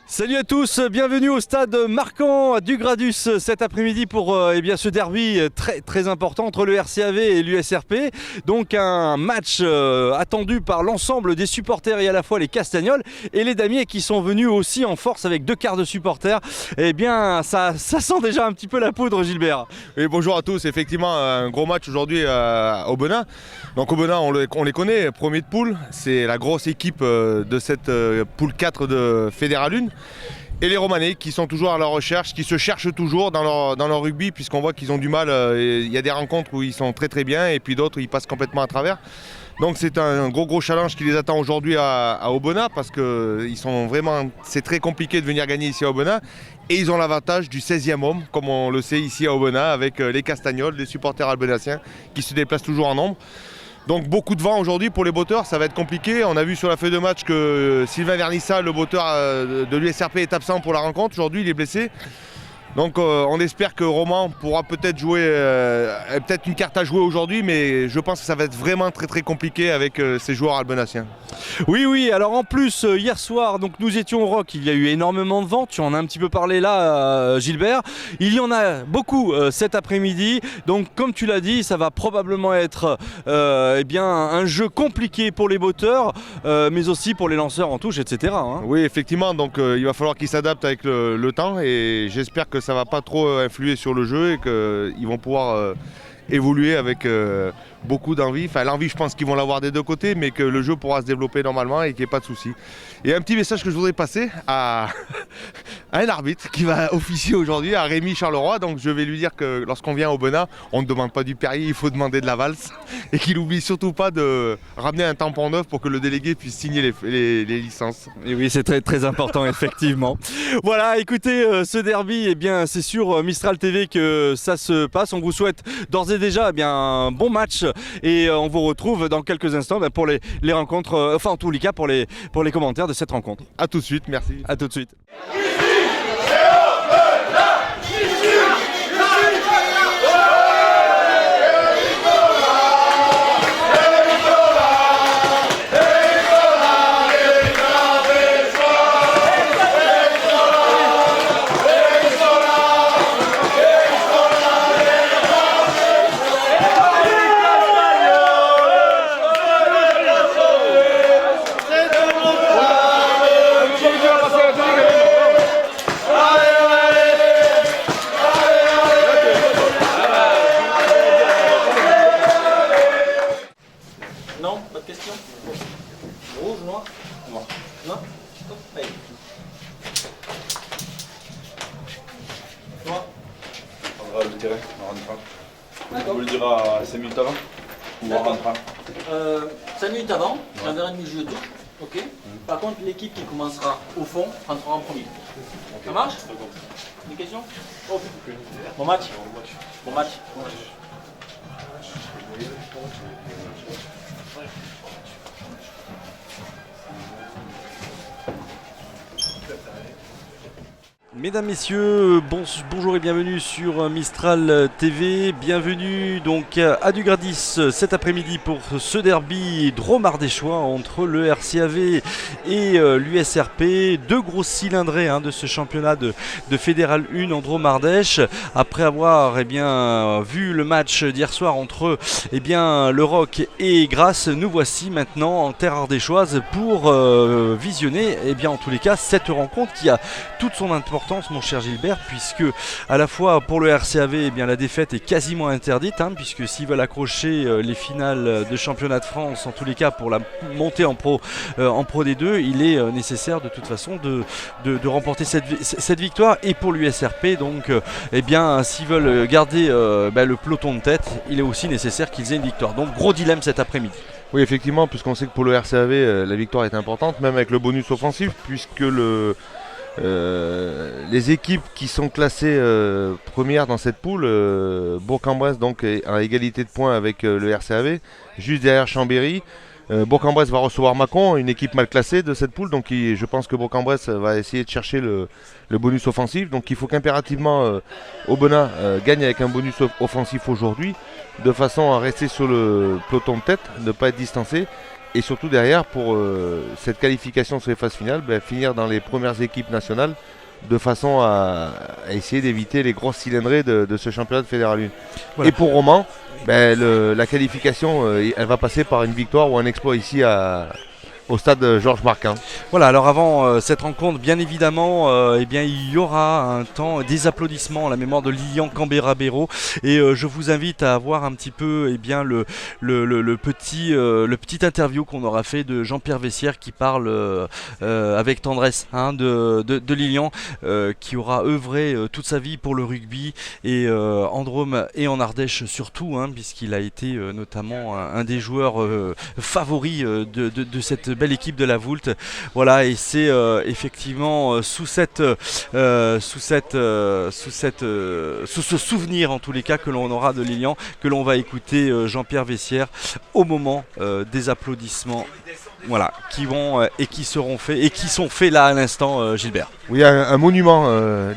Salut à tous, bienvenue au stade marquant du Gradus cet après-midi pour ce derby très important entre le RCAV et l'USRP. Donc un match attendu par l'ensemble des supporters et à la fois les Castagnols et les Damiers qui sont venus aussi en force avec 2 quarts de supporters. Eh bien ça sent déjà un petit peu la poudre, Gilbert. Oui, bonjour à tous, effectivement un gros match aujourd'hui à Aubenas. Donc Aubenas on les connaît, premier de poule, c'est la grosse équipe de cette poule 4 de Fédéral 1. Et les Romanais qui sont toujours à leur recherche, qui se cherchent toujours dans leur rugby, puisqu'on voit qu'ils ont du mal. Il y a des rencontres où ils sont très bien et puis d'autres où ils passent complètement à travers. Donc c'est un gros challenge qui les attend aujourd'hui à Aubenas, parce que c'est très compliqué de venir gagner ici à Aubenas. Et ils ont l'avantage du 16e homme, comme on le sait ici à Aubenas, avec les Castagnols, les supporters albenaciens qui se déplacent toujours en nombre. Donc beaucoup de vent aujourd'hui pour les botteurs, ça va être compliqué. On a vu sur la feuille de match que Sylvain Vernissa, le botteur de l'USRP, est absent pour la rencontre. Aujourd'hui, il est blessé. Donc on espère que Roman pourra peut-être jouer, peut-être une carte à jouer aujourd'hui, mais je pense que ça va être vraiment très compliqué avec ces joueurs albenaciens. Oui, alors en plus hier soir donc nous étions au Rock, il y a eu énormément de vent, tu en as un petit peu parlé là Gilbert, il y en a beaucoup cet après-midi, donc comme tu l'as dit ça va probablement être un jeu compliqué pour les botteurs mais aussi pour les lanceurs en touche, etc. hein. Oui, effectivement, donc il va falloir qu'ils s'adaptent avec le temps, et j'espère que ça va pas trop influer sur le jeu et qu'ils vont pouvoir évoluer avec beaucoup d'envie. Enfin, l'envie, je pense qu'ils vont l'avoir des deux côtés, mais que le jeu pourra se développer normalement et qu'il n'y ait pas de soucis. Et un petit message que je voudrais passer à un arbitre qui va officier aujourd'hui, à Rémi Charleroi. Donc je vais lui dire que lorsqu'on vient au Aubenas, on ne demande pas du Perrier, il faut demander de la valse. Et qu'il n'oublie surtout pas de ramener un tampon neuf pour que le délégué puisse signer les licences. Et oui, c'est très important effectivement. Voilà, écoutez, ce derby, c'est sur Mistral TV que ça se passe. On vous souhaite d'ores et déjà un bon match. Et on vous retrouve dans quelques instants pour les rencontres, enfin en tous les cas pour les commentaires de cette rencontre. A tout de suite, merci. A tout de suite. Non, pas de question. Rouge, noir? Noir. Non? Stop. Allez. Noir. On va le tirer, on rentre. On le dira 5 minutes avant. Ou on rentre. 5 minutes avant, j'enverrai une jeu de touche. Ok. Par contre, l'équipe qui commencera au fond rentrera en premier. Okay. Ça marche? Des questions? Oh. Bon match? Bon match. Mesdames, messieurs, bonjour et bienvenue sur Mistral TV. Bienvenue donc à du Gradis cet après-midi pour ce derby dromardéchois entre le RCAV et l'USRP. 2 grosses cylindrées de ce championnat de Fédéral 1 en Dromardèche. Après avoir vu le match d'hier soir entre le Rock et Grasse, nous voici maintenant en terre ardéchoise pour visionner en tous les cas cette rencontre qui a toute son importance, mon cher Gilbert, puisque à la fois pour le RCAV la défaite est quasiment interdite, puisque s'ils veulent accrocher les finales de championnat de France, en tous les cas pour la montée en pro D2, il est nécessaire de toute façon de remporter cette victoire. Et pour l'USRP, donc s'ils veulent garder le peloton de tête, il est aussi nécessaire qu'ils aient une victoire. Donc gros dilemme cet après-midi. Oui, effectivement, puisqu'on sait que pour le RCAV la victoire est importante, même avec le bonus offensif, puisque les équipes qui sont classées premières dans cette poule, Bourg-en-Bresse donc est à égalité de points avec le RCAV, juste derrière Chambéry. Bourg-en-Bresse va recevoir Mâcon, une équipe mal classée de cette poule, donc je pense que Bourg-en-Bresse va essayer de chercher le bonus offensif. Donc il faut qu'impérativement Aubenas gagne avec un bonus offensif aujourd'hui, de façon à rester sur le peloton de tête, ne pas être distancé, et surtout derrière pour cette qualification sur les phases finales, finir dans les premières équipes nationales de façon à essayer d'éviter les grosses cylindrées de ce championnat de Fédéral 1. Voilà. Et pour Romans, la qualification, elle va passer par une victoire ou un exploit ici au stade Georges Marquin. Voilà, alors avant cette rencontre, bien évidemment, eh bien, il y aura un temps des applaudissements à la mémoire de Lilian Cambera-Béraud et je vous invite à voir un petit peu eh bien, le petit interview qu'on aura fait de Jean-Pierre Vessière qui parle avec tendresse de Lilian qui aura œuvré toute sa vie pour le rugby et en Drôme et en Ardèche surtout, puisqu'il a été notamment un des joueurs favoris de cette belle équipe de la Voulte. Voilà, et c'est effectivement sous ce souvenir en tous les cas que l'on aura de Lilian que l'on va écouter Jean-Pierre Vessière au moment des applaudissements. Voilà, qui vont et qui seront faits et qui sont faits là à l'instant, Gilbert. Oui, un monument,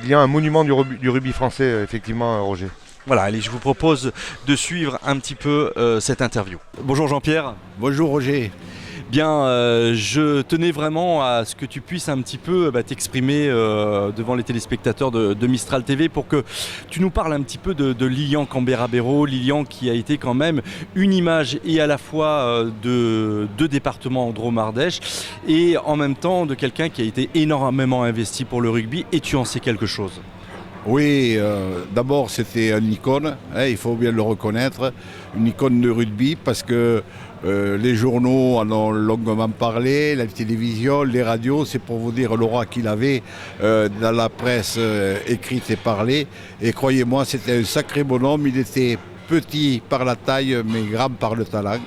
Lilian, un monument du rugby français, effectivement, Roger. Voilà, allez, je vous propose de suivre un petit peu cette interview. Bonjour Jean-Pierre. Bonjour Roger. Bien, je tenais vraiment à ce que tu puisses un petit peu t'exprimer devant les téléspectateurs de Mistral TV pour que tu nous parles un petit peu de Lilian Cambera-Béraud, Lilian qui a été quand même une image et à la fois de deux départements en Drôme-Ardèche et en même temps de quelqu'un qui a été énormément investi pour le rugby et tu en sais quelque chose. Oui, d'abord c'était une icône, il faut bien le reconnaître, une icône de rugby parce que les journaux en ont longuement parlé, la télévision, les radios, c'est pour vous dire l'aura qu'il avait dans la presse écrite et parlée. Et croyez-moi, c'était un sacré bonhomme, il était petit par la taille mais grand par le talent.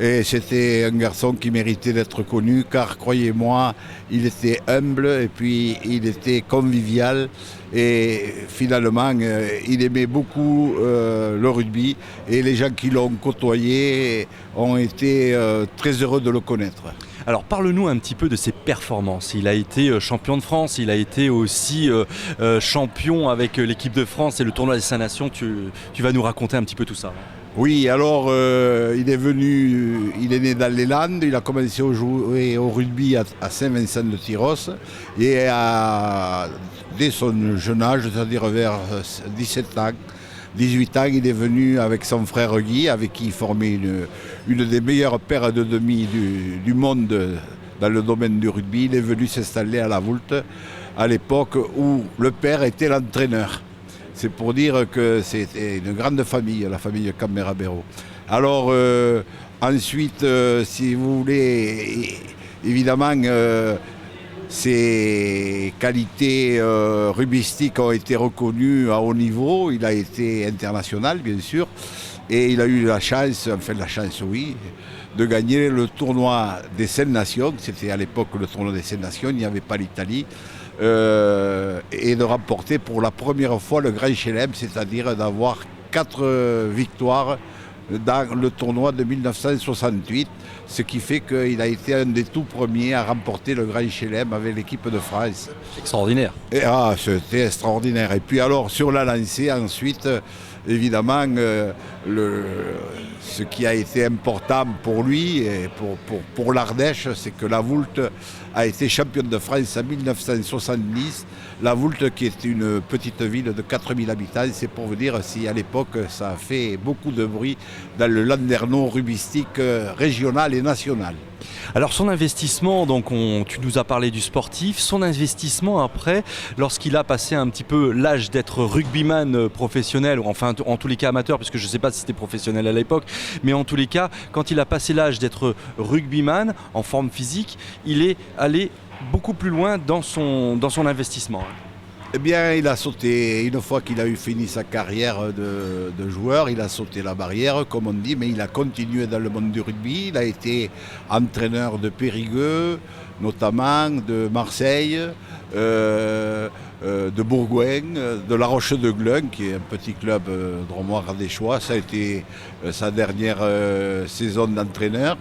Et c'était un garçon qui méritait d'être connu car, croyez-moi, il était humble et puis il était convivial. Et finalement, il aimait beaucoup le rugby et les gens qui l'ont côtoyé ont été très heureux de le connaître. Alors parle-nous un petit peu de ses performances. Il a été champion de France, il a été aussi champion avec l'équipe de France et le tournoi des 5 Nations. Tu vas nous raconter un petit peu tout ça. Oui, alors il est né dans les Landes, il a commencé à jouer au rugby à Saint-Vincent-de-Tyrosse et dès son jeune âge, c'est-à-dire vers 17 ans, 18 ans, il est venu avec son frère Guy, avec qui il formait une des meilleures paires de demi du monde dans le domaine du rugby. Il est venu s'installer à la Voulte à l'époque où le père était l'entraîneur. C'est pour dire que c'était une grande famille, la famille Cambera-Béraud. Alors ensuite, si vous voulez, évidemment, ses qualités rugbystiques ont été reconnues à haut niveau. Il a été international, bien sûr, et il a eu la chance, oui, de gagner le tournoi des 5 Nations. C'était à l'époque le tournoi des 5 Nations, il n'y avait pas l'Italie. Et de remporter pour la première fois le Grand Chelem, c'est-à-dire d'avoir 4 victoires dans le tournoi de 1968, ce qui fait qu'il a été un des tout premiers à remporter le Grand Chelem avec l'équipe de France. Extraordinaire. Et, c'était extraordinaire. Et puis alors sur la lancée ensuite, évidemment, ce qui a été important pour lui et pour l'Ardèche, c'est que la Voulte a été championne de France en 1970. La Voulte, qui est une petite ville de 4000 habitants, c'est pour vous dire si à l'époque ça a fait beaucoup de bruit dans le landerneau rugbyistique régional et national. Alors son investissement, donc tu nous as parlé du sportif, son investissement après, lorsqu'il a passé un petit peu l'âge d'être rugbyman professionnel, ou enfin en tous les cas amateur, puisque je ne sais pas si c'était professionnel à l'époque, mais en tous les cas, quand il a passé l'âge d'être rugbyman en forme physique, il est allé beaucoup plus loin dans son investissement. Eh bien, il a sauté, une fois qu'il a eu fini sa carrière de joueur, il a sauté la barrière, comme on dit, mais il a continué dans le monde du rugby. Il a été entraîneur de Périgueux, notamment, de Marseille, de Bourgoin, de La Roche-de-Glun, qui est un petit club dromois ardéchois. Ça a été sa dernière saison d'entraîneur.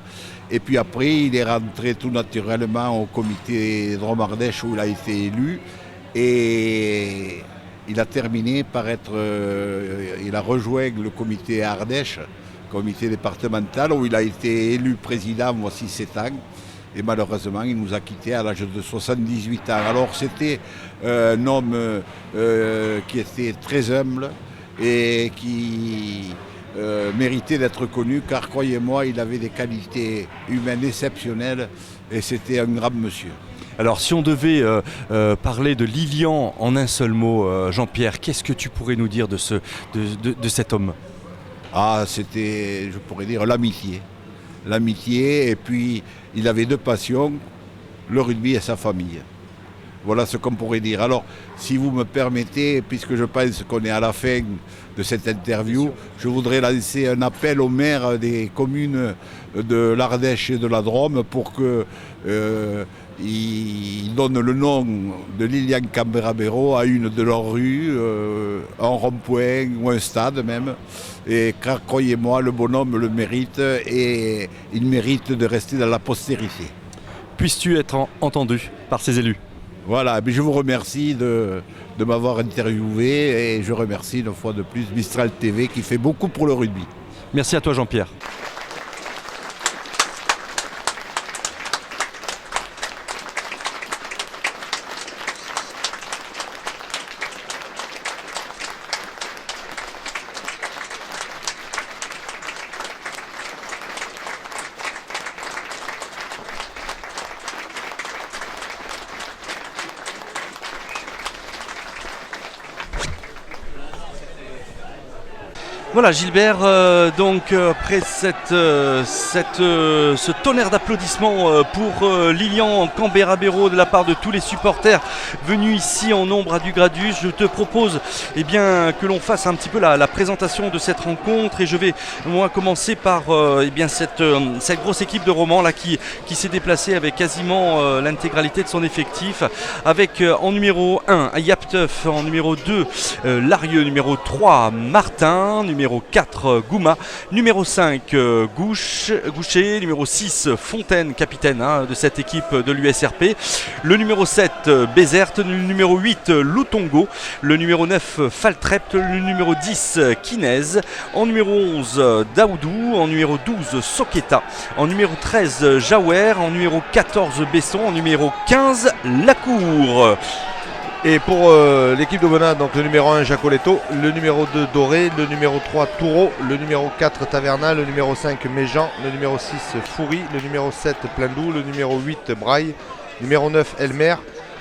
Et puis après, il est rentré tout naturellement au comité Drôme-Ardèche où il a été élu. Et il a terminé par être, il a rejoint le comité Ardèche comité départemental, où il a été élu président voici 7 ans. Et malheureusement, il nous a quittés à l'âge de 78 ans. Alors c'était un homme qui était très humble et qui méritait d'être connu, car croyez-moi, il avait des qualités humaines exceptionnelles et c'était un grand monsieur. Alors si on devait parler de Lilian en un seul mot, Jean-Pierre, qu'est-ce que tu pourrais nous dire de cet homme? Ah, c'était, je pourrais dire, l'amitié. L'amitié, et puis il avait 2 passions, le rugby et sa famille. Voilà ce qu'on pourrait dire. Alors, si vous me permettez, puisque je pense qu'on est à la fin de cette interview, je voudrais lancer un appel aux maires des communes de l'Ardèche et de la Drôme pour qu'ils donnent le nom de Lilian Camberabero à une de leurs rues, un rond-point ou un stade même. Et car croyez-moi, le bonhomme le mérite et il mérite de rester dans la postérité. Puisses-tu être entendu par ces élus? Voilà, mais je vous remercie de m'avoir interviewé et je remercie une fois de plus Mistral TV qui fait beaucoup pour le rugby. Merci à toi Jean-Pierre. Voilà Gilbert, donc après ce tonnerre d'applaudissements pour Lilian Camberabero de la part de tous les supporters venus ici en nombre à Dugradus, je te propose que l'on fasse un petit peu la présentation de cette rencontre et je vais moi commencer par cette grosse équipe de Romans là qui s'est déplacée avec quasiment l'intégralité de son effectif avec en numéro 1 Ayapteuf, en numéro 2 Larieux, numéro 3 Martin, numéro 4 Gouma, numéro 5 Goucher, numéro 6 Fontaine, capitaine de cette équipe de l'USRP, le numéro 7 Bézert, le numéro 8 Loutongo, le numéro 9 Faltrept, le numéro 10 Kinez, en numéro 11 Daoudou, en numéro 12 Soqueta, en numéro 13 Jaouer, en numéro 14 Besson, en numéro 15 Lacour. Et pour l'équipe d'Aubenas, donc le numéro 1 Jacoletto, le numéro 2 Doré, le numéro 3 Toureau, le numéro 4 Taverna, le numéro 5 Méjean, le numéro 6 Foury, le numéro 7 Plindou, le numéro 8 Braille, numéro 9 Elmer,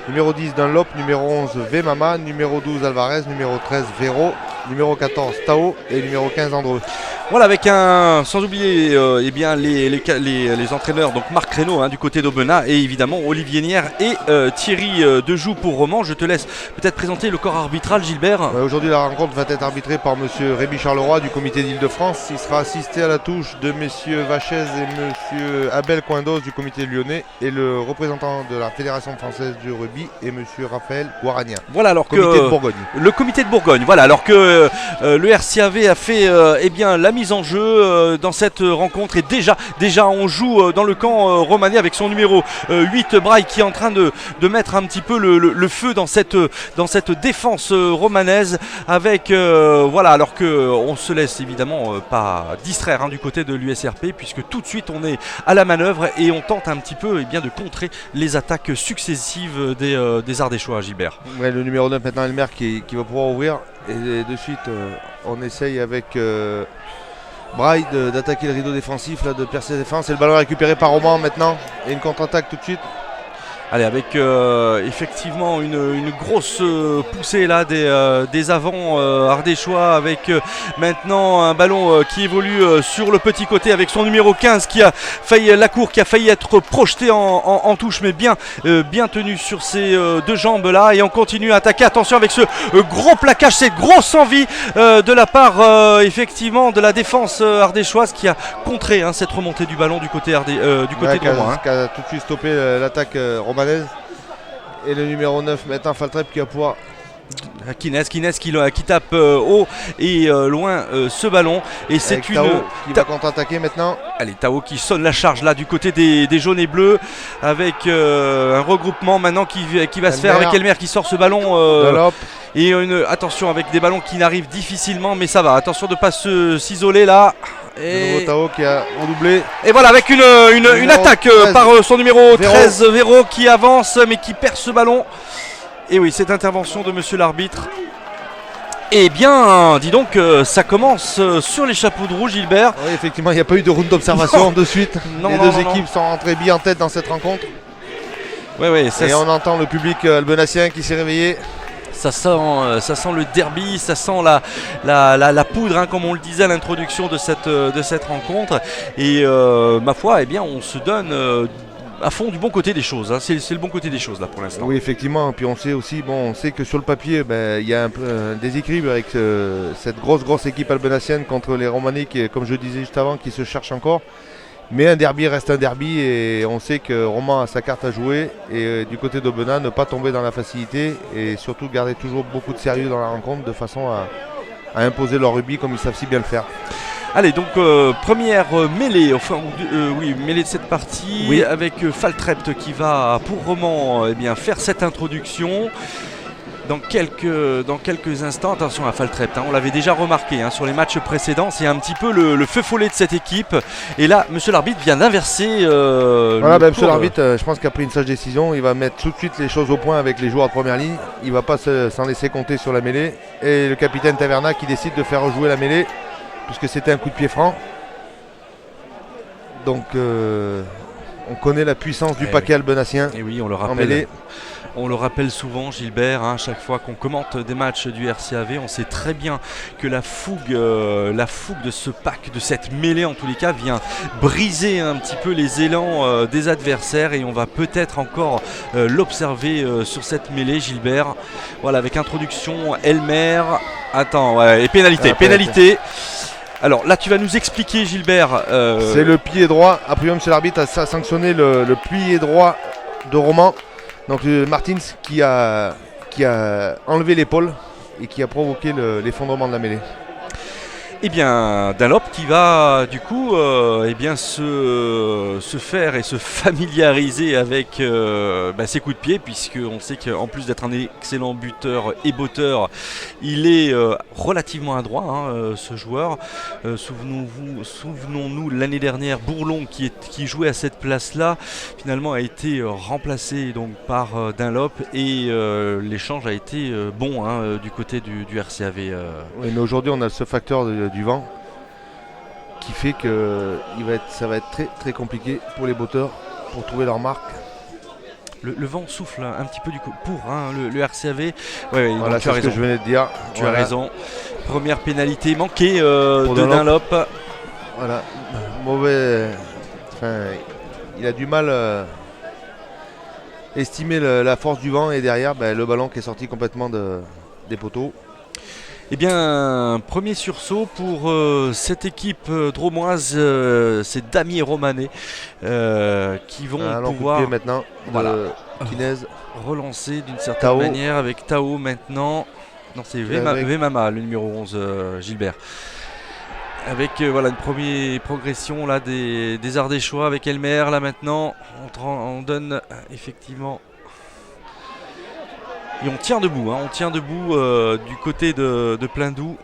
numéro 10 Dunlop, numéro 11 Vemama, numéro 12 Alvarez, numéro 13 Véro, numéro 14 Tao et numéro 15 Andreux. Voilà, avec sans oublier les entraîneurs, donc Marc Reynaud du côté d'Aubenas et évidemment Olivier Nière et Thierry Dejoux pour Romans. Je te laisse peut-être présenter le corps arbitral, Gilbert. Aujourd'hui, la rencontre va être arbitrée par monsieur Rémi Charleroi du comité d'Île-de-France. Il sera assisté à la touche de messieurs Vachez et monsieur Abel Coindos du comité lyonnais et le représentant de la Fédération française du rugby et monsieur Raphaël Guaragna. Voilà, alors comité de Bourgogne. Le comité de Bourgogne, voilà, alors que le RCAV a fait la mise en jeu dans cette rencontre et déjà on joue dans le camp romanais avec son numéro 8 Braille qui est en train de mettre un petit peu le feu dans cette défense romanaise avec alors que on se laisse évidemment pas distraire du côté de l'USRP puisque tout de suite on est à la manœuvre et on tente un petit peu de contrer les attaques successives des Ardéchois, Gilbert. Ouais, le numéro 9 maintenant Elmer qui va pouvoir ouvrir et de suite on essaye avec Braille d'attaquer le rideau défensif, de percer la défense et le ballon récupéré par Roman maintenant et une contre-attaque tout de suite. Allez, avec effectivement une grosse poussée là des avants ardéchois avec maintenant un ballon qui évolue sur le petit côté avec son numéro 15 qui a failli Lacour qui a failli être projeté en touche mais bien tenu sur ses deux jambes là et on continue à attaquer. Attention avec ce gros plaquage, cette grosse envie de la part effectivement de la défense ardéchoise qui a contré cette remontée du ballon du côté de Romain. Qui a tout de suite stoppé l'attaque romanaise. Et le numéro 9 maintenant Faltrep qui va pouvoir Kinez qui tape haut et loin ce ballon et c'est Tao qui va contre-attaquer maintenant. Allez, Tao qui sonne la charge là du côté des jaunes et bleus avec un regroupement maintenant qui va se faire avec Elmer qui sort ce ballon et attention avec des ballons qui n'arrivent difficilement mais ça va, attention de ne pas s'isoler là Le nouveau Tao qui a redoublé. Et voilà, avec une attaque 13. par son numéro Véro. 13, Véro, qui avance mais qui perd ce ballon. Et oui, cette intervention de monsieur l'arbitre. Eh bien, dis donc, ça commence sur les chapeaux de roue, Gilbert. Oui, effectivement, il n'y a pas eu de round d'observation de suite. Non, les non, deux non, équipes sont rentrées bien en tête dans cette rencontre. Ouais, ça, Et on entend le public albenassien qui s'est réveillé. ça sent le derby, ça sent la poudre, hein, comme on le disait à l'introduction de cette rencontre. Et ma foi, eh bien, on se donne à fond du bon côté des choses. Hein. C'est le bon côté des choses là pour l'instant. Oui, effectivement. Puis on sait aussi, on sait que sur le papier, il y a un peu un déséquilibre avec cette grosse équipe albenassienne contre les Romanais qui, comme je disais juste avant, qui se cherchent encore. Mais un derby reste un derby et on sait que Roman a sa carte à jouer. Et du côté d'Aubenas, ne pas tomber dans la facilité et surtout garder toujours beaucoup de sérieux dans la rencontre de façon à imposer leur rugby comme ils savent si bien le faire. Allez, donc première mêlée, mêlée de cette partie, Oui. avec Faltrept qui va pour Roman faire cette introduction. Dans quelques instants, attention à Faltrept, hein, on l'avait déjà remarqué sur les matchs précédents, c'est un petit peu le feu follet de cette équipe. Et là, monsieur l'arbitre vient d'inverser. Voilà, monsieur cours. l'arbitre, je pense qu'il a pris une sage décision. Il va mettre tout de suite les choses au point avec les joueurs de première ligne. Il ne va pas s'en laisser compter sur la mêlée. Et le capitaine Taverna qui décide de faire rejouer la mêlée, puisque c'était un coup de pied franc. Donc, on connaît la puissance du paquet albenassien Et oui, on le en rappelle. mêlée. On le rappelle souvent, Gilbert, chaque fois qu'on commente des matchs du RCAV, on sait très bien que la fougue de ce pack, de cette mêlée en tous les cas, vient briser un petit peu les élans des adversaires et on va peut-être encore l'observer sur cette mêlée, Gilbert. Voilà, avec introduction, Elmer, et pénalité, pénalité. Alors là, tu vas nous expliquer, Gilbert. C'est le pied droit. Après, monsieur l'arbitre a sanctionné le pied droit de Roman. Donc Martins qui a enlevé l'épaule et qui a provoqué l'effondrement de la mêlée. Eh bien, Dunlop qui va du coup se faire et se familiariser avec ses coups de pied, puisqu'on sait qu'en plus d'être un excellent buteur et botteur, il est relativement adroit, ce joueur. Souvenons-nous l'année dernière, Bourlon qui jouait à cette place-là, finalement a été remplacé donc par Dunlop et l'échange a été bon du côté du RCAV. Oui, mais aujourd'hui on a ce facteur du vent qui fait que ça va être très très compliqué pour les botteurs pour trouver leur marque. Le vent souffle un petit peu du coup pour le RCAV. Voilà, tu as c'est ce raison. que je venais de dire. Tu Voilà. as raison. Première pénalité manquée de Dunlop. Voilà, mauvais. Enfin, il a du mal à estimer la force du vent et derrière le ballon qui est sorti complètement des poteaux. Eh bien, premier sursaut pour cette équipe dromoise, c'est Damier Romanet qui vont pouvoir maintenant Kinez. relancer d'une certaine Tao. manière avec Tao maintenant. Non, c'est Vemama, le numéro 11, Gilbert. Avec une première progression là, des Ardéchois avec Elmer. Là maintenant, on donne effectivement... Et on tient debout, du côté de Plaindoux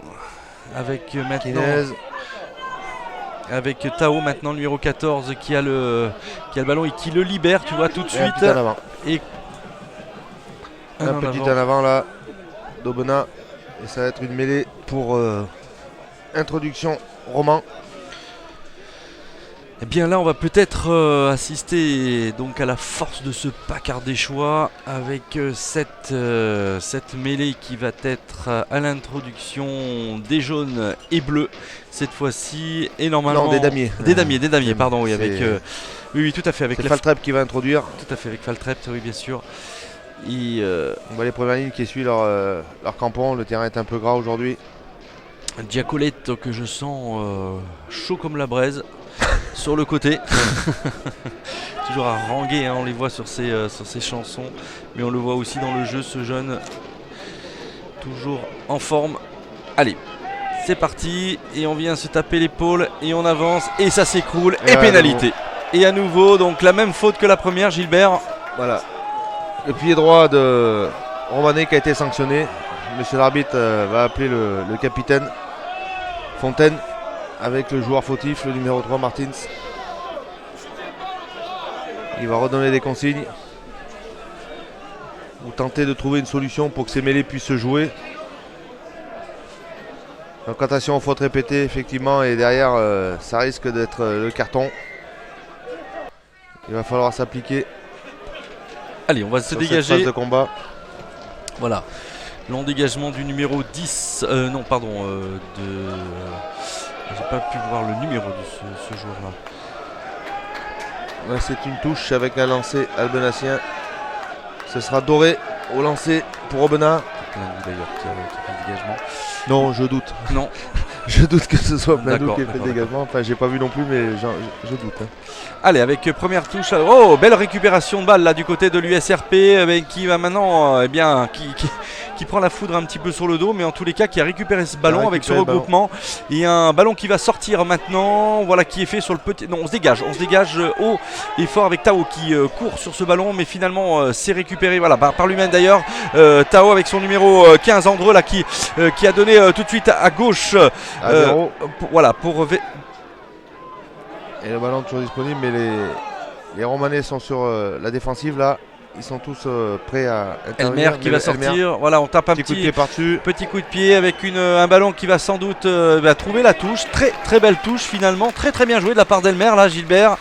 avec maintenant Kinez. avec Tao maintenant le numéro 14 qui a le ballon et qui le libère, tu vois tout de Et suite. un petit en avant. Et Un petit en avant là d'Aubenas. Et ça va être une mêlée pour introduction Roman. Eh bien là on va peut-être assister donc à la force de ce pack ardéchois avec cette mêlée qui va être à l'introduction des jaunes et bleus cette fois-ci et normalement Non, des damiers. Des damiers, pardon, oui, avec oui, tout à fait, avec C'est Faltrep qui va introduire. Tout à fait, avec Faltrept, oui, bien sûr. Et On voit les premières lignes qui essuient leur crampon. Le terrain est un peu gras aujourd'hui. Giacoletto que je sens chaud comme la braise sur le côté. Toujours à ranguer, on les voit sur ces chansons, mais on le voit aussi dans le jeu, ce jeune toujours en forme. Allez, c'est parti et on vient se taper l'épaule et on avance et ça s'écroule et pénalité. Et à nouveau, donc la même faute que la première, Gilbert. Voilà. Le pied droit de Romanet qui a été sanctionné. Monsieur l'arbitre va appeler le capitaine Fontaine avec le joueur fautif, le numéro 3 Martins. Il va redonner des consignes ou tenter de trouver une solution pour que ces mêlées puissent se jouer. Donc attention aux fautes répétées effectivement, et derrière ça risque d'être le carton. Il va falloir s'appliquer. Allez, on va se sur cette dégager. phase de combat. Voilà. Long dégagement du numéro 10. Non, pardon. J'ai pas pu voir le numéro de ce joueur-là. Là, c'est une touche avec un lancer albenassien. Ce sera Doré au lancer pour Aubenas. Plein d'ailleurs qui fait le dégagement. Non, je doute. Non. Je doute que ce soit Pleindou D'accord, qui ait fait le d'accord, dégagement. Enfin, j'ai pas vu non plus, mais je doute. Hein. Allez, avec première touche. Oh, belle récupération de balle là du côté de l'USRP qui va maintenant, qui prend la foudre un petit peu sur le dos, mais en tous les cas qui a récupéré ce ballon avec ce regroupement. Il y a un ballon qui va sortir maintenant, voilà, qui est fait sur le petit. Non, on se dégage haut et fort avec Tao qui court sur ce ballon, mais finalement c'est récupéré, voilà, par lui-même d'ailleurs. Tao avec son numéro 15, Andreux là qui a donné tout de suite à gauche. Et le ballon toujours disponible, mais les Romanais sont sur la défensive là. Ils sont tous prêts à intervenir. Elmer qui va sortir. Voilà, on tape un coup de pied par-dessus. Petit coup de pied avec un ballon qui va sans doute trouver la touche. Très très belle touche finalement. Très très bien joué de la part d'Elmer là, Gilbert.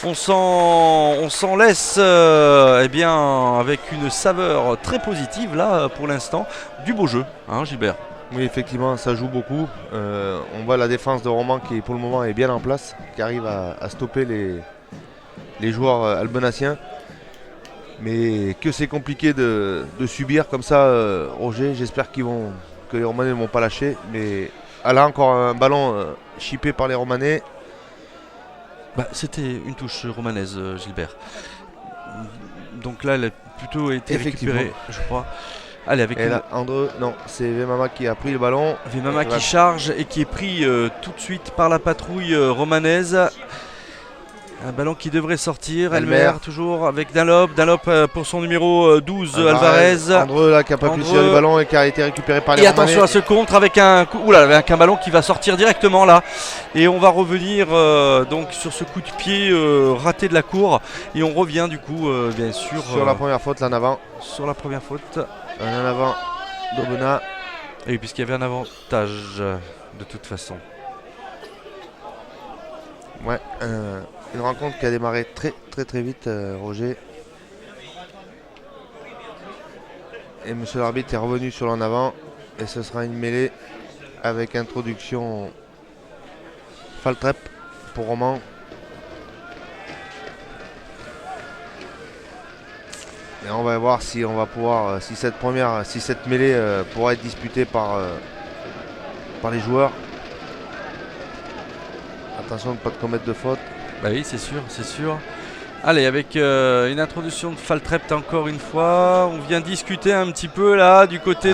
On s'en laisse avec une saveur très positive là pour l'instant. Du beau jeu, hein, Gilbert. Oui, effectivement, ça joue beaucoup. On voit la défense de Roman qui pour le moment est bien en place, qui arrive à stopper les joueurs albenassiens. Mais que c'est compliqué de subir comme ça, Roger. J'espère que les Romanais ne vont pas lâcher. Mais là encore un ballon chippé par les Romanais. C'était une touche romanaise, Gilbert. Donc là, elle a plutôt été récupérée, je crois. Allez, avec et là, Andreux, non, c'est Vemama qui a pris le ballon. Vemama qui charge et qui est pris tout de suite par la patrouille romanaise. Un ballon qui devrait sortir. Elmer toujours avec Dunlop pour son numéro 12, Alvarez. Andreux là qui n'a pas pu tirer le ballon et qui a été récupéré par les Romanais. Romanais. Et attention à ce contre avec avec un ballon qui va sortir directement là. Et on va revenir donc sur ce coup de pied raté de la cour. Et on revient du coup bien sûr sur la première faute là en avant. Sur la première faute. Un en avant d'Aubenas. Et puisqu'il y avait un avantage de toute façon. Ouais, une rencontre qui a démarré très très très vite, Roger. Et monsieur l'arbitre est revenu sur l'en avant. Et ce sera une mêlée avec introduction Faltrep pour Roman. Et on va voir si on va pouvoir, si cette mêlée pourra être disputée par les joueurs. Attention de ne pas commettre de faute. Bah oui, c'est sûr. Allez, avec une introduction de Faltrep encore une fois. On vient discuter un petit peu là du côté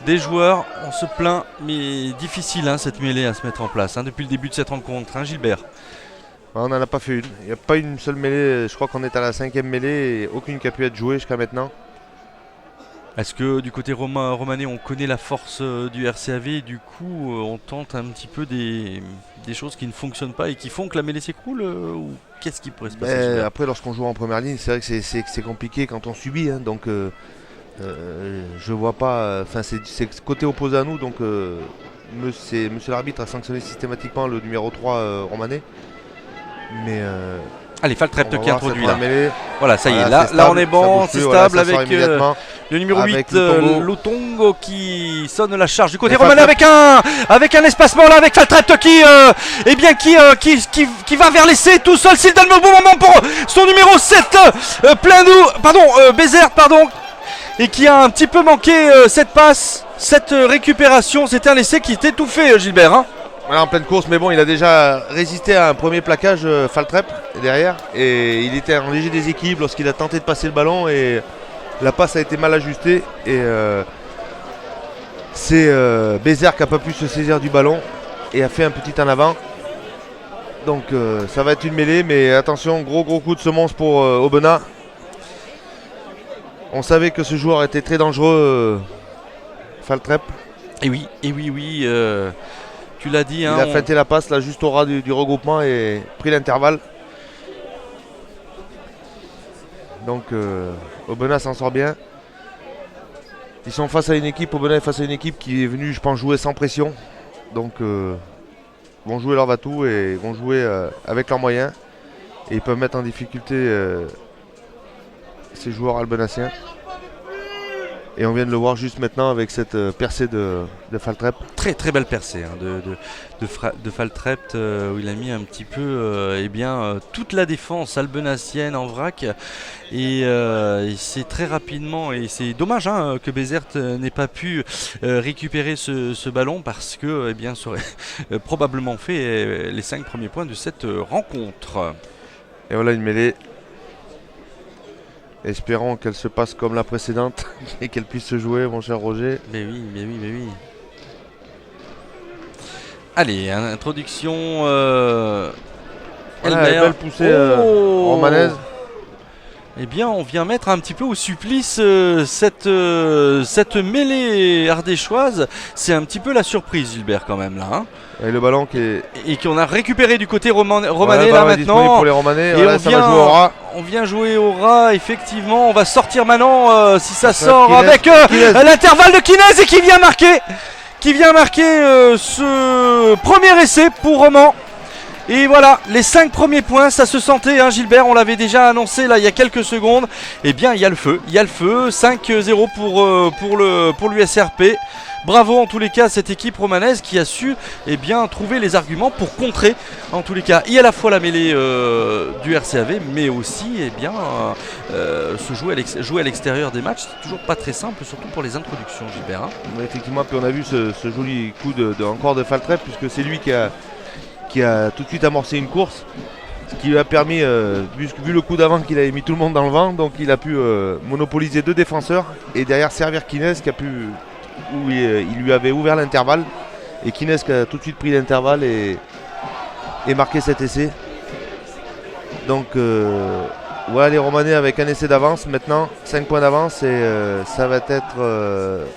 des joueurs. On se plaint, mais difficile cette mêlée à se mettre en place depuis le début de cette rencontre, hein, Gilbert. On n'en a pas fait une. Il n'y a pas une seule mêlée. Je crois qu'on est à la 5e mêlée et aucune qui a pu être jouée jusqu'à maintenant. Est-ce que du côté romanais, on connaît la force du RCAV et du coup, on tente un petit peu des choses qui ne fonctionnent pas et qui font que la mêlée s'écroule ou qu'est-ce qui pourrait se passer? Après, lorsqu'on joue en première ligne, c'est vrai que c'est compliqué quand on subit. Donc, je vois pas. Enfin, c'est côté opposé à nous. Donc, monsieur l'arbitre a sanctionné systématiquement le numéro 3 romanais. Mais allez, Faltrep qui introduit là. Voilà, ça y est, voilà, là on est bon, c'est stable voilà, avec le numéro 8, Lutongo qui sonne la charge du côté Et romanais avec un espacement là avec Faltrep qui va vers l'essai tout seul, s'il donne le bon moment pour son numéro 7, Bézère, et qui a un petit peu manqué cette passe, cette récupération. C'était un essai qui était tout fait, Gilbert, hein. Voilà, en pleine course, mais bon, il a déjà résisté à un premier plaquage Faltrep derrière et il était en léger déséquilibre lorsqu'il a tenté de passer le ballon et la passe a été mal ajustée et c'est Bézère qui n'a pas pu se saisir du ballon et a fait un petit en avant. Donc ça va être une mêlée, mais attention, gros coup de semonce pour Aubenas. On savait que ce joueur était très dangereux, Faltrep. Et oui. Tu l'as dit. Il Hein, a feinté la passe là juste au ras du regroupement et pris l'intervalle. Donc Aubenas s'en sort bien. Ils sont face à une équipe, Aubenas est face à une équipe qui est venue, je pense, jouer sans pression. Donc ils vont jouer leur va-tout et ils vont jouer avec leurs moyens. Et ils peuvent mettre en difficulté ces joueurs albenaciens. Et on vient de le voir juste maintenant avec cette percée de Faltrep. très très belle percée hein, de Faltrep où il a mis un petit peu toute la défense albenacienne en vrac. Et c'est très rapidement, et c'est dommage hein, que Bézert n'ait pas pu récupérer ce ballon parce que ça aurait probablement fait les 5 premiers points de cette rencontre. Et voilà une mêlée. Espérons qu'elle se passe comme la précédente et qu'elle puisse se jouer, mon cher Roger. Mais oui. Allez, introduction. Voilà, belle poussée romanaise. Eh bien, on vient mettre un petit peu au supplice cette mêlée ardéchoise. C'est un petit peu la surprise, Gilbert, quand même, là. Hein. Et le ballon qui est... Et qu'on a récupéré du côté romanais, voilà, là, maintenant. Pour les Romanais. Et voilà, ça va jouer au ras. On vient jouer au ras, effectivement. On va sortir maintenant, si ça sort, Kinez, avec l'intervalle de Kinez et qui vient marquer ce premier essai pour Romans. Et voilà, les 5 premiers points, ça se sentait, hein, Gilbert, on l'avait déjà annoncé là il y a quelques secondes. Eh bien, il y a le feu, 5-0 pour l'USRP. Bravo en tous les cas à cette équipe romanaise qui a su trouver les arguments pour contrer en tous les cas. Et à la fois la mêlée du RCAV, mais aussi jouer à l'extérieur des matchs. C'est toujours pas très simple, surtout pour les introductions, Gilbert. Hein. Oui, effectivement, puis on a vu ce joli coup encore de Faltrep, puisque c'est lui qui a tout de suite amorcé une course, ce qui lui a permis, vu le coup d'avant qu'il avait mis tout le monde dans le vent, donc il a pu monopoliser 2 défenseurs et derrière servir Kinez où il lui avait ouvert l'intervalle et Kinez qui a tout de suite pris l'intervalle et marqué cet essai. Donc voilà les Romanais avec un essai d'avance maintenant, 5 points d'avance et ça va être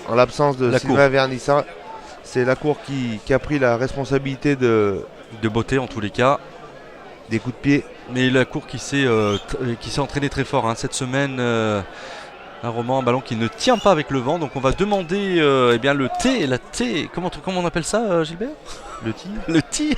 en l'absence de Sylvain Vernissa, c'est la cour qui a pris la responsabilité de beauté en tous les cas. Des coups de pied. Mais la cour qui s'est entraîné très fort hein, cette semaine. Un Roman, un ballon qui ne tient pas avec le vent. Donc on va demander le T, la T. Comment on appelle ça, Gilbert? Le T. Le T.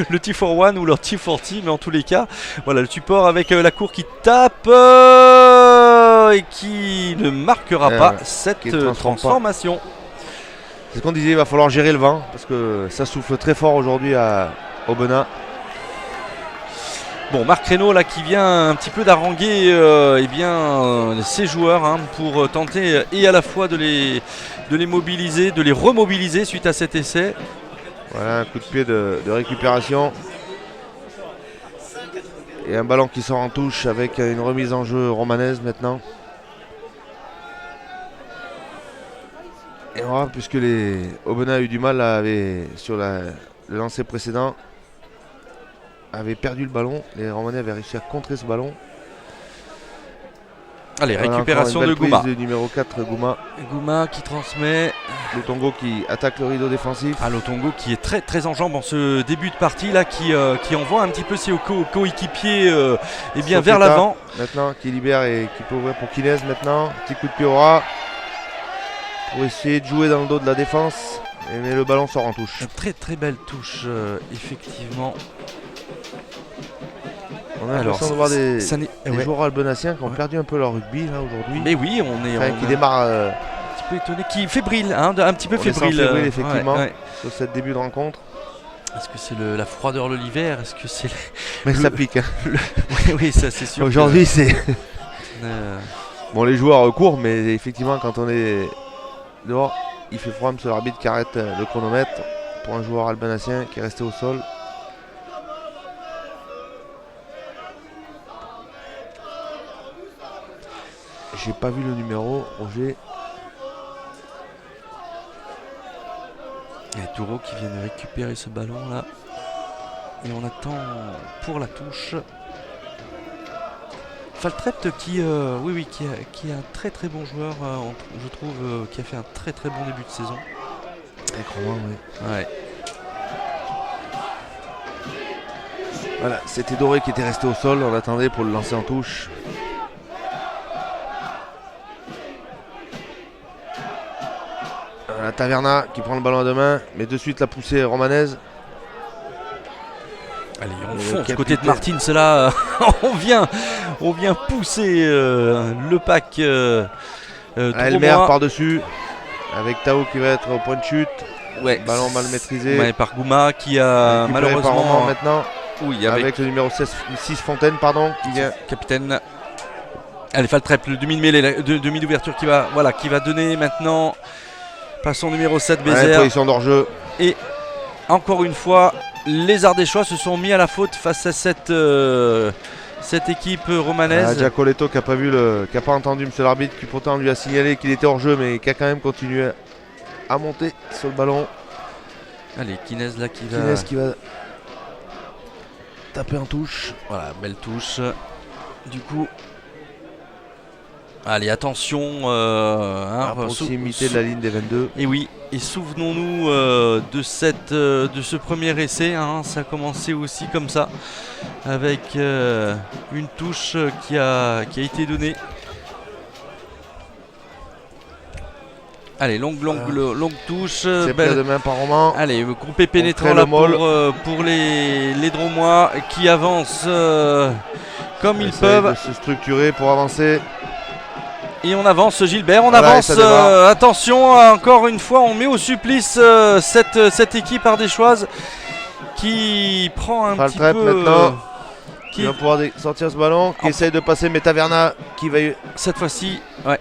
Le T for one ou le T for T. Mais en tous les cas, voilà le support avec la cour qui tape et qui ne marquera pas cette transformation. C'est ce qu'on disait, il va falloir gérer le vent parce que ça souffle très fort aujourd'hui à Aubenas. Bon, Marc Reynaud là qui vient un petit peu d'haranguer ses joueurs hein, pour tenter et à la fois de les mobiliser, de les remobiliser suite à cet essai. Voilà un coup de pied de récupération. Et un ballon qui sort en touche avec une remise en jeu romanaise maintenant. Et voilà, puisque les Aubenas a eu du mal sur le lancer précédent, avaient perdu le ballon, les Romanais avaient réussi à contrer ce ballon. Allez, voilà, récupération de Gouma. Numéro 4, Gouma. Gouma qui transmet. Lotongo qui attaque le rideau défensif. Lotongo qui est très très en jambes en ce début de partie là, qui envoie un petit peu ses coéquipiers vers l'avant. Maintenant qui libère et qui peut ouvrir pour Kinez maintenant. Petit coup de pied au ras. Pour essayer de jouer dans le dos de la défense, mais le ballon sort en touche. Une très très belle touche, effectivement. On a l'impression de voir des joueurs albenaciens qui ont perdu un peu leur rugby là aujourd'hui. Mais oui, qui démarre un petit peu étonné, qui est fébrile, hein, un petit peu fébrile. Effectivement, sur cette début de rencontre. Est-ce que c'est la froideur de l'hiver? Est-ce que c'est mais ça pique. Hein. Oui, ça c'est sûr. Aujourd'hui, c'est. Bon, les joueurs courent, mais effectivement, quand on est dehors, il fait froid, monsieur l'arbitre qui arrête le chronomètre pour un joueur albanacien qui est resté au sol. J'ai pas vu le numéro, Roger. Il y a Touro qui vient de récupérer ce ballon là. Et on attend pour la touche. Faltrep qui est un très très bon joueur, je trouve, qui a fait un très très bon début de saison. Roman, oui. Ouais. Voilà, c'était Doré qui était resté au sol, on l'attendait pour le lancer en touche. La Taverna qui prend le ballon à deux mains, mais de suite la poussée romanaise. Allez, on fonce du côté de Martins là. on vient pousser le pack. Elmer par-dessus, avec Tao qui va être au point de chute. Ouais. Ballon mal maîtrisé. Ouais, par Gouma qui a Récupéré malheureusement. par Roman maintenant. Oui, avec le numéro 6 Fontaine, pardon, qui vient. Capitaine. Allez, Faltrep, le demi-mêlée, demi d'ouverture qui va donner maintenant. Passons numéro 7, Bézère. Position d'hors-jeu. Et encore une fois, les Ardéchois se sont mis à la faute face à cette équipe romanaise. Giacoletto qui n'a pas entendu M. l'arbitre, qui pourtant lui a signalé qu'il était hors jeu, mais qui a quand même continué à monter sur le ballon. Allez, Kinez là qui va taper en touche. Voilà, belle touche. Du coup, allez, attention. À proximité de la ligne des 22. Et oui, et souvenons-nous de ce premier essai. Hein, ça a commencé aussi comme ça, avec une touche qui a été donnée. Allez, longue touche. C'est pris de main par Roman. Allez, groupé pénétrant là pour les Dromois qui avancent comme ils peuvent. De se structurer pour avancer. Et on avance, Gilbert, on Voilà, avance. Attention, encore une fois, on met au supplice cette équipe ardéchoise qui prend un petit peu. Maintenant. Qui va pouvoir sortir ce ballon, qui essaye de passer, mais Taverna qui va. Cette fois-ci, ouais.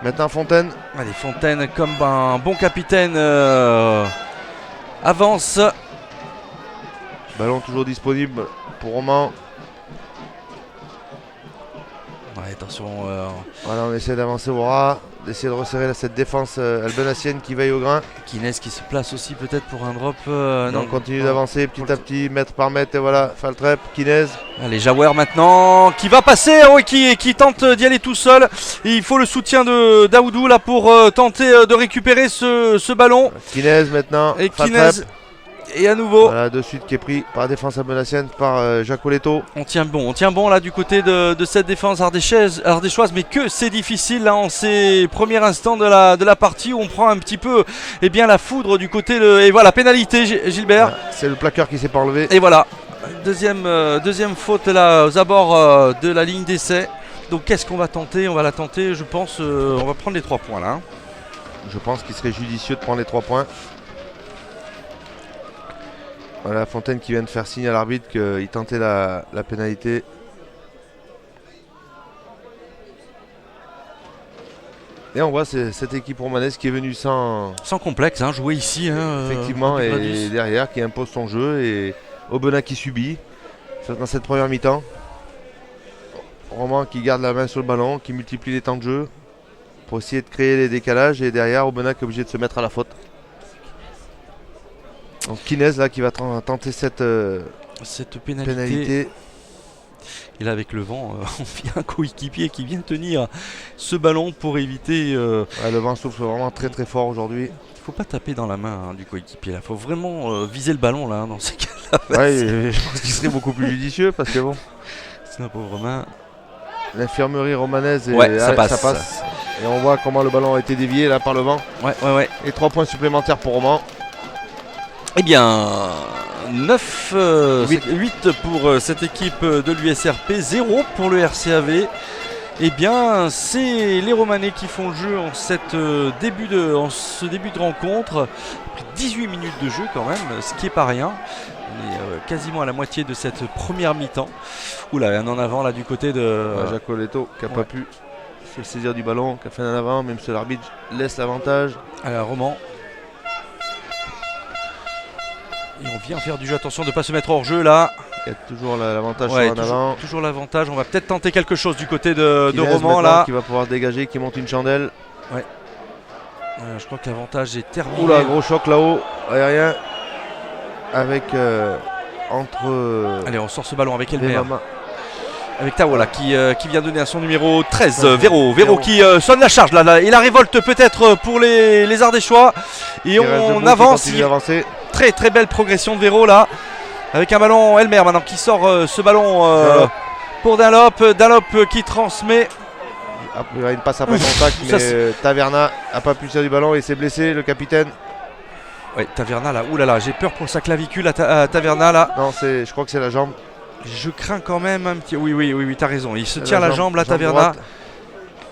Maintenant Fontaine. Allez, Fontaine, comme un bon capitaine, avance. Ballon toujours disponible pour Roman. Ouais, attention. Voilà, on essaie d'avancer au ras, d'essayer de resserrer cette défense albenacienne qui veille au grain. Kinez qui se place aussi peut-être pour un drop. Non, on continue d'avancer petit à petit, mètre par mètre, et voilà, Faltrep, Kinez. Allez, Jaouer maintenant, qui va passer, qui tente d'y aller tout seul. Et il faut le soutien de Daoudou là pour tenter de récupérer ce ballon. Kinez maintenant, Et Faltrep. Kinez. Et à nouveau. Voilà, de suite qui est pris par la défense albenacienne, par Giacoletto. On tient bon là du côté de cette défense ardéchoise, mais que c'est difficile là en ces premiers instants de la partie où on prend un petit peu la foudre du côté et voilà, pénalité Gilbert. Voilà, c'est le plaqueur qui s'est pas enlevé. Et voilà, deuxième faute là aux abords de la ligne d'essai. Donc qu'est-ce qu'on va tenter? On va la tenter, je pense, on va prendre les 3 points là. Hein. Je pense qu'il serait judicieux de prendre les 3 points. Voilà, Fontaine qui vient de faire signe à l'arbitre qu'il tentait la pénalité. Et on voit cette équipe romanaise qui est venue sans complexe, hein, jouer ici. Hein, effectivement, et derrière qui impose son jeu. Et Aubenas qui subit dans cette première mi-temps. Roman qui garde la main sur le ballon, qui multiplie les temps de jeu pour essayer de créer les décalages. Et derrière, Aubenas qui est obligé de se mettre à la faute. Donc Kinez là qui va tenter cette pénalité. Et là avec le vent, on vient un coéquipier qui vient tenir ce ballon pour éviter... Ouais, le vent souffle vraiment très très fort aujourd'hui. Il ne faut pas taper dans la main du coéquipier là, il faut vraiment viser le ballon là dans ces cas-là. Ouais, je pense qu'il serait beaucoup plus judicieux parce que bon... C'est un pauvre main. L'infirmerie romanaise, ça passe. Et on voit comment le ballon a été dévié là par le vent. Ouais. Et 3 points supplémentaires pour Roman. Eh bien, 8 pour cette équipe de l'USRP, 0 pour le RCAV. Eh bien, c'est les Romanais qui font le jeu en ce début de rencontre. Après 18 minutes de jeu quand même, ce qui n'est pas rien. On est quasiment à la moitié de cette première mi-temps. Oula, un en avant là du côté de... Giacoletto qui n'a pas pu se saisir du ballon, qui a fait un en avant, même si l'arbitre laisse l'avantage. Alors, Roman. Et on vient faire du jeu, attention de ne pas se mettre hors jeu là. Il y a toujours l'avantage sur en avant. Toujours l'avantage, on va peut-être tenter quelque chose du côté de Roman là. Qui va pouvoir se dégager, qui monte une chandelle. Ouais. Je crois que l'avantage est terminé. Oula, gros choc là-haut, aérien. Avec entre... Allez, on sort ce ballon avec Elmer. avec Taola qui vient donner à son numéro 13, Véro. Véro qui sonne la charge là, et la révolte peut-être pour les Ardéchois. Et on avance. Très très belle progression de Véro là. Avec un ballon Elmer maintenant qui sort ce ballon pour Dunlop. Dunlop qui transmet. Il y a une passe après contact, mais Taverna n'a pas pu tirer du ballon et s'est blessé, le capitaine. Oui, Taverna là, oulala, j'ai peur pour sa clavicule à Taverna là. Non, je crois que c'est la jambe. Je crains quand même un petit. Oui, t'as raison. Il se tire la jambe là, Taverna.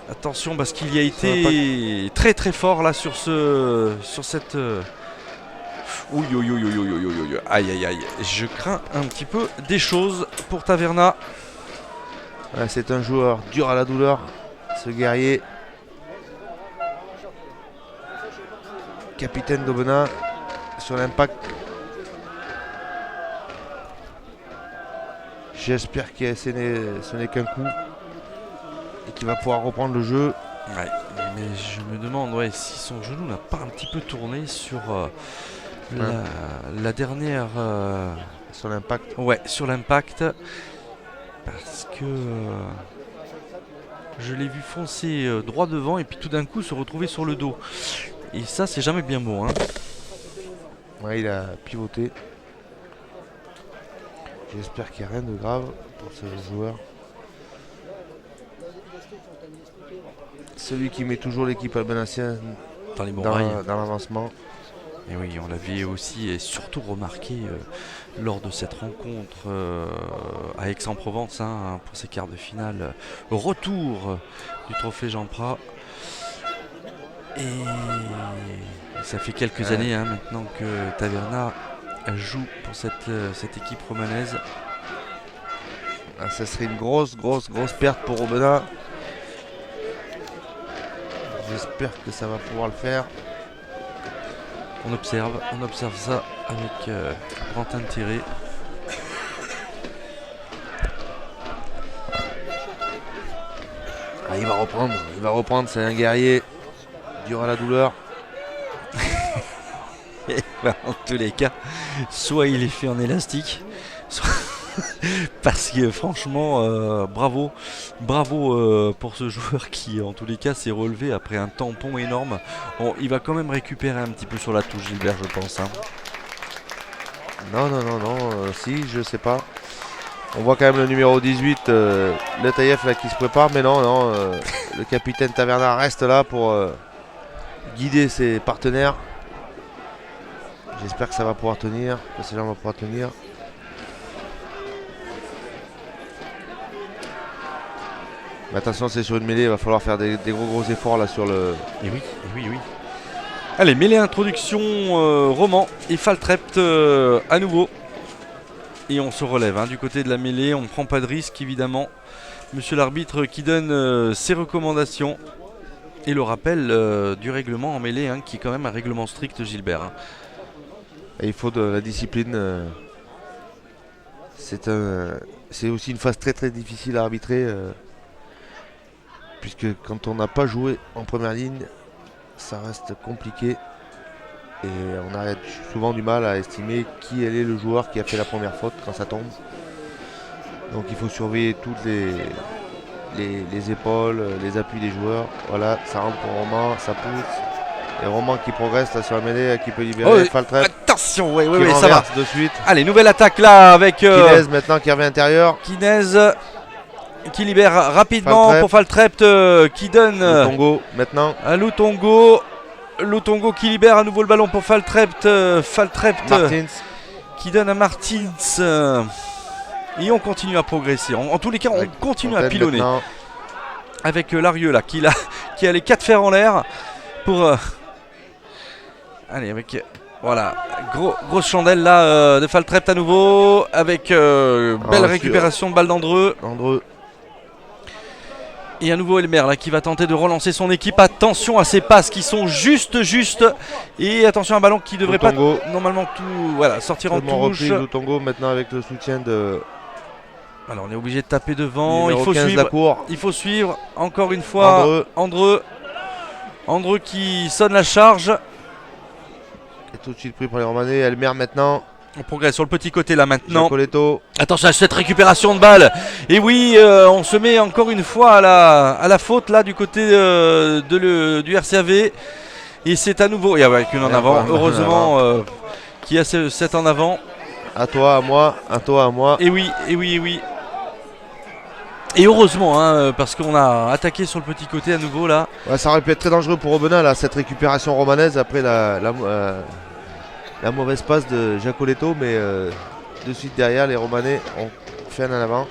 Attention parce qu'il y a été très très fort là sur cette. Oui. Aïe. Je crains un petit peu des choses pour Taverna. Ouais, c'est un joueur dur à la douleur, ce guerrier. Capitaine d'Aubenas sur l'impact. J'espère que ce n'est qu'un coup et qu'il va pouvoir reprendre le jeu. Ouais, mais je me demande si son genou n'a pas un petit peu tourné sur la dernière. Sur l'impact. Ouais, sur l'impact. Parce que je l'ai vu foncer droit devant et puis tout d'un coup se retrouver sur le dos. Et ça, c'est jamais bien bon. Hein. Ouais, il a pivoté. J'espère qu'il n'y a rien de grave pour ce joueur. Celui qui met toujours l'équipe albanacienne dans l'avancement. Et oui, on l'avait aussi et surtout remarqué lors de cette rencontre à Aix-en-Provence pour ces quarts de finale. Retour du trophée Jean Prat. Et ça fait quelques années maintenant que Taverna joue pour cette équipe romanaise. Ça serait une grosse perte pour Aubenas. J'espère que ça va pouvoir le faire. On observe ça avec grand intérêt. Il va reprendre, c'est un guerrier dur à la douleur. En tous les cas, soit il est fait en élastique, soit parce que franchement, bravo pour ce joueur qui en tous les cas s'est relevé après un tampon énorme. Bon, il va quand même récupérer un petit peu sur la touche, Gilbert, je pense. Non, si, je sais pas. On voit quand même le numéro 18, le Taïef là qui se prépare, mais non, le capitaine Taverna reste là pour guider ses partenaires. J'espère que ça va pouvoir tenir, que ces gens vont pouvoir tenir. Mais attention, c'est sur une mêlée, il va falloir faire des gros efforts là sur le. Et oui. Allez, mêlée introduction Roman et Faltrept à nouveau. Et on se relève du côté de la mêlée, on ne prend pas de risque évidemment. Monsieur l'arbitre qui donne ses recommandations. Et le rappel du règlement en mêlée, qui est quand même un règlement strict, Gilbert. Et il faut de la discipline. C'est aussi une phase très difficile à arbitrer. Puisque quand on n'a pas joué en première ligne, ça reste compliqué. Et on a souvent du mal à estimer qui est le joueur qui a fait la première faute quand ça tombe. Donc il faut surveiller toutes les épaules, les appuis des joueurs. Voilà, ça rentre pour Roman, ça pousse. Et Roman qui progresse là sur la mêlée, qui peut libérer Faltrept. Attention, oui, ça va. De suite. Allez, nouvelle attaque là avec Kinez maintenant qui revient intérieur. Kinez qui libère rapidement pour Faltrept qui donne Lutongo maintenant à Lutongo. Lutongo qui libère à nouveau le ballon pour Faltrept. Martins qui donne à Martins. Et on continue à progresser. En tous les cas, on continue à pilonner. Maintenant. Avec Larieux là qui a les 4 fers en l'air pour allez avec voilà grosse chandelle là de Faltrept à nouveau avec belle récupération de balle d'Andreux. Et à nouveau Elmer là qui va tenter de relancer son équipe. Attention à ces passes qui sont juste. Et attention à un ballon qui devrait Lutongo. pas normalement sortir en touche. Lutongo maintenant avec le soutien de. Alors on est obligé de taper devant. Il faut suivre encore une fois Andreux qui sonne la charge. Et tout de suite pris pour les Romanais. Elmer maintenant. On progresse sur le petit côté là maintenant. Giacoletto. Attention à cette récupération de balle. Et oui, on se met encore une fois à la faute là du côté du RCAV. Et c'est à nouveau, et avec une en avant, heureusement qu'il y a cette en avant. À toi, à moi, à toi, à moi. Et oui, et oui, et oui. Et heureusement, hein, parce qu'on a attaqué sur le petit côté à nouveau là. Ouais, ça aurait pu être très dangereux pour Aubenas là, cette récupération romanaise après la mauvaise passe de Giacoletto, mais de suite derrière, les Romanais ont fait un en avant.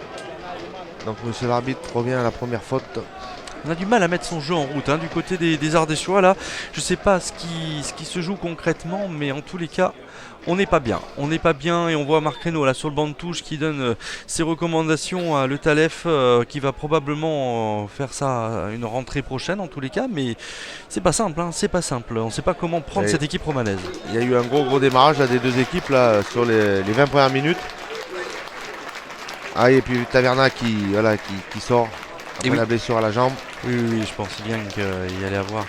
Donc monsieur l'arbitre revient à la première faute. On a du mal à mettre son jeu en route hein, du côté des Ardéchois là. Je sais pas ce qui se joue concrètement, mais en tous les cas, on n'est pas bien. On n'est pas bien et on voit Marc Reynaud là sur le banc de touche qui donne ses recommandations à Le Talef qui va probablement faire ça une rentrée prochaine en tous les cas, mais c'est pas simple, hein, c'est pas simple. On ne sait pas comment prendre cette équipe romanaise. Il y a eu un gros démarrage là, des deux équipes là, sur les 20 premières minutes. Ah, et puis Taverna qui sort après la blessure à la jambe. Oui, je pensais bien qu'il allait avoir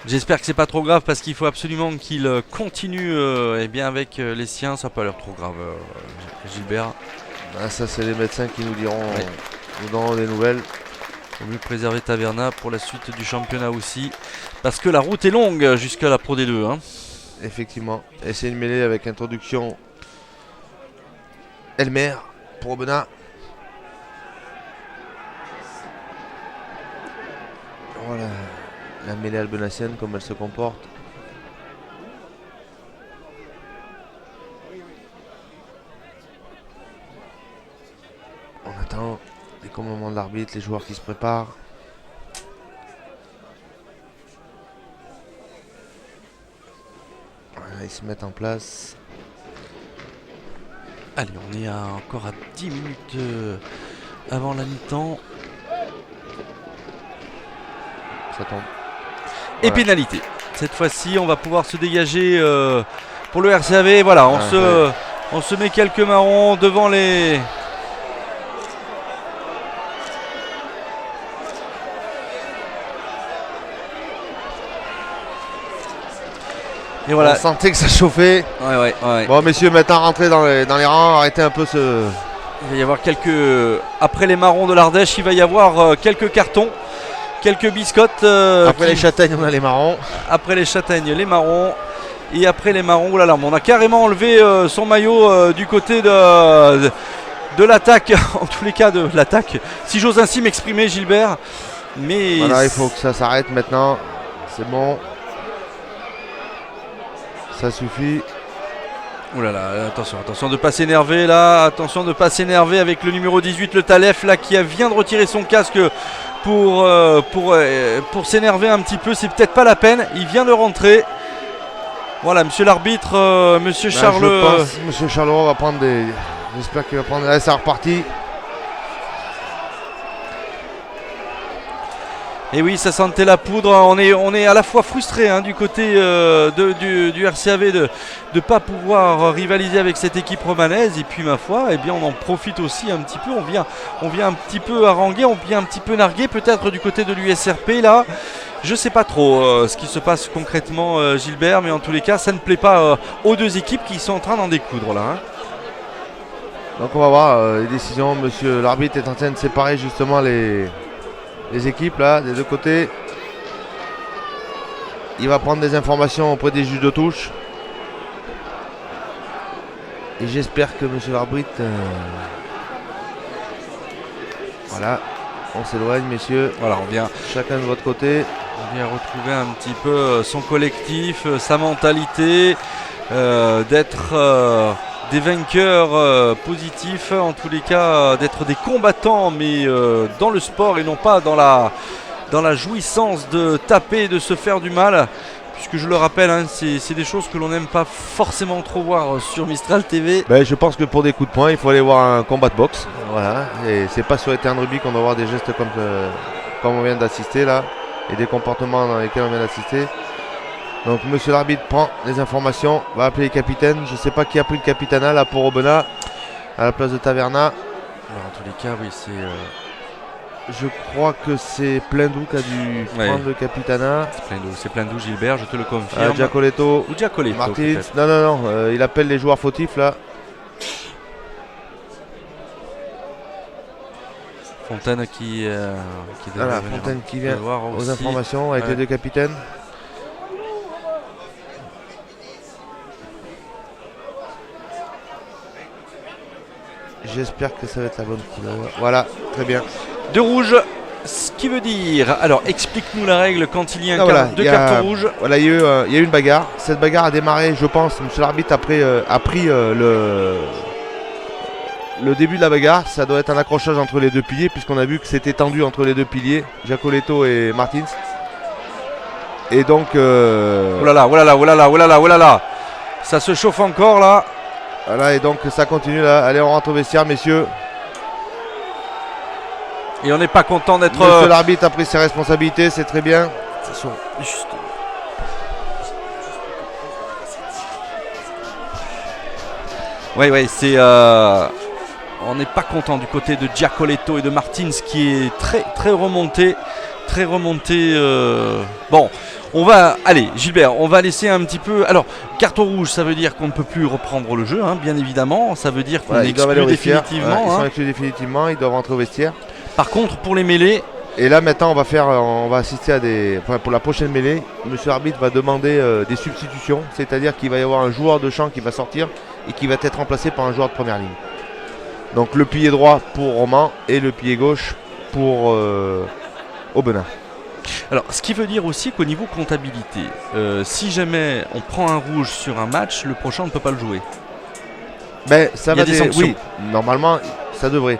J'espère que c'est pas trop grave parce qu'il faut absolument qu'il continue bien avec les siens. Ça n'a pas l'air trop grave, Gilbert. Ah, ça, c'est les médecins qui nous diront, nous donneront des nouvelles. Il faut mieux préserver Taverna pour la suite du championnat aussi. Parce que la route est longue jusqu'à la Pro D2. Hein. Effectivement. Et c'est une mêlée avec introduction Elmer pour Aubenas. Voilà la mêlée albenacienne, comme elle se comporte. On attend les commandements de l'arbitre, les joueurs qui se préparent. Voilà, ils se mettent en place. Allez, on est encore à 10 minutes avant la mi-temps. Ça tombe. Et pénalité. Cette fois-ci, on va pouvoir se dégager pour le RCAV. Voilà, on se met quelques marrons devant les... Et voilà. On sentait que ça chauffait. Ouais. Bon, messieurs, maintenant rentrez dans les rangs, arrêtez un peu ce... Il va y avoir après les marrons de l'Ardèche, il va y avoir quelques cartons, quelques biscottes. Après les châtaignes, on a les marrons. Après les châtaignes, les marrons. Et après les marrons, oulala, on a carrément enlevé son maillot du côté de l'attaque, en tous les cas de l'attaque. Si j'ose ainsi m'exprimer, Gilbert. Mais voilà, il faut que ça s'arrête maintenant. C'est bon. Ça suffit. Ouh là là, attention de ne pas s'énerver là, attention de ne pas s'énerver avec le numéro 18, le Talef là qui vient de retirer son casque pour s'énerver un petit peu, c'est peut-être pas la peine, il vient de rentrer. Voilà, monsieur l'arbitre, monsieur Charles. Je pense, monsieur Charleroi va prendre des... J'espère qu'il va prendre... Allez, c'est reparti. Et oui, ça sentait la poudre. On est à la fois frustré hein, du côté du RCAV de ne pas pouvoir rivaliser avec cette équipe romanaise. Et puis ma foi, eh bien, on en profite aussi un petit peu. On vient un petit peu haranguer, on vient un petit peu narguer peut-être du côté de l'USRP là. Je ne sais pas trop ce qui se passe concrètement, Gilbert, mais en tous les cas, ça ne plaît pas aux deux équipes qui sont en train d'en découdre là. Hein. Donc on va voir les décisions. Monsieur l'arbitre est en train de séparer justement les équipes là, des deux côtés. Il va prendre des informations auprès des juges de touche. Et j'espère que monsieur l'arbitre... Voilà, on s'éloigne messieurs. Voilà, on vient chacun de votre côté. On vient retrouver un petit peu son collectif, sa mentalité, d'être... des vainqueurs positifs, en tous les cas d'être des combattants, mais dans le sport et non pas dans la jouissance de taper et de se faire du mal, puisque je le rappelle, hein, c'est des choses que l'on n'aime pas forcément trop voir sur Mistral TV. Ben, je pense que pour des coups de poing, il faut aller voir un combat de boxe. Voilà. Et c'est pas sur les terrains de rugby qu'on doit voir des gestes comme on vient d'assister là, et des comportements dans lesquels on vient d'assister. Donc monsieur l'arbitre prend les informations, va appeler les capitaines. Je ne sais pas qui a pris le capitanat là pour Aubenas à la place de Taverna. Alors, en tous les cas, oui, c'est Je crois que c'est Pleindou qui a dû prendre le capitana. C'est Pleindou, Gilbert, je te le confirme. Giacoletto. Ou Giacoletto. Martins. Non, il appelle les joueurs fautifs là. Fontaine qui Voilà, Fontaine qui vient aux informations avec les deux capitaines. J'espère que ça va être la bonne couleur. Voilà, très bien. 2 rouges, ce qui veut dire... Alors, explique-nous la règle quand il y a deux cartons rouges. Voilà, il y a eu une bagarre. Cette bagarre a démarré, je pense, monsieur l'arbitre a pris le début de la bagarre. Ça doit être un accrochage entre les deux piliers, puisqu'on a vu que c'était tendu entre les deux piliers, Giacoletto et Martins. Et donc... Oh là là. Ça se chauffe encore là. Voilà, et donc ça continue là. Allez, on rentre au vestiaire, messieurs. Et on n'est pas content d'être... Monsieur l'arbitre a pris ses responsabilités, c'est très bien. Oui, c'est... On n'est pas content du côté de Giacoletto et de Martins qui est très remonté. Bon, on va... Allez, Gilbert, on va laisser un petit peu... Alors, carton rouge, ça veut dire qu'on ne peut plus reprendre le jeu, hein, bien évidemment. Ça veut dire qu'on est exclu définitivement. Ils sont exclus définitivement, ils doivent rentrer au vestiaire. Par contre, pour les mêlées... Et là, maintenant, on va assister à des... Enfin, pour la prochaine mêlée, monsieur l'arbitre va demander des substitutions. C'est-à-dire qu'il va y avoir un joueur de champ qui va sortir et qui va être remplacé par un joueur de première ligne. Donc, le pilier droit pour Roman et le pilier gauche pour Aubenas. Alors, ce qui veut dire aussi qu'au niveau comptabilité, si jamais on prend un rouge sur un match, le prochain on ne peut pas le jouer. Ben, ça va des sanctions. Oui, normalement, ça devrait.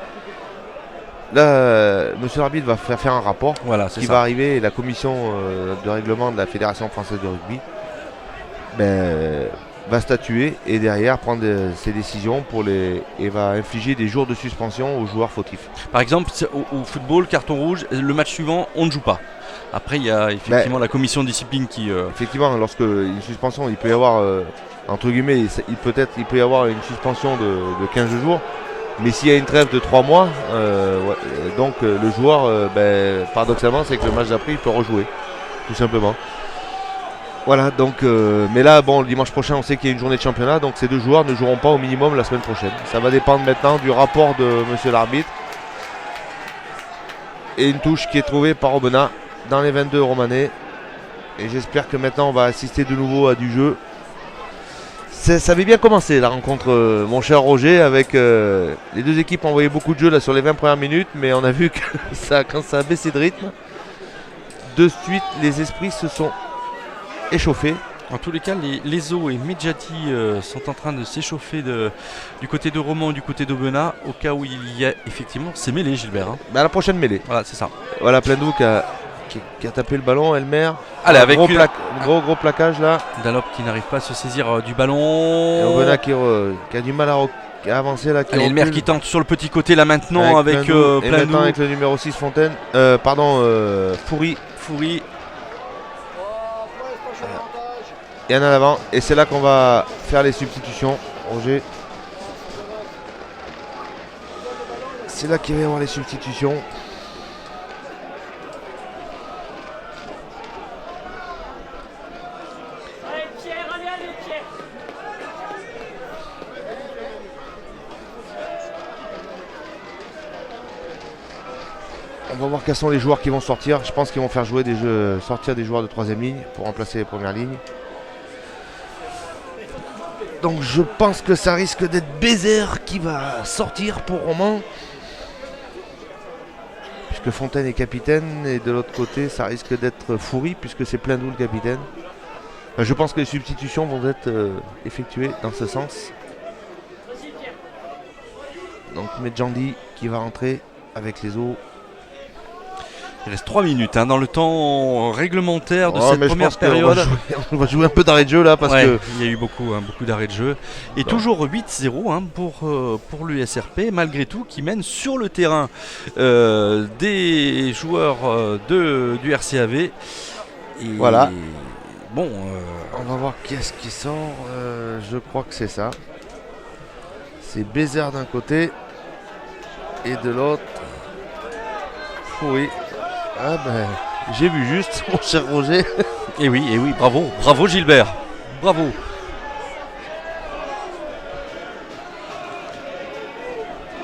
Là, monsieur l'arbitre va faire un rapport qui va arriver, et la commission de règlement de la Fédération française de rugby va statuer et derrière prendre ses décisions et va infliger des jours de suspension aux joueurs fautifs. Par exemple, au football, carton rouge, le match suivant, on ne joue pas. Après, il y a effectivement la commission de discipline qui... Effectivement, lorsque une suspension, il peut y avoir, entre guillemets, il peut y avoir une suspension de 15 jours. Mais s'il y a une trêve de 3 mois, donc le joueur, paradoxalement, c'est que le match d'après, il peut rejouer, tout simplement. Voilà, donc, mais là, bon, le dimanche prochain, on sait qu'il y a une journée de championnat, donc ces deux joueurs ne joueront pas au minimum la semaine prochaine. Ça va dépendre maintenant du rapport de monsieur l'arbitre. Et une touche qui est trouvée par Aubenas dans les 22 romanais. Et j'espère que maintenant, on va assister de nouveau à du jeu. Ça avait bien commencé la rencontre, mon cher Roger, avec les deux équipes ont envoyé beaucoup de jeux là, sur les 20 premières minutes, mais on a vu que quand ça a baissé de rythme, de suite les esprits se sont échauffés. En tous les cas, les eaux et Medjati sont en train de s'échauffer du côté de Romand et du côté d'Aubenas, au cas où il y a effectivement ces mêlées, Gilbert. Hein. La prochaine mêlée. Voilà, c'est ça. Voilà, Pleindou qui a tapé le ballon, Elmer. Allez, avec gros plaquage là. Dalop qui n'arrive pas à se saisir du ballon. Et Aubenas qui a du mal à avancer là. Allez, Elmer qui tente sur le petit côté là maintenant avec Pleindou. Et maintenant avec le numéro 6 Fontaine. Foury. Et en avant. Et c'est là qu'on va faire les substitutions. Roger. C'est là qu'il va y avoir les substitutions. On va voir quels sont les joueurs qui vont sortir. Je pense qu'ils vont faire sortir des joueurs de 3ème ligne pour remplacer les premières lignes. Donc je pense que ça risque d'être Bézère qui va sortir pour Roman. Puisque Fontaine est capitaine. Et de l'autre côté, ça risque d'être Foury puisque c'est Pleindou le capitaine. Je pense que les substitutions vont être effectuées dans ce sens. Donc Medjandi qui va rentrer avec les eaux. Il reste 3 minutes dans le temps réglementaire de cette première période. On va jouer un peu d'arrêt de jeu là parce que... Il y a eu beaucoup d'arrêts de jeu. Et toujours 8-0 pour l'USRP, malgré tout, qui mène sur le terrain des joueurs du RCAV. Et voilà. Bon, on va voir qui est-ce qui sort. Je crois que c'est ça. C'est Bézère d'un côté et de l'autre. oui. Ah ben, j'ai vu juste, mon cher Roger. Et oui, bravo, bravo Gilbert. Bravo.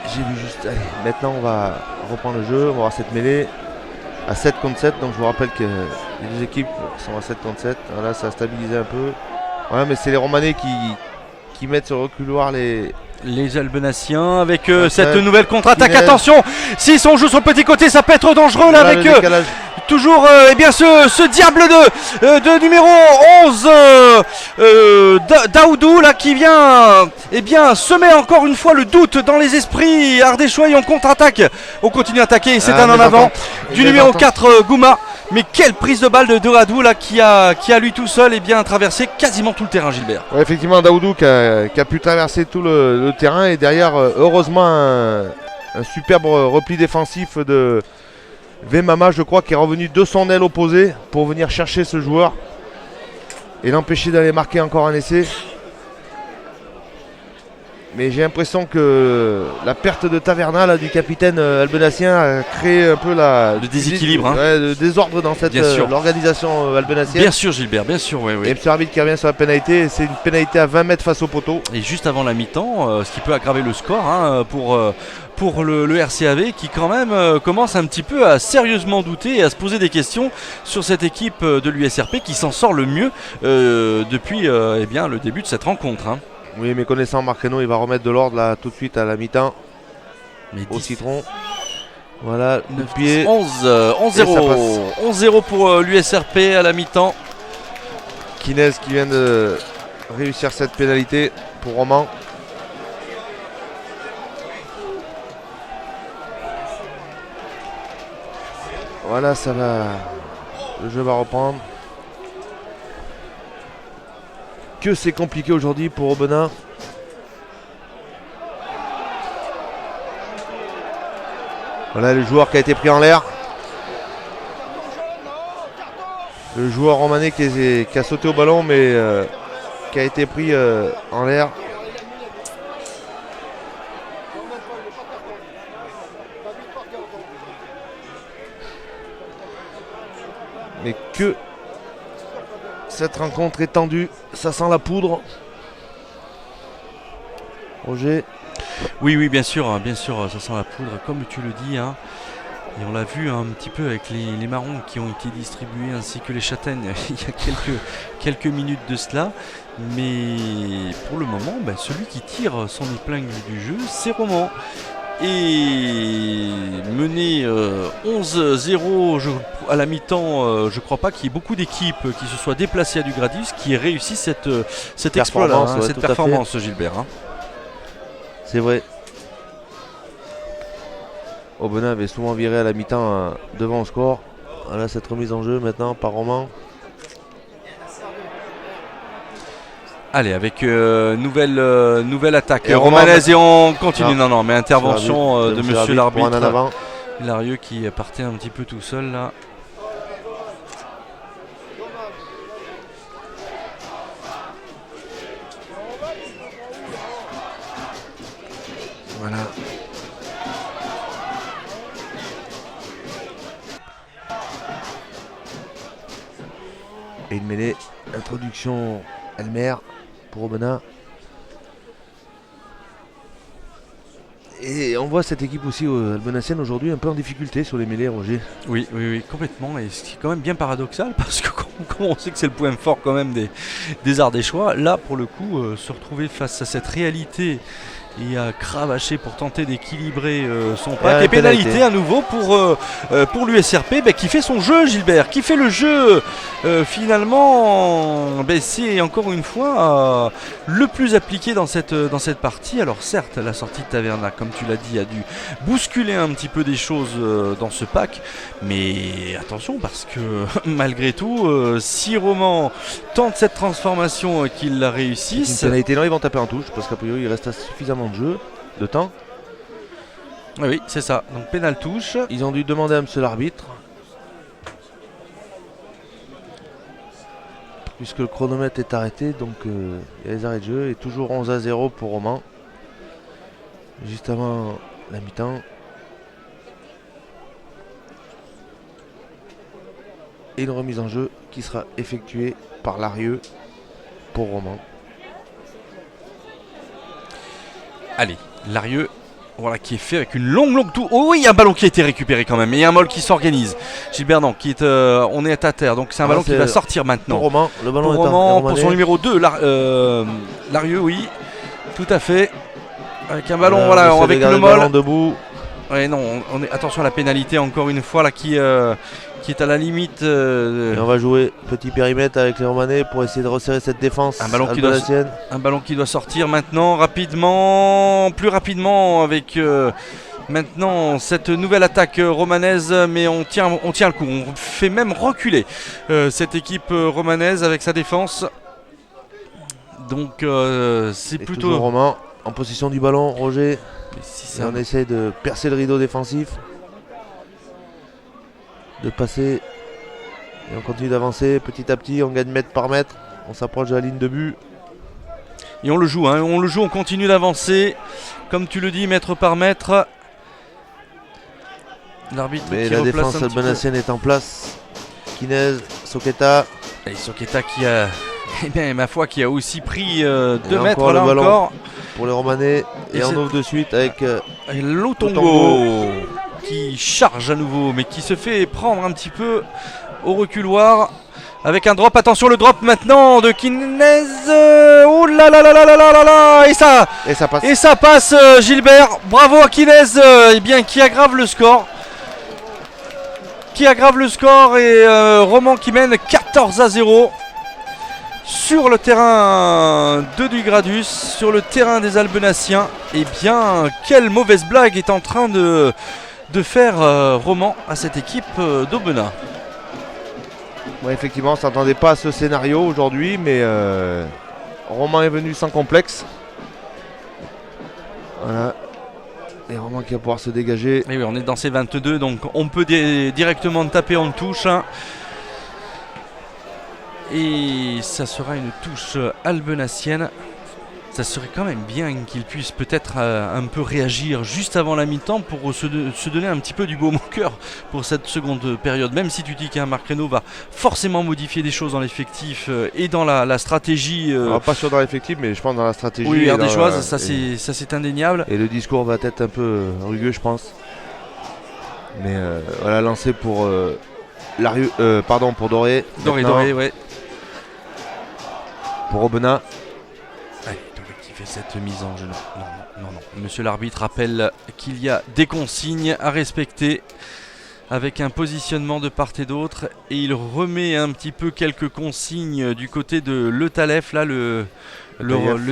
J'ai vu juste. Allez, maintenant on va reprendre le jeu, on va voir cette mêlée à 7 contre 7. Donc je vous rappelle que les deux équipes sont à 7 contre 7. Voilà, ça a stabilisé un peu. Voilà, mais c'est les Romanais qui mettent sur le reculoir Les Albenaciens avec Ouais, cette ouais. nouvelle contre-attaque. Pinel. Attention, si on joue sur le petit côté, ça peut être dangereux là Voilà, avec le décalage. toujours eh bien ce diable de numéro 11 Daoudou là qui vient semer encore une fois le doute dans les esprits ardéchois et on contre-attaque. On continue à attaquer, c'est un en avant du numéro 4 Gouma. Mais quelle prise de balle de Daoudou là qui a lui tout seul traversé quasiment tout le terrain, Gilbert. Ouais, effectivement, Daoudou qui a pu traverser tout le terrain et derrière, heureusement, un superbe repli défensif de Vemama, je crois, qui est revenu de son aile opposée pour venir chercher ce joueur et l'empêcher d'aller marquer encore un essai. Mais j'ai l'impression que la perte de Taverna là, du capitaine albenassien a créé un peu Le déséquilibre, hein. le désordre dans cette l'organisation albenassienne. Bien sûr Gilbert, bien sûr, oui. Et M. l'arbitre qui revient sur la pénalité, c'est une pénalité à 20 mètres face au poteau. Et juste avant la mi-temps, ce qui peut aggraver le score pour le RCAV qui quand même commence un petit peu à sérieusement douter et à se poser des questions sur cette équipe de l'USRP qui s'en sort le mieux depuis le début de cette rencontre. Hein. Oui, mais connaissant Marc Reynaud, il va remettre de l'ordre là tout de suite à la mi-temps. Mais au citron. Voilà, 9 pied. 11-0. 11-0 pour l'USRP à la mi-temps. Kinez qui vient de réussir cette pénalité pour Roman. Voilà, ça va. Le jeu va reprendre. Que c'est compliqué aujourd'hui pour Aubenas. Voilà le joueur qui a été pris en l'air. Le joueur romanais qui a sauté au ballon mais qui a été pris en l'air. Mais que cette rencontre est tendue, ça sent la poudre. Roger. Oui, bien sûr, ça sent la poudre, comme tu le dis. Hein. Et on l'a vu un petit peu avec les marrons qui ont été distribués ainsi que les châtaignes il y a quelques minutes de cela. Mais pour le moment, celui qui tire son épingle du jeu, c'est Roman. Et mené 11-0 à la mi-temps, je crois pas qu'il y ait beaucoup d'équipes qui se soient déplacées à Dugradis qui aient réussi cet exploit-là, cette performance, Gilbert. Hein. C'est vrai. Aubenas avait souvent viré à la mi-temps devant le score. Voilà cette remise en jeu maintenant par Roman. Allez, avec nouvelle attaque romanaise et on continue. Non, mais intervention de monsieur l'arbitre. Larieux qui partait un petit peu tout seul là. Voilà. Et une mêlée, introduction Elmer pour Aubenas. Et on voit cette équipe aussi albenassienne aujourd'hui un peu en difficulté sur les mêlées, Roger. Oui, complètement. Et ce qui est quand même bien paradoxal parce que comme on sait que c'est le point fort quand même des Ardéchois, là pour le coup, se retrouver face à cette réalité et à cravacher pour tenter d'équilibrer son pack. Et pénalité à nouveau pour l'USRP qui fait son jeu, Gilbert, qui fait le jeu finalement. C'est encore une fois le plus appliqué dans cette partie. Alors certes, la sortie de Taverna, comme tu l'as dit, a dû bousculer un petit peu des choses dans ce pack. Mais attention parce que malgré tout, si Roman tente cette transformation qu'il la réussisse. Une pénalité, non, ils vont taper en touche parce qu'a priori il reste suffisamment de temps. Oui, c'est ça. Donc pénal touche. Ils ont dû demander à monsieur l'arbitre. Puisque le chronomètre est arrêté, donc il y a les arrêts de jeu et toujours 11-0 pour Roman. Juste avant la mi-temps. Et une remise en jeu qui sera effectuée par Larieux pour Roman. Allez, Larieux, voilà, qui est fait avec une longue touche. Oh oui, il y a un ballon qui a été récupéré quand même. Et il y a un Moll qui s'organise. Gilbert, non, qui est, on est à terre. Donc c'est un ballon qui va sortir maintenant. Pour Roman, le ballon Pour est Roman, à pour son numéro 2, Larieux, oui. Tout à fait. Avec un ballon, voilà, avec le Moll. Debout. Ouais, non, attention à la pénalité encore une fois là qui est à la limite. Et on va jouer petit périmètre avec les Romanais pour essayer de resserrer cette défense. Un ballon qui doit sortir maintenant, rapidement, plus rapidement avec maintenant cette nouvelle attaque romanaise, mais on tient le coup. On fait même reculer cette équipe romanaise avec sa défense. Donc c'est plutôt Roman en possession du ballon, Roger. Si on essaie de percer le rideau défensif, de passer, et on continue d'avancer petit à petit, on gagne mètre par mètre, on s'approche de la ligne de but. Et on le joue, hein, on continue d'avancer, comme tu le dis, mètre par mètre. L'arbitre mais qui la replace défense albanacienne est en place. Kinez, Soketa. Et Soketa qui a, eh bien, ma foi, qui a aussi pris 2 mètres là ballon encore. Pour les Romanais, et on ouvre de suite avec Lotongo qui charge à nouveau, mais qui se fait prendre un petit peu au reculoir avec un drop. Attention, le drop maintenant de Kinez. Oh là là là là là là là, et ça passe. Gilbert, bravo à Kinez, eh bien, qui aggrave le score. Et Roman qui mène 14-0. Sur le terrain de Dugradus, sur le terrain des Albenaciens. Eh bien, quelle mauvaise blague est en train de faire Roman à cette équipe d'Aubenas. Ouais, effectivement, on ne s'attendait pas à ce scénario aujourd'hui, mais Roman est venu sans complexe. Voilà. Et Roman qui va pouvoir se dégager. Et oui, on est dans ces 22, donc on peut directement taper en touche. Hein. Et ça sera une touche albenacienne. Ça serait quand même bien qu'il puisse peut-être un peu réagir juste avant la mi-temps pour se donner un petit peu du baume au cœur pour cette seconde période. Même si tu dis qu'un Marc Reynaud va forcément modifier des choses dans l'effectif et dans la stratégie. Pas sûr dans l'effectif, mais je pense dans la stratégie. Oui, des choses, ça c'est indéniable. Et le discours va être un peu rugueux, je pense. Mais voilà, lancé pour pour Doré. Doré, ouais. Pour Aubenas. Allez, Doré qui fait cette mise en jeu. Non. Monsieur l'arbitre rappelle qu'il y a des consignes à respecter avec un positionnement de part et d'autre. Et il remet un petit peu quelques consignes du côté de Le Talef, là, le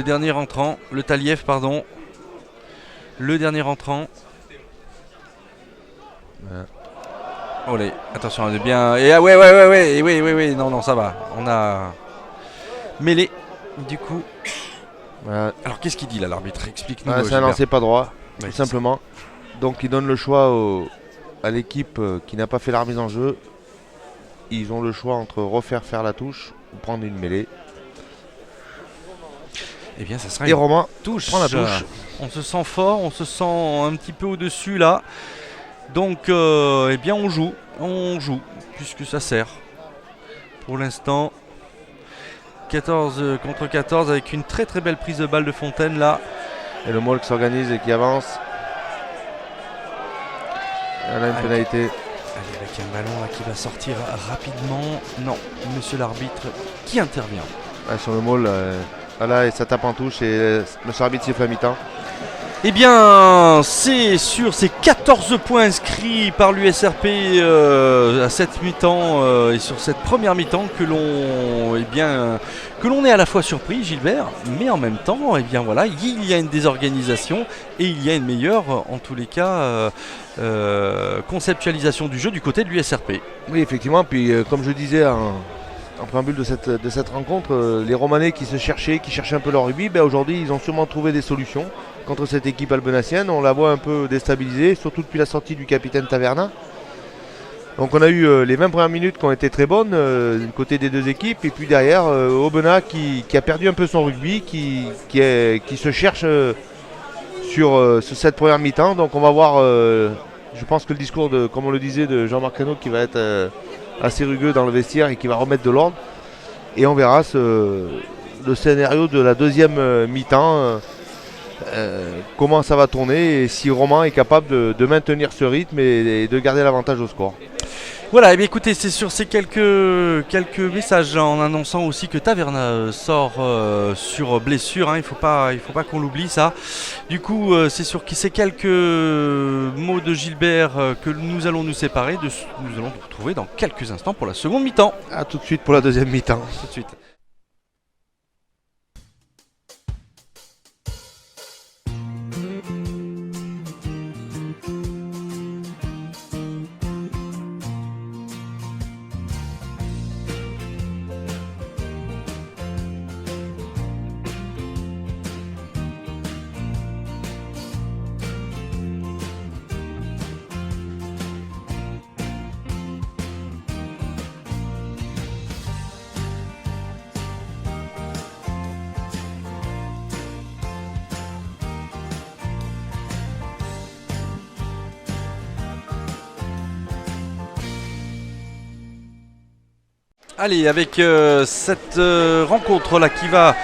dernier entrant. Le Taliev, pardon. Le dernier entrant. Voilà. Olé, attention, on est bien. Et oui, non, ça va. On a mêlé, du coup. Voilà. Alors, qu'est-ce qu'il dit là, l'arbitre? Explique-nous. C'est un lancer pas droit, tout simplement. Donc, il donne le choix à l'équipe qui n'a pas fait la remise en jeu. Ils ont le choix entre faire la touche ou prendre une mêlée. Eh bien, ça sera une Romain touche. Prend la touche. On se sent fort, on se sent un petit peu au-dessus là. Donc, eh bien, on joue, puisque ça sert. Pour l'instant, 14 contre 14 avec une très très belle prise de balle de Fontaine là. Et le Moll qui s'organise et qui avance. Elle a une pénalité. Allez, avec un ballon là qui va sortir rapidement. Non, monsieur l'arbitre qui intervient. Sur le Moll, voilà, et ça tape en touche et monsieur l'arbitre siffle à mi-temps. Eh bien, c'est sur ces 14 points inscrits par l'USRP à cette mi-temps et sur cette première mi-temps que l'on est à la fois surpris, Gilbert, mais en même temps, eh bien voilà, il y a une désorganisation et il y a une meilleure, en tous les cas, conceptualisation du jeu du côté de l'USRP. Oui, effectivement. Puis, comme je disais en préambule de cette rencontre, les Romanais qui cherchaient un peu leur rugby, aujourd'hui, ils ont sûrement trouvé des solutions contre cette équipe albenacienne. On la voit un peu déstabilisée, surtout depuis la sortie du capitaine Taverna. Donc on a eu les 20 premières minutes qui ont été très bonnes du côté des deux équipes. Et puis derrière, Aubenas qui a perdu un peu son rugby, qui se cherche sur cette première mi-temps. Donc on va voir, je pense que le discours, comme on le disait, de Jean-Marc Reynaud qui va être assez rugueux dans le vestiaire et qui va remettre de l'ordre. Et on verra le scénario de la deuxième mi-temps, comment ça va tourner et si Roman est capable de maintenir ce rythme et de garder l'avantage au score. Voilà, et bien écoutez, c'est sur ces quelques messages en annonçant aussi que Taverna sort sur blessure, hein, il faut pas qu'on l'oublie ça. Du coup, c'est sur ces quelques mots de Gilbert que nous allons nous séparer, nous allons nous retrouver dans quelques instants pour la seconde mi-temps. A tout de suite pour la deuxième mi-temps. Tout de suite. Allez, avec cette rencontre là qui va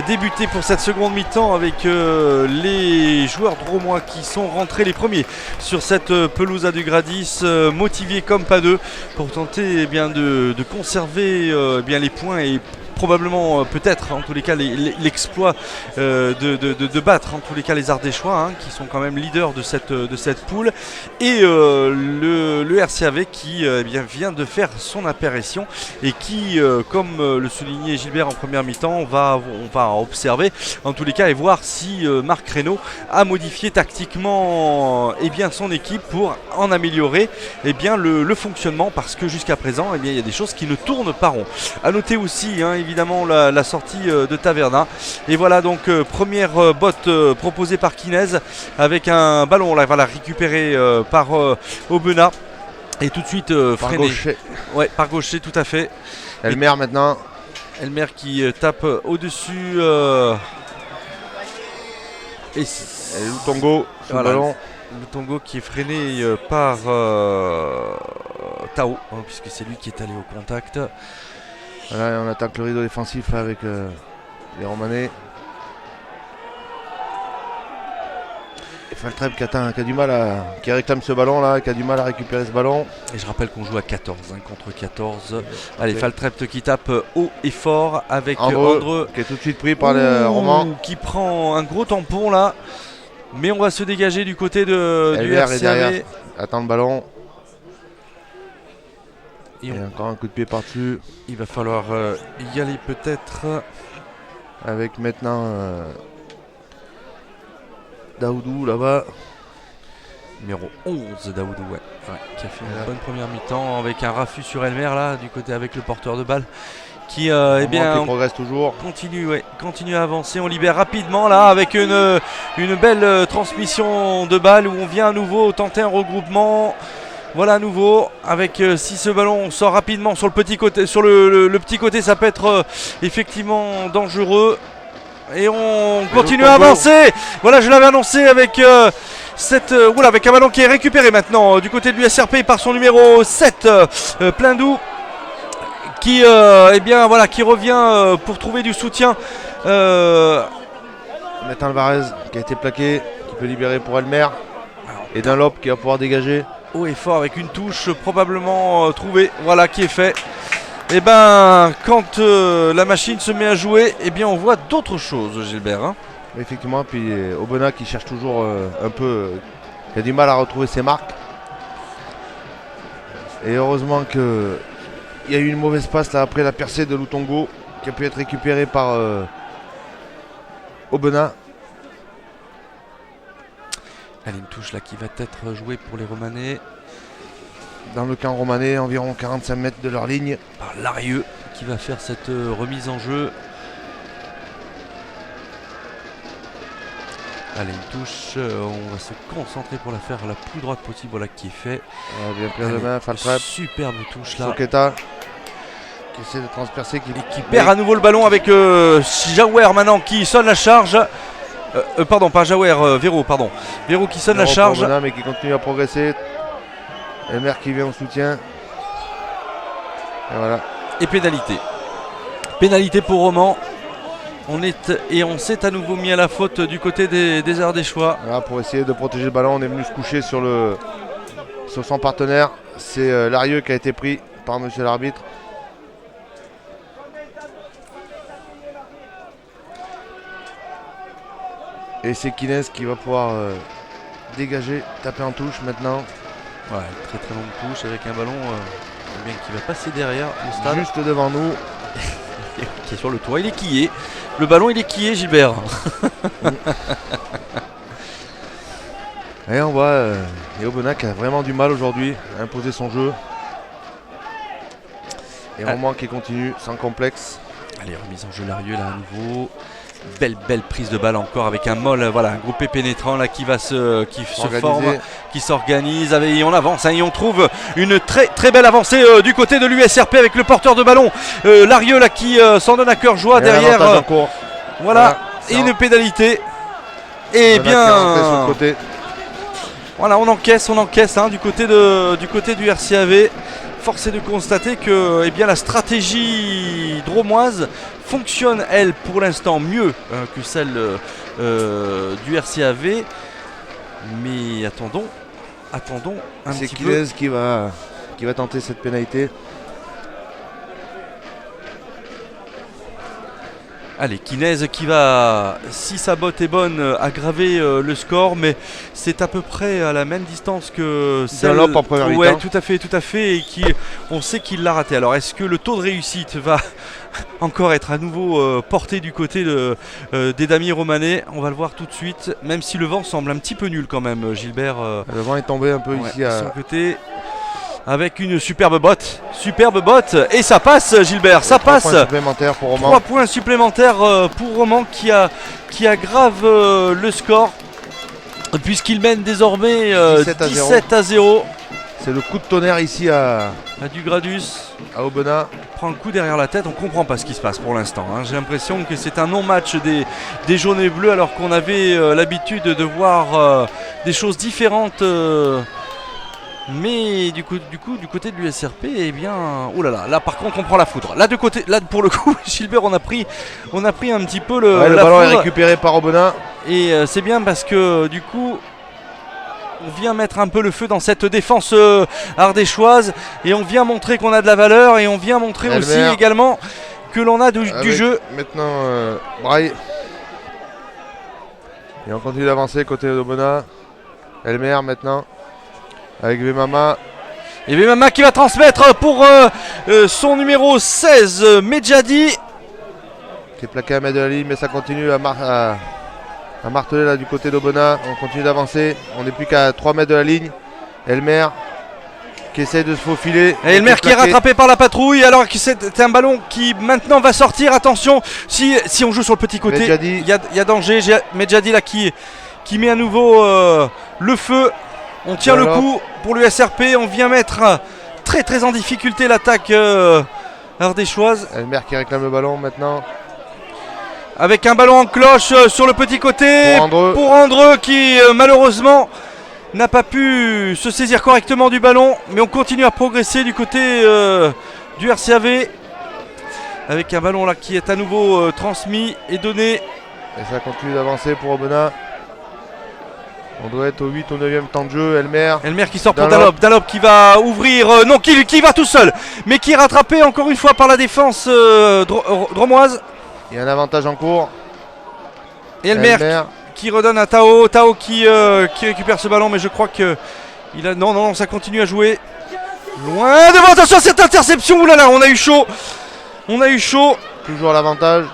débuter pour cette seconde mi-temps avec les joueurs drômois qui sont rentrés les premiers sur cette pelouse à du Gradis, motivés comme pas deux pour tenter bien de conserver bien les points et probablement peut-être en tous les cas l'exploit de battre en tous les cas les Ardéchois, hein, qui sont quand même leaders de cette poule, et le RCAV qui vient de faire son apparition et qui comme le soulignait Gilbert en première mi-temps, on va observer en tous les cas et voir si Marc Reynaud a modifié tactiquement son équipe pour en améliorer le fonctionnement, parce que jusqu'à présent il y a des choses qui ne tournent pas rond. A noter aussi évidemment la sortie de Taverna, et voilà donc première botte proposée par Kinez avec un ballon là, voilà, récupéré par Aubenas et tout de suite freiné Gaucher. Ouais, par Gaucher, tout à fait. Elmer maintenant. Elmer qui tape au-dessus et Lutongo sur le ballon. Lutongo qui est freiné par Tao, puisque c'est lui qui est allé au contact. Voilà, on attaque le rideau défensif là, avec les Romanais. Et Faltrep qui a du mal qui réclame ce ballon là, qui a du mal à récupérer ce ballon. Et je rappelle qu'on joue à 14 contre 14. Allez, Faltrep qui tape haut et fort avec Andreux qui est tout de suite pris par les Romans. Qui prend un gros tampon là. Mais on va se dégager du côté du RCAV. Attend le ballon. Et encore un coup de pied par-dessus. Il va falloir y aller peut-être. Avec maintenant Daoudou là-bas. Numéro 11 Daoudou, ouais, qui a fait une bonne première mi-temps avec un raffut sur Elmer là, du côté avec le porteur de balle. Qui qui progresse toujours. Continue à avancer. On libère rapidement là avec une belle transmission de balle où on vient à nouveau tenter un regroupement. Voilà à nouveau avec si ce ballon sort rapidement sur le petit côté, sur le petit côté, ça peut être effectivement dangereux. Et on continue à avancer. Voilà, je l'avais annoncé avec avec un ballon qui est récupéré maintenant du côté de l'USRP par son numéro 7 Pleindou, qui qui revient pour trouver du soutien. Nathan Alvarez qui a été plaqué, qui peut libérer pour Elmer. Et Dunlop qui va pouvoir dégager. Haut et fort avec une touche probablement trouvée, voilà qui est fait. Et quand la machine se met à jouer, on voit d'autres choses, Gilbert. Hein. Effectivement, puis Aubenas qui cherche toujours un peu, qui a du mal à retrouver ses marques. Et heureusement qu'il y a eu une mauvaise passe là après la percée de Lutongo qui a pu être récupérée par Aubenas. Allez, une touche là qui va être jouée pour les Romanais. Dans le camp romanais, environ 45 mètres de leur ligne. Par Larieux qui va faire cette remise en jeu. Allez, une touche, on va se concentrer pour la faire la plus droite possible, voilà qui est fait. Bien pris de main, Faltrep. Superbe touche là. Soqueta qui essaie de transpercer, qui perd à nouveau le ballon avec Jaouer maintenant qui sonne la charge. Pardon, pas Jaouer, Véro, pardon. Véro qui sonne la charge. Mais qui continue à progresser. Elmer qui vient au soutien. Et voilà. Et pénalité. Pénalité pour Roman. On s'est à nouveau mis à la faute du côté des Ardéchois. Voilà, pour essayer de protéger le ballon, on est venu se coucher sur son partenaire. C'est Larieux qui a été pris par monsieur l'arbitre. Et c'est Kinez qui va pouvoir dégager, taper en touche maintenant. Ouais, très très longue touche avec un ballon bien qui va passer derrière le stade. Juste devant nous. Qui est sur le toit, il est quillé. Le ballon il est quillé, Gilbert. Et on voit Aubenas qui a vraiment du mal aujourd'hui à imposer son jeu. Et Roman qui continue sans complexe. Allez, remise en jeu Larieux là à nouveau. Belle prise de balle encore avec un Moll, voilà, un groupé pénétrant là qui se forme, qui s'organise, et on avance et on trouve une très belle avancée du côté de l'USRP avec le porteur de ballon Larieux là qui s'en donne à cœur joie derrière. Voilà, et une pénalité. Et bien, voilà, on encaisse du côté du RCAV. Force est de constater que la stratégie dromoise fonctionne, elle, pour l'instant mieux que celle du RCAV. Mais attendons un petit peu. C'est Kinez qui va tenter cette pénalité. Allez, Kinez qui va, si sa botte est bonne, aggraver le score, mais c'est à peu près à la même distance que celle en première mi-temps. Ouais, tout à fait, et on sait qu'il l'a raté. Alors, est-ce que le taux de réussite va encore être à nouveau porté du côté des Damiers Romanais? On va le voir tout de suite, même si le vent semble un petit peu nul quand même, Gilbert. Le vent est tombé un peu ici à son côté. Avec une superbe botte, et ça passe, Gilbert, ça passe. 3 points supplémentaires pour Roman. 3 points supplémentaires pour Roman qui aggrave le score, puisqu'il mène désormais 17 à 0. C'est le coup de tonnerre ici à Dugradus. À Aubenas. Prend le coup derrière la tête, on comprend pas ce qui se passe pour l'instant. J'ai l'impression que c'est un non-match des jaunes et bleus, alors qu'on avait l'habitude de voir des choses différentes. Mais du côté de l'USRP, oh là par contre on prend la foudre. Là pour le coup, Gilbert, on a pris un petit peu le ballon foudre. est récupéré par Aubenas. Et c'est bien parce que du coup, on vient mettre un peu le feu dans cette défense ardéchoise, et on vient montrer qu'on a de la valeur, et on vient montrer aussi également que l'on a du jeu. Maintenant, Braille. Et on continue d'avancer côté d'Aubenas. Elmer maintenant. Avec Vemama. Et Vemama qui va transmettre pour son numéro 16, Medjadi. Qui est plaqué à mettre de la ligne, mais ça continue à marteler là du côté d'Aubenas. On continue d'avancer. On n'est plus qu'à 3 mètres de la ligne. Elmer qui essaie de se faufiler. Et Elmer qui est rattrapé par la patrouille, alors que c'est un ballon qui maintenant va sortir. Attention, si on joue sur le petit côté, il y a danger. Medjadi là qui met à nouveau le feu. On tient le coup pour l'USRP, on vient mettre très en difficulté l'attaque ardéchoise. Elmer qui réclame le ballon maintenant. Avec un ballon en cloche sur le petit côté pour Andreux qui malheureusement n'a pas pu se saisir correctement du ballon. Mais on continue à progresser du côté du RCAV. Avec un ballon là qui est à nouveau transmis et donné. Et ça continue d'avancer pour Aubenas. On doit être au 8 ou 9e temps de jeu. Elmer qui sort pour Dalop qui va ouvrir. Qui va tout seul, mais qui est rattrapé encore une fois par la défense dromoise. Il y a un avantage en cours. Et Elmer qui redonne à Tao. Tao qui récupère ce ballon, mais je crois que non, ça continue à jouer. Loin devant, attention à cette interception. Oulala, on a eu chaud. Toujours l'avantage.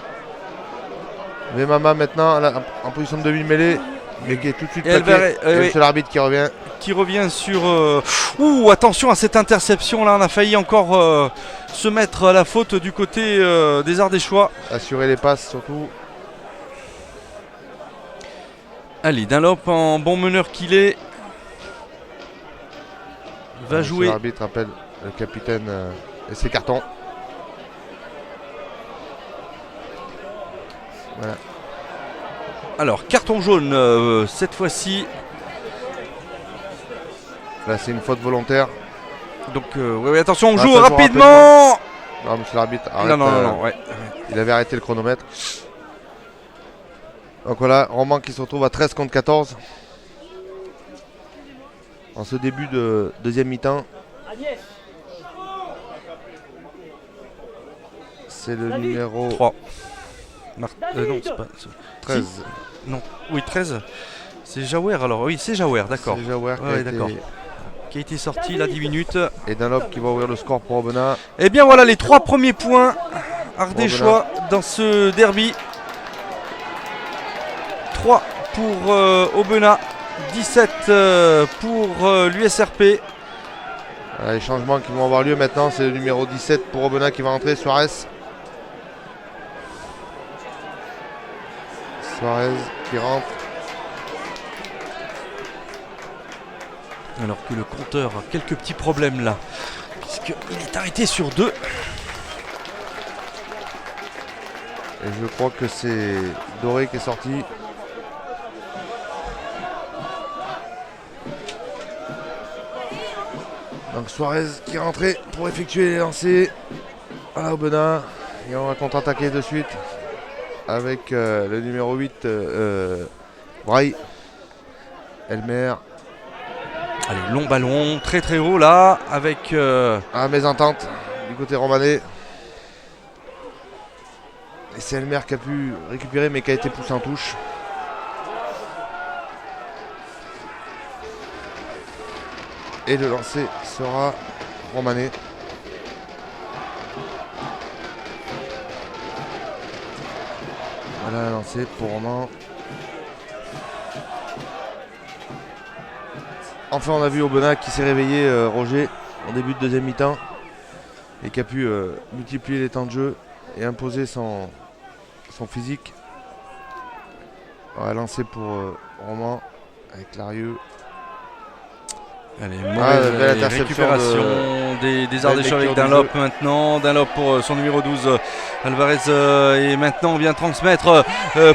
Vemama maintenant en position de demi-mêlée. Mais qui est tout de suite plaqué. C'est l'arbitre qui revient. Qui revient sur... attention à cette interception là, on a failli encore se mettre à la faute du côté des Ardéchois. Assurer les passes surtout. Allez, Dunlop en bon meneur qu'il est. Va jouer. L'arbitre appelle le capitaine et ses cartons. Voilà. Alors, carton jaune cette fois-ci. Là, c'est une faute volontaire. Donc, attention, on joue rapidement. Non, monsieur l'arbitre, arrête. Non, ouais. Il avait arrêté le chronomètre. Donc voilà, Roman qui se retrouve à 13 contre 14. En ce début de deuxième mi-temps. C'est le numéro 3. Non, c'est pas. 13. Si. Non, oui, 13. C'est Jaouer alors. Oui, c'est Jaouer, d'accord. C'est Jaouer Ouais, d'accord. Qui a été sorti là 10 minutes. Et Dunlop qui va ouvrir le score pour Aubenas. Et bien voilà les 3 premiers points ardéchois dans ce derby. 3 pour Aubenas, 17 pour l'USRP. Les changements qui vont avoir lieu maintenant, c'est le numéro 17 pour Aubenas qui va entrer, Suarez. Suarez qui rentre. Alors que le compteur a quelques petits problèmes là, puisqu'il est arrêté sur 2. Et je crois que c'est Doré qui est sorti. Donc Suarez qui est rentré pour effectuer les lancers à la Aubenas. Et on va contre-attaquer de suite avec le numéro 8, Braille. Elmer. Allez, long ballon, très très haut là, avec... À mésentente du côté romanais. Et c'est Elmer qui a pu récupérer mais qui a été poussé en touche. Et le lancer sera romanais. Voilà un lancer pour Roman. Enfin on a vu Aubenas qui s'est réveillé, Roger, en début de deuxième mi-temps. Et qui a pu multiplier les temps de jeu et imposer son physique. Voilà, lancé pour Roman avec Larieux. Allez, mauvaise récupération des Ardéchois avec Dunlop maintenant. Dunlop pour son numéro 12, Alvarez. Et maintenant on vient transmettre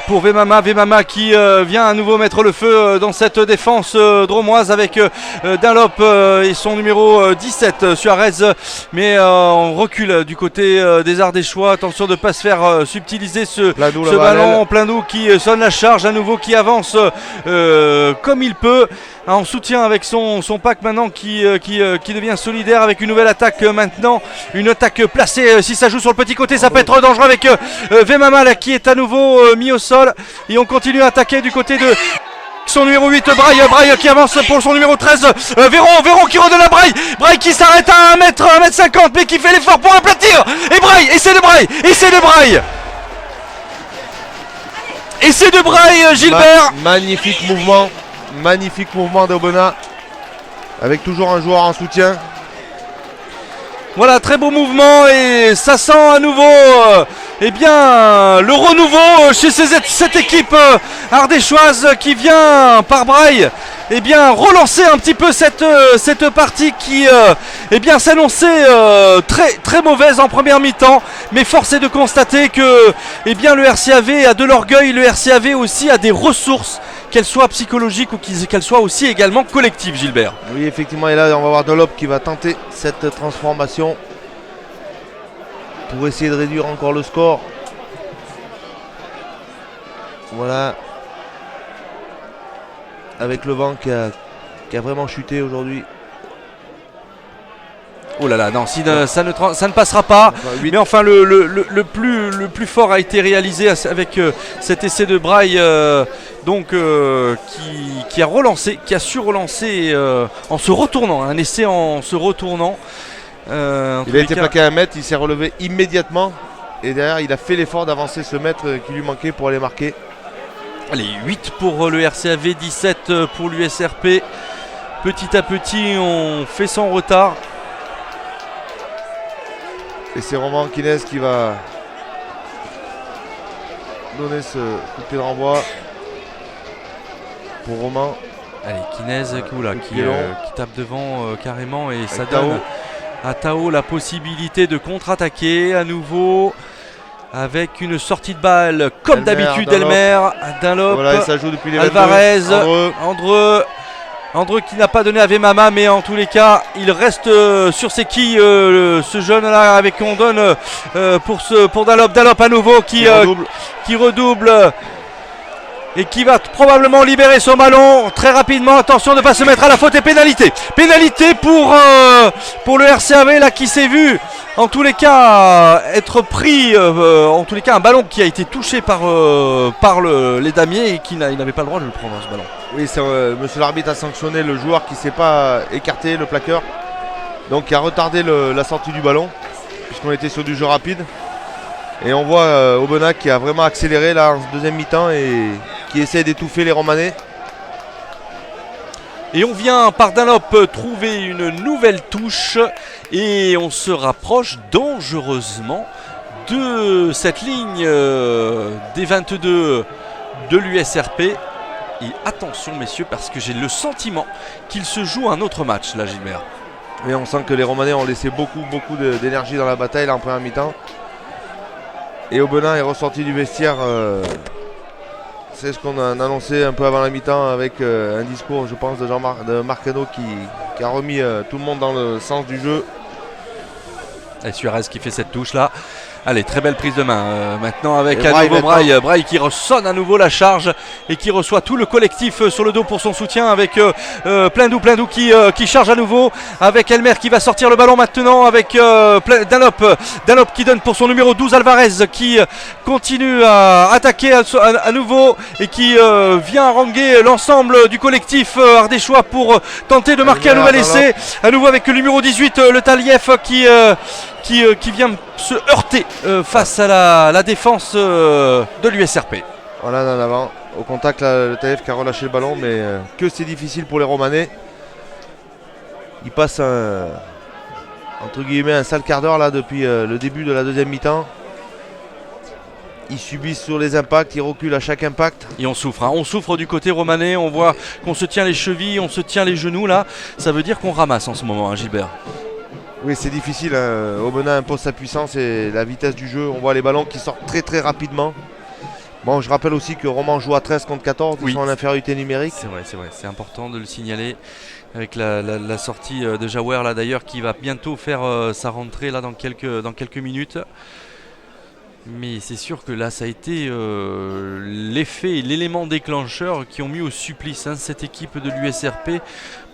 pour Vemama. Vemama qui vient à nouveau mettre le feu dans cette défense dromoise avec Dunlop et son numéro 17, Suarez. Mais on recule du côté des Ardéchois. Attention de ne pas se faire subtiliser ce ballon. Pleindou qui sonne la charge à nouveau, qui avance comme il peut. En soutien avec son pack maintenant qui devient solidaire avec une nouvelle attaque maintenant. Une attaque placée, si ça joue sur le petit côté, ça peut être dangereux avec Vemama là, qui est à nouveau mis au sol. Et on continue à attaquer du côté de son numéro 8, Braille qui avance pour son numéro 13, Véron qui redonne à Braille qui s'arrête à 1m50 mais qui fait l'effort pour aplatir. Et Braille, et c'est de Braille. Et c'est de Braille, Gilbert. Magnifique mouvement d'Aubenas avec toujours un joueur en soutien. Voilà, très beau mouvement et ça sent à nouveau le renouveau chez cette équipe ardéchoise qui vient par Braille relancer un petit peu cette partie qui s'annonçait très, très mauvaise en première mi-temps. Mais force est de constater que le RCAV a de l'orgueil, le RCAV aussi a des ressources, qu'elles soient psychologiques ou qu'elles soient aussi également collectives, Gilbert. Oui, effectivement, et là on va voir Dunlop qui va tenter cette transformation pour essayer de réduire encore le score. Voilà. Avec le vent qui a vraiment chuté aujourd'hui. Oh là là, non, si ça ne passera pas. Mais enfin, le plus fort a été réalisé avec cet essai de Braille, qui a relancé, qui a su relancer en se retournant, un essai en se retournant. Il a été plaqué à 1 mètre, il s'est relevé immédiatement. Et derrière, il a fait l'effort d'avancer ce mètre qui lui manquait pour aller marquer. Allez, 8 pour le RCAV, 17 pour l'USRP. Petit à petit, on fait son retard. Et c'est Roman Quinez qui va donner ce coup de pied de renvoi pour Roman. Allez, Quinez qui tape devant carrément et ça donne à Tao la possibilité de contre-attaquer à nouveau avec une sortie de balle comme d'habitude. Elmer, Dunlop, voilà, et ça joue depuis les Alvarez, Andreu. Andreu qui n'a pas donné à Vemama, mais en tous les cas, il reste sur ses quilles, ce jeune-là, avec on donne pour Dalop. Dalop à nouveau qui redouble. Et qui va probablement libérer son ballon très rapidement. Attention de ne pas se mettre à la faute et pénalité. Pénalité pour le RCAV là qui s'est vu en tous les cas être pris. En tous les cas un ballon qui a été touché par les damiers et qui n'avait pas le droit de le prendre ce ballon. Oui, monsieur l'arbitre a sanctionné le joueur qui ne s'est pas écarté, le plaqueur. Donc qui a retardé la sortie du ballon puisqu'on était sur du jeu rapide. Et on voit Aubenas qui a vraiment accéléré là en deuxième mi-temps et qui essaie d'étouffer les Romanais. Et on vient par Dunlop trouver une nouvelle touche et on se rapproche dangereusement de cette ligne des 22 de l'USRP. Et attention messieurs, parce que j'ai le sentiment qu'il se joue un autre match là, Gilbert. Et on sent que les Romanais ont laissé beaucoup d'énergie dans la bataille là, en première mi-temps. Et Aubenas est ressorti du vestiaire. C'est ce qu'on a annoncé un peu avant la mi-temps avec un discours, je pense, de Marc Reynaud qui a remis tout le monde dans le sens du jeu. Et Suarez qui fait cette touche là. Allez, très belle prise de main maintenant avec et à Braille nouveau Braille qui ressonne à nouveau la charge et qui reçoit tout le collectif sur le dos pour son soutien avec Plindou qui charge à nouveau avec Elmer qui va sortir le ballon maintenant avec Dunlop qui donne pour son numéro 12 Alvarez qui continue à attaquer à nouveau et qui vient haranguer l'ensemble du collectif ardéchois pour tenter de marquer un nouvel essai. À nouveau avec le numéro 18 le Taliev qui vient se heurter face à la défense de l'USRP. Voilà, en avant. Au contact, là, le Taliev qui a relâché le ballon, mais que c'est difficile pour les Romanais. Ils passent entre guillemets un sale quart d'heure là depuis le début de la deuxième mi-temps. Ils subissent sur les impacts, ils reculent à chaque impact. Et on souffre, on souffre du côté romanais, on voit qu'on se tient les chevilles, on se tient les genoux là. Ça veut dire qu'on ramasse en ce moment, Gilbert. Oui, c'est difficile. Aubenas impose sa puissance et la vitesse du jeu. On voit les ballons qui sortent très très rapidement. Bon, je rappelle aussi que Romans joue à 13 contre 14, ils sont en infériorité numérique. C'est vrai, c'est important de le signaler avec la sortie de Jaouer là d'ailleurs qui va bientôt faire sa rentrée là dans quelques minutes. Mais c'est sûr que là ça a été l'effet et l'élément déclencheur qui ont mis au supplice cette équipe de l'USRP.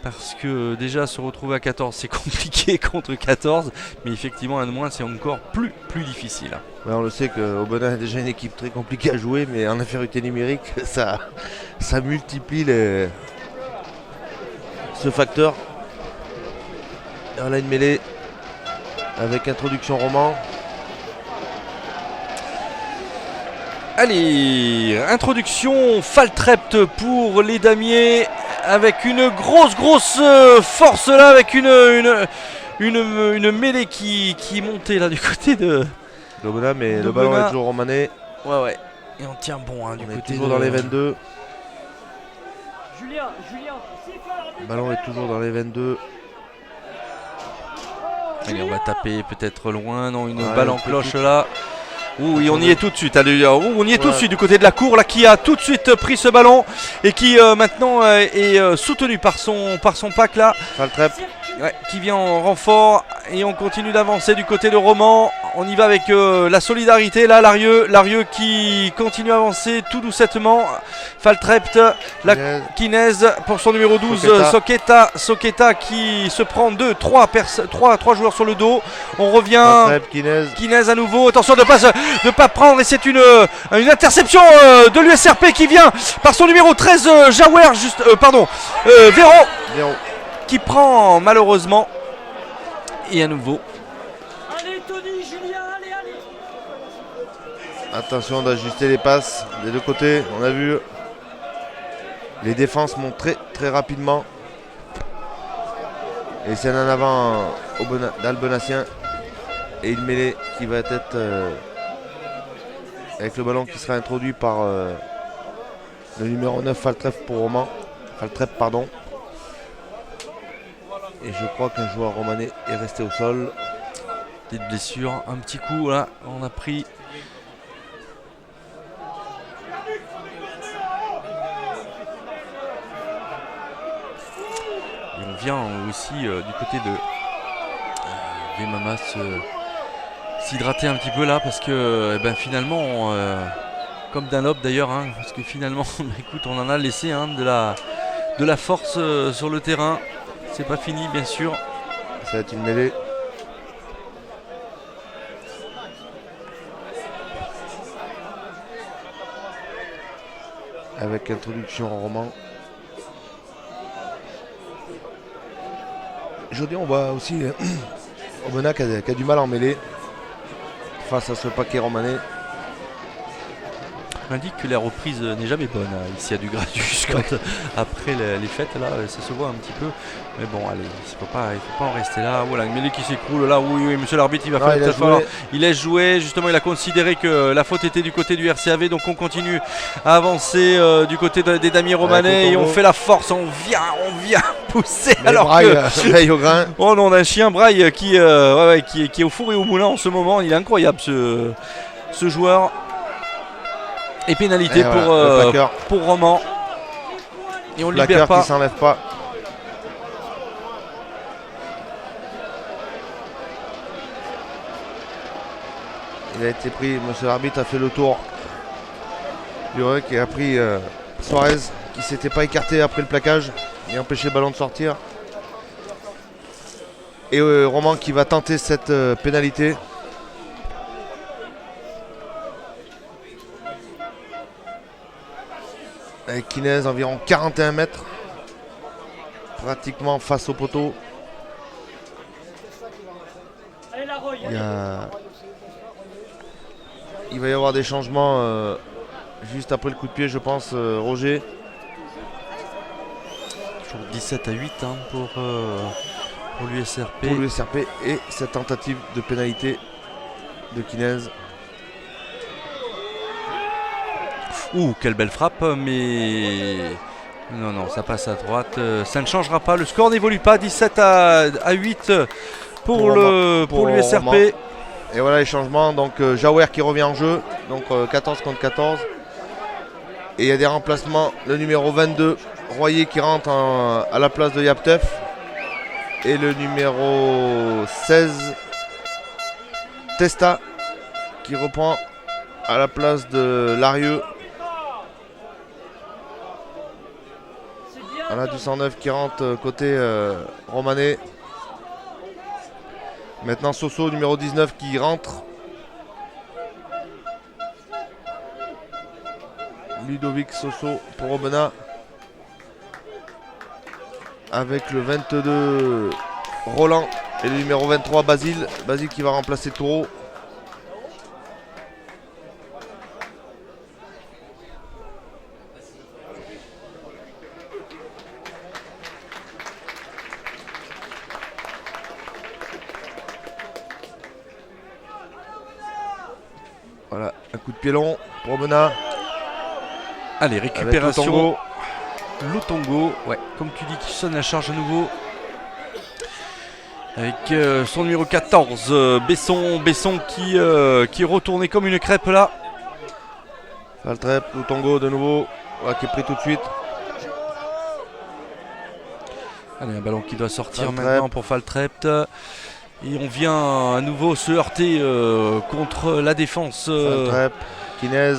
Parce que déjà se retrouver à 14 c'est compliqué contre 14, mais effectivement un de moins c'est encore plus difficile. Ouais, on le sait que Aubenas est déjà une équipe très compliquée à jouer, mais en infériorité numérique ça multiplie ce facteur. Et là une mêlée avec introduction Roman. Allez, introduction Faltrept pour les damiers avec une grosse force là, avec une mêlée qui montait là du côté de Aubenas, mais le ballon est toujours romanais. Ouais. Et on tient bon du côté toujours dans les 22. Le ballon est toujours dans les 22. Allez, on va taper peut-être loin, non, une balle en cloche là. Oui, on y est tout de suite. On y est tout de suite du côté de la cour là, qui a tout de suite pris ce ballon et qui maintenant est soutenu par son pack là. Faltrept. Qui vient en renfort et on continue d'avancer du côté de Romans. On y va avec la solidarité là, Larieux qui continue à avancer tout doucettement. Faltrept, Kinez pour son numéro 12, Soqueta qui se prend 3 joueurs sur le dos. On revient, Kinez à nouveau, attention de ne pas prendre et c'est une interception de l'USRP qui vient par son numéro 13, Jaouer, Véro. Qui prend malheureusement et à nouveau. Allez Tony, Julien, allez. Attention d'ajuster les passes des deux côtés. On a vu les défenses montent très rapidement. Et c'est un avant d'Albenassien et une mêlée qui va être avec le ballon qui sera introduit par le numéro 9 Faltrept pour Roman. Faltrept, pardon. Et je crois qu'un joueur romanais est resté au sol. Petite blessure, un petit coup là, on a pris. on vient aussi du côté de Vemama s'hydrater un petit peu là parce que finalement, comme Dunlop d'ailleurs, hein, parce que finalement, écoute, on en a laissé de la force sur le terrain. C'est pas fini bien sûr. Ça va être une mêlée. Avec introduction en roman. Aujourd'hui on voit aussi Aubenas qui a du mal en mêlée face à ce paquet romanais. On indique que la reprise n'est jamais bonne ici à Dugradus après les fêtes là, ça se voit un petit peu. Mais bon allez, il faut pas en rester là. Voilà, une mêlée qui s'écroule là, oui, monsieur l'arbitre il va falloir. Il laisse jouer, justement il a considéré que la faute était du côté du RCAV, donc on continue à avancer du côté des damiers romanais et on fait la force, on vient pousser mais alors Braille, que au grain. Oh non, on a un chien Braille qui est au four et au moulin en ce moment, il est incroyable ce joueur. Et pénalité pour Roman. Et on ne libère pas. Qui s'enlève pas. Il a été pris, monsieur l'arbitre a fait le tour. Duret qui a pris Suarez qui s'était pas écarté après le plaquage et empêché le ballon de sortir. Et Roman qui va tenter cette pénalité. Avec Kinez environ 41 mètres, pratiquement face au poteau. Il va y avoir des changements juste après le coup de pied, je pense, Roger. Toujours 17 à 8 pour l'USRP. Pour l'USRP et cette tentative de pénalité de Kinez. Ouh, quelle belle frappe, mais non, ça passe à droite. Ça ne changera pas. Le score n'évolue pas. 17 à 8 pour l'USRP. Et voilà les changements. Donc Jaouer qui revient en jeu. Donc 14 contre 14. Et il y a des remplacements. Le numéro 22, Royer qui rentre à la place de Yaptef. Et le numéro 16, Testa qui reprend à la place de Larieux. Voilà du 109 qui rentre côté romanais. Maintenant Soso numéro 19 qui rentre. Ludovic Soso pour Aubenas. Avec le 22 Roland et le numéro 23 Basile. Basile qui va remplacer Taureau. Voilà, un coup de pied long pour Aubenas. Allez, récupération. Lotongo, ouais, comme tu dis, qui sonne la charge à nouveau. Avec son numéro 14, Besson qui est retourné comme une crêpe là. Faltrep, Lotongo de nouveau, voilà, qui est pris tout de suite. Allez, un ballon qui doit sortir Faltrep. maintenant pour Faltrep. Et on vient à nouveau se heurter contre la défense Faltrep, Kinez,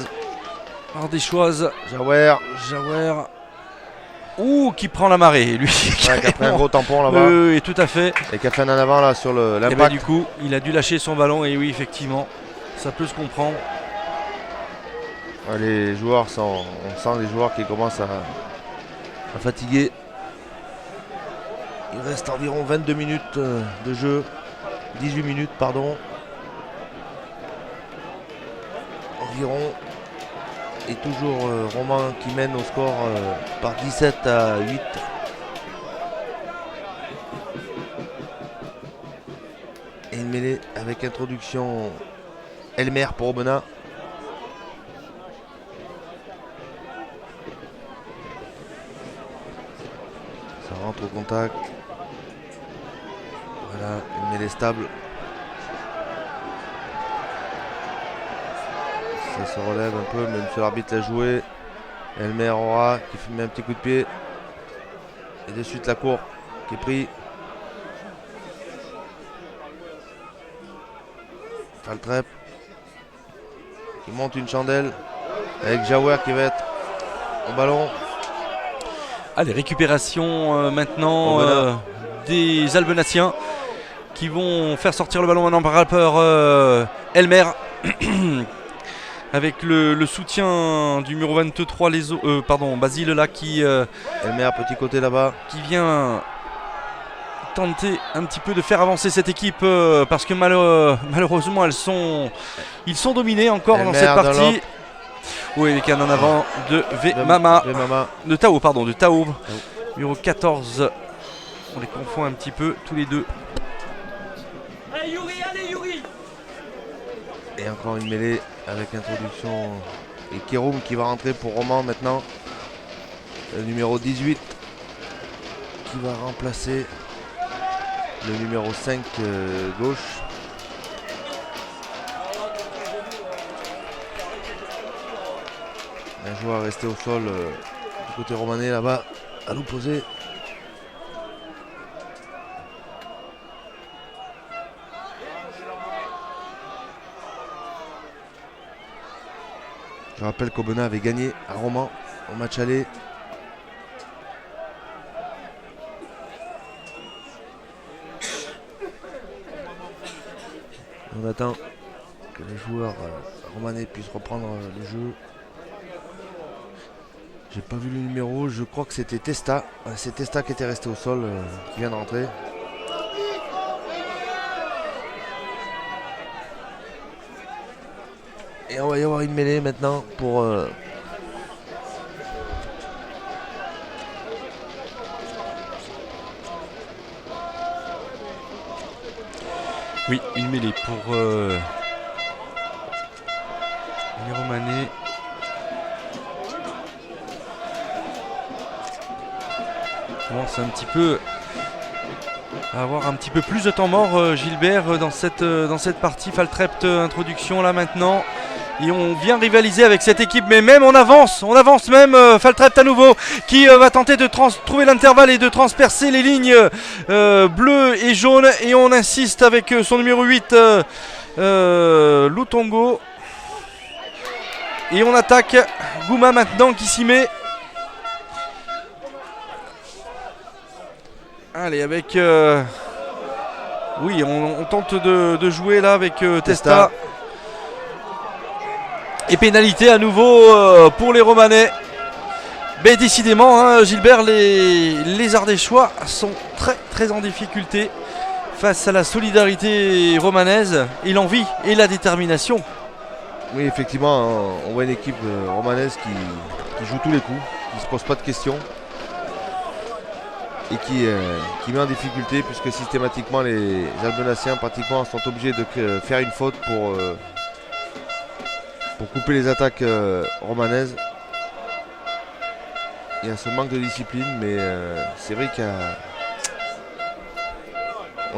ardéchoise. Jaouer. Ouh, qui prend la marée, lui. Ouais, qui a pris un gros tampon là-bas. Oui, tout à fait. Et qui a fait un en avant là sur Et l'impact. du coup, il a dû lâcher son ballon. Et oui, effectivement, ça peut se comprendre. Ouais, les joueurs on sent les joueurs qui commencent à fatiguer. Il reste environ 22 minutes de jeu. 18 minutes, pardon. Environ. Et toujours Romain qui mène au score par 17 à 8. Et une mêlée avec introduction Elmer pour Aubenas. Ça rentre au contact. Voilà, une mêlée stable. Ça se relève un peu, même si l'arbitre l'a joué. Elmer aura qui met un petit coup de pied. Et de suite la cour qui est pris. Faltrep qui monte une chandelle avec Jaouer qui va être au ballon. Allez, récupération maintenant des Albenaciens qui vont faire sortir le ballon maintenant par rappeur Elmer avec le soutien du numéro 23 Basile là qui Elmer petit côté là-bas qui vient tenter un petit peu de faire avancer cette équipe parce que malheureusement ils sont dominés encore dans cette partie. Oui, avec un en avant de Vemama. De Tao, pardon, de Tao. Numéro 14. On les confond un petit peu tous les deux. Allez Yuri. Et encore une mêlée avec introduction et Kéroum qui va rentrer pour Roman maintenant. Le numéro 18 qui va remplacer le numéro 5 gauche. Un joueur resté au sol du côté romanais là-bas à l'opposé. Je rappelle qu'Aubenas avait gagné à Romans au match aller. On attend que les joueurs romanais puissent reprendre le jeu. J'ai pas vu le numéro, je crois que c'était Testa. C'est Testa qui était resté au sol, qui vient de rentrer. Et on va y avoir une mêlée maintenant pour... Oui, une mêlée pour les Romanais. On commence un petit peu à avoir un petit peu plus de temps mort, Gilbert, dans cette partie. Faltrep, introduction là maintenant. Et on vient rivaliser avec cette équipe, mais même on avance même. Faltrep à nouveau qui va tenter de trouver l'intervalle et de transpercer les lignes bleues et jaunes. Et on insiste avec son numéro 8, Lutongo. Et on attaque Gouma maintenant qui s'y met. Allez, avec... oui, on tente de jouer là avec Testa. Et pénalité à nouveau pour les Romanais. Mais décidément, hein, Gilbert, les Ardéchois sont très en difficulté face à la solidarité romanaise et l'envie et la détermination. Oui, effectivement, on voit une équipe romanaise qui joue tous les coups, qui ne se pose pas de questions et qui met en difficulté puisque systématiquement les Albenaciens pratiquement sont obligés de faire une faute pour couper les attaques romanaises. Il y a ce manque de discipline, mais c'est vrai qu'on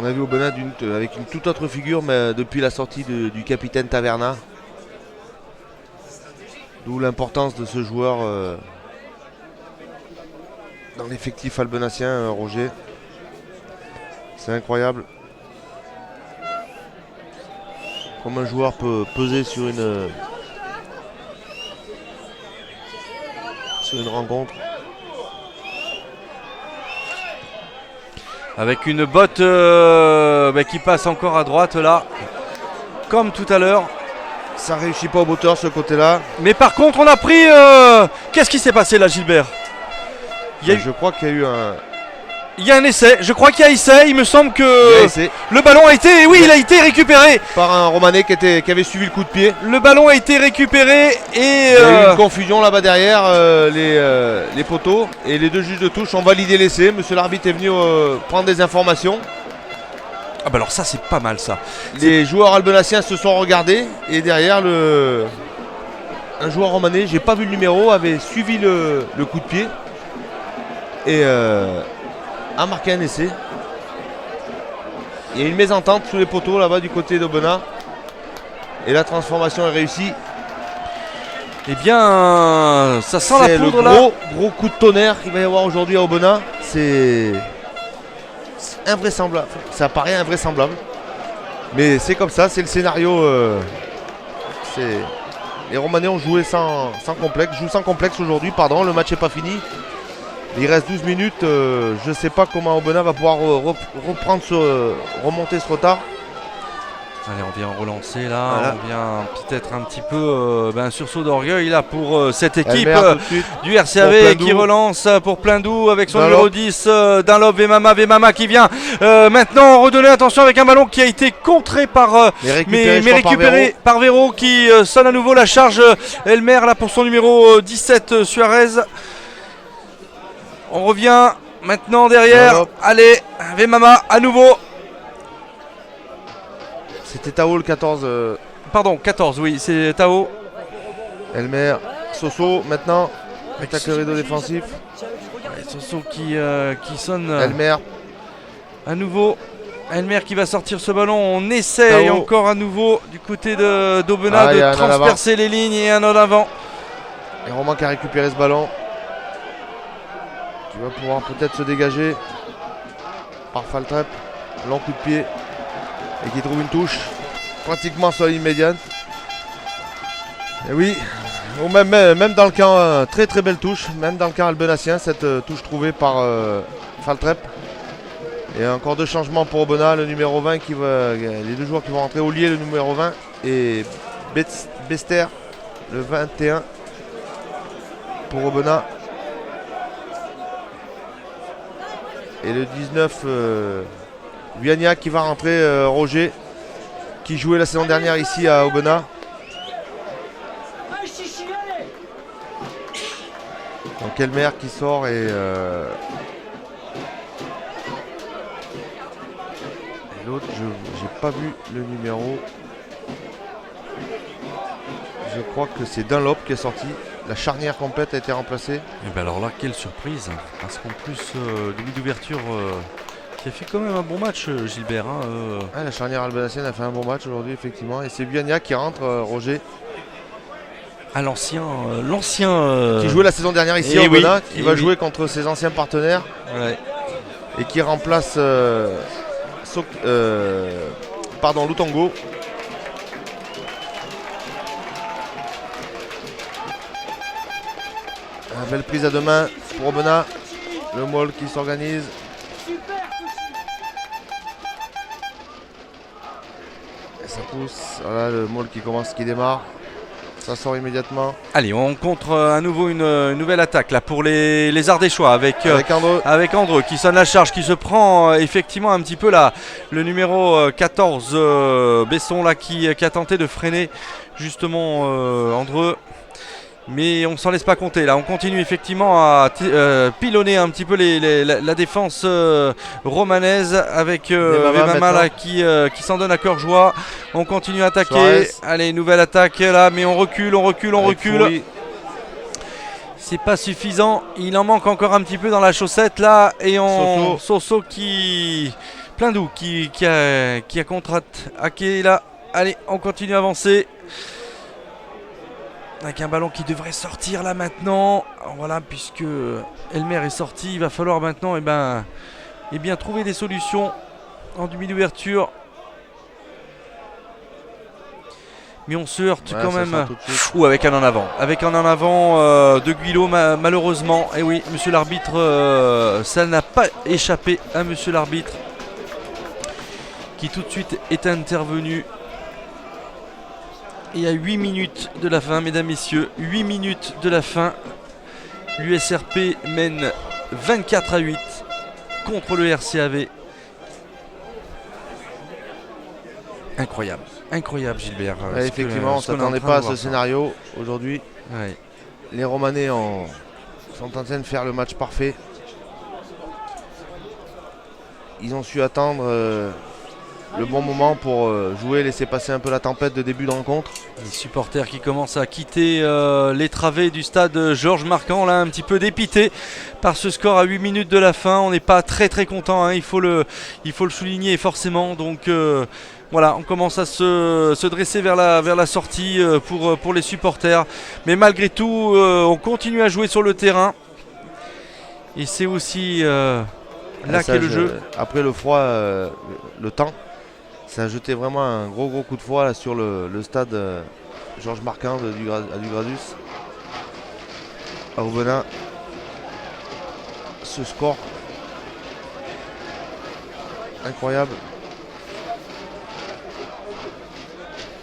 a vu Aubenas avec une toute autre figure, mais depuis la sortie du capitaine Taverna. D'où l'importance de ce joueur dans l'effectif albenacien, Roger. C'est incroyable. Comme un joueur peut peser sur une rencontre. Avec une botte qui passe encore à droite là, comme tout à l'heure. Ça réussit pas au moteur ce côté-là. Mais par contre on a pris... Qu'est-ce qui s'est passé là, Gilbert? Je crois qu'il y a eu un... Il y a un essai, je crois qu'il y a essai, il me semble que le ballon a été, oui, il a été récupéré par un Romanais qui avait suivi le coup de pied. Le ballon a été récupéré et... Il y a eu une confusion là-bas derrière les poteaux et les deux juges de touche ont validé l'essai. Monsieur l'arbitre est venu prendre des informations. Ah bah alors ça c'est pas mal ça. Les joueurs albenaciens se sont regardés et derrière un joueur romanais, j'ai pas vu le numéro, avait suivi le coup de pied et a marqué un essai. Il y a une mésentente sous les poteaux là-bas du côté d'Aubenas. Et la transformation est réussie. Eh bien, ça sent la poudre là. C'est le gros coup de tonnerre qu'il va y avoir aujourd'hui à Aubenas. invraisemblable. Ça paraît invraisemblable. Mais c'est comme ça, c'est le scénario. Les Romanais ont joué sans complexe. Jouent sans complexe aujourd'hui, pardon, le match n'est pas fini. Il reste 12 minutes. Je ne sais pas comment Aubenas va pouvoir remonter ce retard. Allez, on vient relancer là, Voilà. on vient peut-être un petit peu un sursaut d'orgueil là pour cette équipe Elmer, tout de suite. du RCAV Pleindou. qui relance pour Pleindou avec son Dunlop. numéro 10 Dunlop, Vemama qui vient maintenant redonner attention avec un ballon qui a été contré par mais récupéré par Véro qui sonne à nouveau la charge. Elmer là pour son numéro 17 Suarez. On revient maintenant derrière. Dunlop. Allez, Vemama à nouveau. C'était Tao le 14. Pardon, 14, oui, c'est Tao. Elmer, Soso maintenant. Attaque le rideau défensif. Soso qui sonne Elmer, à nouveau. Elmer qui va sortir ce ballon. On essaye Tao. encore à nouveau du côté d'Aubenas Il y a de un en avant. transpercer les lignes et un en avant. et Romain qui a récupéré ce ballon. Qui va pouvoir peut-être se dégager par Faltrep. Long coup de pied. Et qui trouve une touche pratiquement sur la ligne médiane. Et oui, même dans le camp, très très belle touche, même dans le camp albenassien, cette touche trouvée par Faltrep. Et encore deux changements pour Aubenas, le numéro 20 les deux joueurs qui vont rentrer, Ollier le numéro 20 et Bester le 21 pour Aubenas. Et le 19 Viania qui va rentrer, Roger, qui jouait la saison dernière ici à Aubenas. Allez, Chichi, allez. Donc Elmer qui sort et l'autre, j'ai pas vu le numéro. Je crois que c'est Dunlop qui est sorti. La charnière complète a été remplacée. Et ben alors là, quelle surprise. Parce qu'en plus, demi d'ouverture qui a fait quand même un bon match, Gilbert. Ah, la charnière albenassienne a fait un bon match aujourd'hui, effectivement. Et c'est Viania qui rentre, Roger. À l'ancien. Qui jouait la saison dernière ici Eh à oui, Aubenas, qui eh va oui. jouer contre ses anciens partenaires Ouais. et qui remplace Lutongo. Belle prise à deux mains pour Aubenas. Le Moll qui s'organise. Super, Et ça pousse. Voilà le Moll qui démarre. Ça sort immédiatement. Allez, on contre à nouveau une nouvelle attaque là pour les Ardéchois avec Andreu. avec Andreu qui sonne la charge, qui se prend effectivement un petit peu là. Le numéro 14 Besson là qui a tenté de freiner justement Andreu. Mais on ne s'en laisse pas compter là, on continue effectivement à pilonner un petit peu la défense romanaise avec Vemama là qui s'en donne à cœur joie. On continue à attaquer. Suarez. Allez, nouvelle attaque là, mais on recule. Avec Foury. C'est pas suffisant, il en manque encore un petit peu dans la chaussette là. Et Soso qui... Pleindou qui a contre-attaqué là. Allez, on continue à avancer. Avec un ballon qui devrait sortir là maintenant. Voilà, puisque Elmer est sorti, il va falloir maintenant bien trouver des solutions en demi d'ouverture. Mais on se heurte quand même. Ou avec un en avant. Avec un en avant de Guilo malheureusement. Et oui, monsieur l'arbitre, ça n'a pas échappé à monsieur l'arbitre. Qui tout de suite est intervenu. Il y a 8 minutes de la fin, mesdames, messieurs. 8 minutes de la fin. L'USRP mène 24-8 contre le RCAV. Incroyable. Incroyable, Gilbert. Ouais, effectivement, on ne s'attendait pas à ce scénario aujourd'hui. Ouais. Les Romanais sont en train de faire le match parfait. Ils ont su attendre le bon moment pour jouer, laisser passer un peu la tempête de début de rencontre. Les supporters qui commencent à quitter les travées du stade Georges Marquand, là un petit peu dépité par ce score à 8 minutes de la fin. On n'est pas très très content, hein, il faut le souligner forcément. Donc voilà, on commence à se dresser vers la sortie pour les supporters. Mais malgré tout, on continue à jouer sur le terrain. Et c'est aussi Là, Ça, qu'est le jeu. Après le froid, le temps, ça a jeté vraiment un gros coup de froid là, sur le stade Georges Marquand à Dugradus. À Aubenas. Ce score incroyable.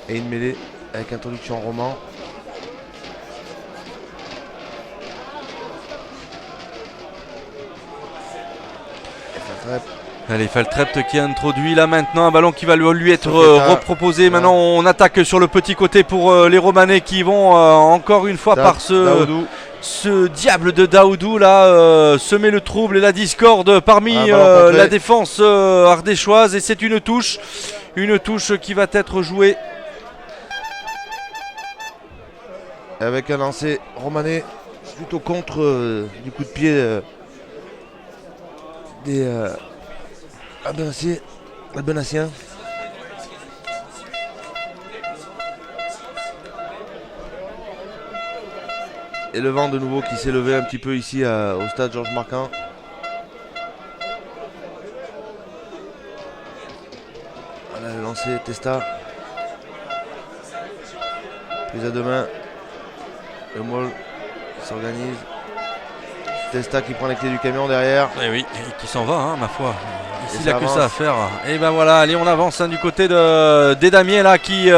Et une mêlée avec introduction roman. Allez, Faltrept qui a introduit là maintenant un ballon qui va lui être Soqueta. reproposé. Maintenant, on attaque sur le petit côté pour les Romanais qui vont encore une fois par Daoudou. ce diable de Daoudou là semer le trouble et la discorde parmi Un ballon contré. la défense ardéchoise, et c'est une touche qui va être jouée. Avec un lancer romanais plutôt contre du coup de pied des Albenaciens. Et le vent de nouveau qui s'est levé un petit peu ici au stade Georges Marquand. Voilà le lancer Testa. Prise à deux mains. Le Moll s'organise. Testa qui prend les clés du camion derrière. Et oui, et qui s'en va, hein, ma foi. Ici, Et il n'a ça que avance. ça à faire. Et ben voilà, allez, on avance du côté des Damiens là qui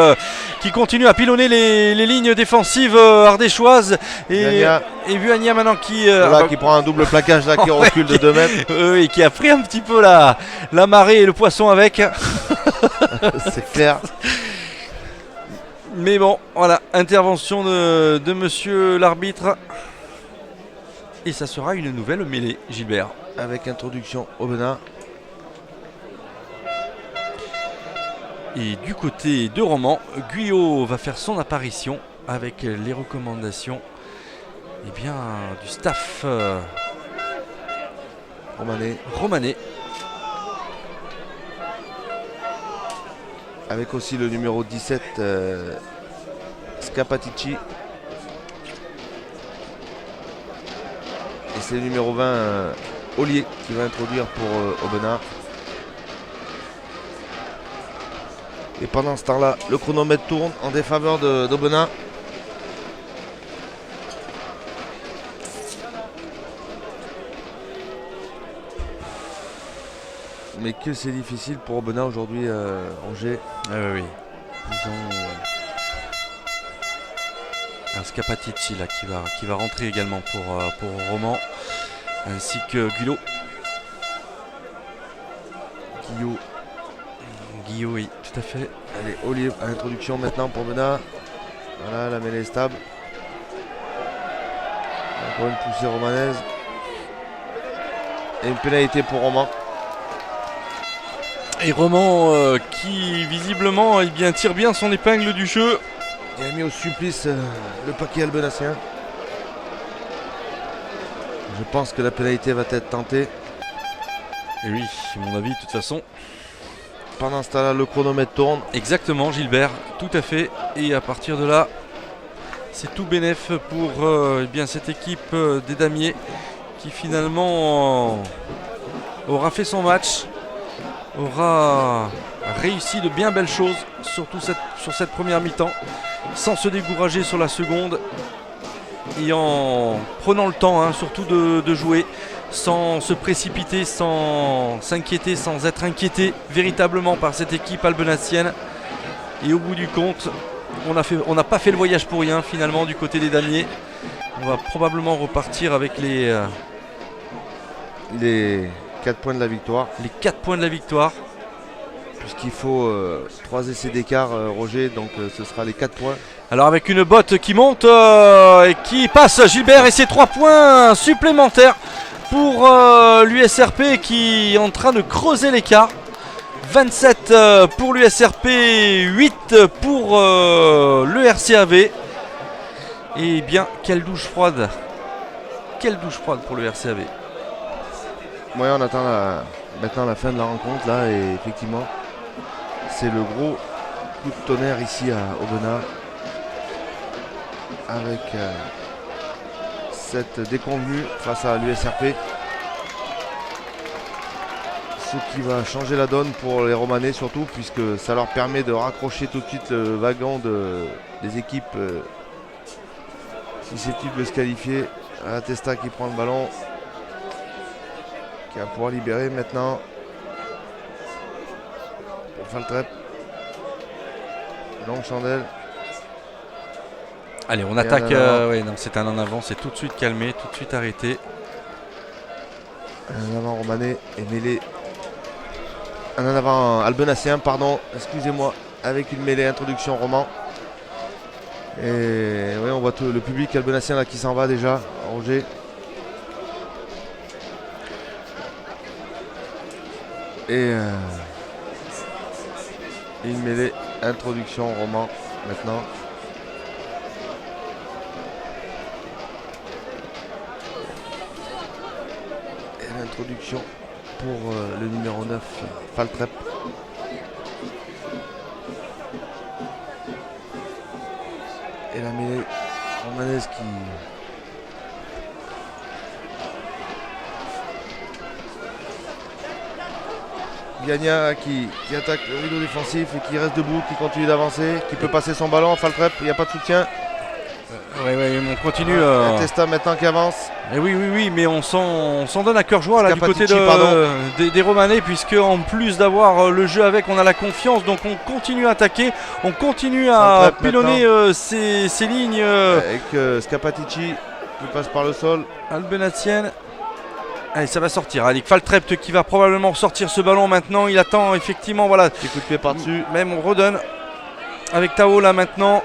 continue à pilonner les lignes défensives ardéchoises. Buagna. Et Buagna maintenant qui, Voilà, qui prend un double plaquage là, qui recule de 2 mètres. et qui a pris un petit peu la marée et le poisson avec. C'est clair. Mais bon, voilà, intervention de monsieur l'arbitre. Et ça sera une nouvelle mêlée, Gilbert. Avec introduction Aubenas. Et du côté de Romans, Guyot va faire son apparition avec les recommandations du staff romanais. Avec aussi le numéro 17 Scapatici. Et c'est le numéro 20 Ollier qui va introduire pour Aubenas. Et pendant ce temps-là, le chronomètre tourne en défaveur d'Aubenas. Mais que c'est difficile pour Aubenas aujourd'hui, Angers. Ah oui. Ils ont un Scapatici là qui va rentrer également pour Romans, ainsi que Guyot. Guillaume, oui, tout à fait. Allez, Ollier à l'introduction maintenant pour Aubenas. Voilà, la mêlée est stable. Encore une poussée romanaise. Et une pénalité pour Romans. Et Romans qui visiblement tire bien son épingle du jeu. Il a mis au supplice le paquet albenacien. Je pense que la pénalité va être tentée. Et oui, à mon avis, de toute façon. Pendant ce temps-là, le chronomètre tourne. Exactement, Gilbert, tout à fait. Et à partir de là, c'est tout bénef pour cette équipe des Damiers qui finalement aura fait son match, aura réussi de bien belles choses, surtout sur cette première mi-temps, sans se décourager sur la seconde et en prenant le temps surtout de jouer, sans se précipiter, sans s'inquiéter, sans être inquiété véritablement par cette équipe albenacienne. Et au bout du compte, on n'a pas fait le voyage pour rien finalement du côté des Damiers. On va probablement repartir avec les 4 points de la victoire. Les 4 points de la victoire. Puisqu'il faut 3 essais d'écart, Roger, donc ce sera les 4 points. Alors avec une botte qui monte et qui passe Gilbert, et ses 3 points supplémentaires pour l'USRP qui est en train de creuser l'écart. 27 pour l'USRP, 8 pour le RCAV. Et bien, quelle douche froide. Quelle douche froide pour le RCAV. Ouais, on attend maintenant la fin de la rencontre là, et effectivement, c'est le gros coup de tonnerre ici à Aubenas. Avec cette déconvenue face à l'USRP. Ce qui va changer la donne pour les Romanais surtout, puisque ça leur permet de raccrocher tout de suite le wagon des équipes susceptibles de se qualifier. Testa qui prend le ballon, qui va pouvoir libérer maintenant pour Faltrep. Longue chandelle. Allez, on Et attaque. un en avant. Ouais, non, c'est un en avant, c'est tout de suite calmé, tout de suite arrêté. Un en avant Romanais et mêlé. Un en avant Albenassien, pardon, excusez-moi, avec une mêlée introduction Roman. Et oui, on voit tout le public albenassien là qui s'en va déjà, Roger. Et une mêlée introduction Roman maintenant. Et l'introduction pour le numéro 9, Faltrep. Et la mêlée romanaise qui... Gagna qui attaque le rideau défensif et qui reste debout, qui continue d'avancer, qui peut passer son ballon. Faltrep, il n'y a pas de soutien. Oui, on continue. Testa maintenant qui avance. Et oui, mais on s'en donne à cœur joie là du côté Scapatici, des Romanais, puisque en plus d'avoir le jeu avec, on a la confiance, donc on continue à attaquer, on continue à Faltrep pilonner ces lignes. Avec Scapatici qui passe par le sol. Albenassienne. Allez, ça va sortir. Allez, Faltrep qui va probablement sortir ce ballon maintenant. Il attend effectivement, voilà. Petit coup de pied par-dessus. Même on redonne avec Tao là maintenant,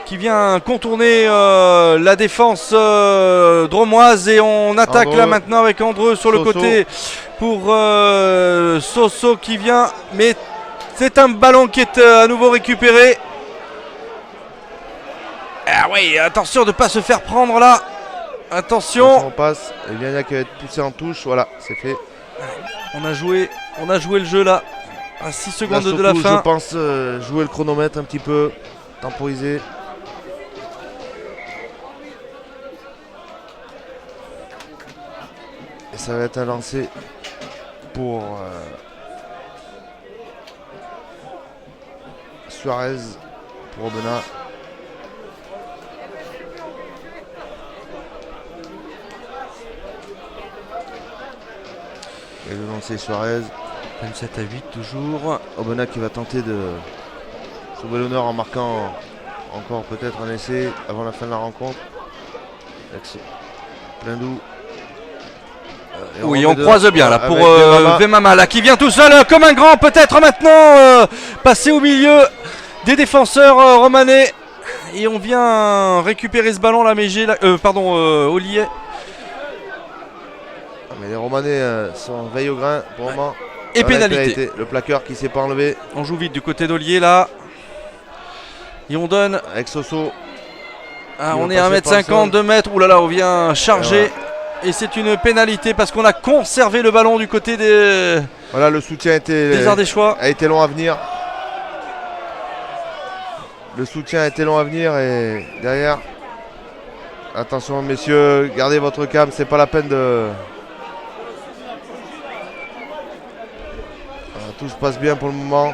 qui vient contourner la défense dromoise, et on attaque Andreu. là maintenant avec Andreu sur le Soso. côté pour Soso qui vient, mais c'est un ballon qui est à nouveau récupéré. Ah oui, attention de ne pas se faire prendre là. Attention. On passe. Et Gagna qui va être poussé en touche. Voilà, c'est fait. On a joué le jeu là à 6 secondes Là, de la surtout, fin. Je pense jouer le chronomètre un petit peu, temporiser. Et ça va être un lancer pour Suarez, pour Aubenas. Et le lancer Suarez. 27 à 8 toujours. Aubenas qui va tenter de sauver l'honneur en marquant encore peut-être un essai avant la fin de la rencontre. Plein doux. Oui, on croise bien là pour Vemama. Vemama là qui vient tout seul comme un grand, peut-être maintenant passer au milieu des défenseurs romanais, et on vient récupérer ce ballon là, mais Ollier. Mais les Romanais sont veille au grain pour le moment. Et Voilà, pénalité. Le plaqueur qui s'est pas enlevé On joue vite du côté d'Ollier là. Et on donne. avec Soso. Ah, Ils on vont est à passer par le 1m50, sol. 2 mètres. Ouh là là, on vient charger. Et c'est une pénalité parce qu'on a conservé le ballon du côté des Voilà, le soutien des Ardéchois. a été long à venir. Le soutien a été long à venir et derrière. Attention messieurs, gardez votre calme, c'est pas la peine de. Tout se passe bien pour le moment.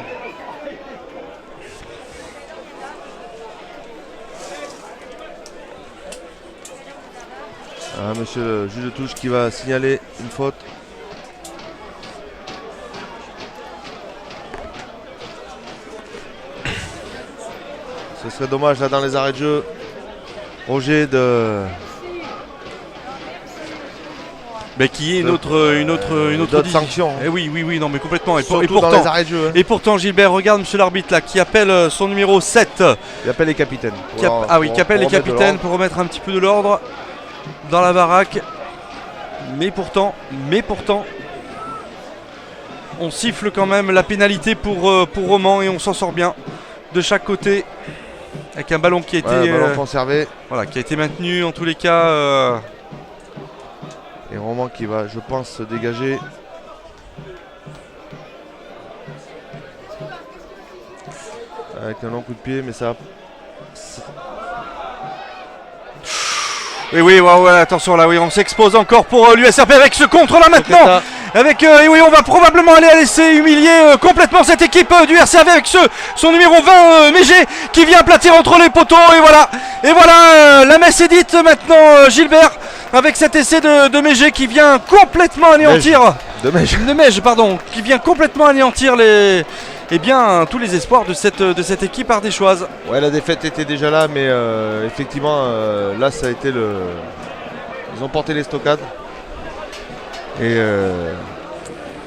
Monsieur le juge de touche qui va signaler une faute. Ce serait dommage là dans les arrêts de jeu, Roger, de Mais qui est une autre d'autres sanctions. Eh oui, non mais complètement. Surtout pourtant, dans les arrêts de jeu. Hein. et pourtant Gilbert, regarde monsieur l'arbitre là qui appelle son numéro 7. Il appelle les capitaines. Qui appelle les capitaines pour remettre un petit peu de l'ordre dans la baraque. Mais pourtant, on siffle quand même la pénalité pour Roman, et on s'en sort bien de chaque côté avec un ballon qui a été ballon conservé. qui a été maintenu en tous les cas. Et Roman qui va, je pense, se dégager. Avec un long coup de pied, mais ça. Oui, ouais, attention là, oui, on s'expose encore pour l'USRP avec ce contre là maintenant. Et oui, on va probablement aller laisser humilier complètement cette équipe du RCAV avec son numéro 20, Mégé, qui vient aplatir entre les poteaux. Et voilà, la messe est dite maintenant, Gilbert, avec cet essai de Mégé qui vient complètement anéantir. De Mège, pardon, qui vient complètement anéantir tous les espoirs de cette équipe ardéchoise. Ouais, la défaite était déjà là, mais effectivement, là, ça a été ils ont porté les stockades. Et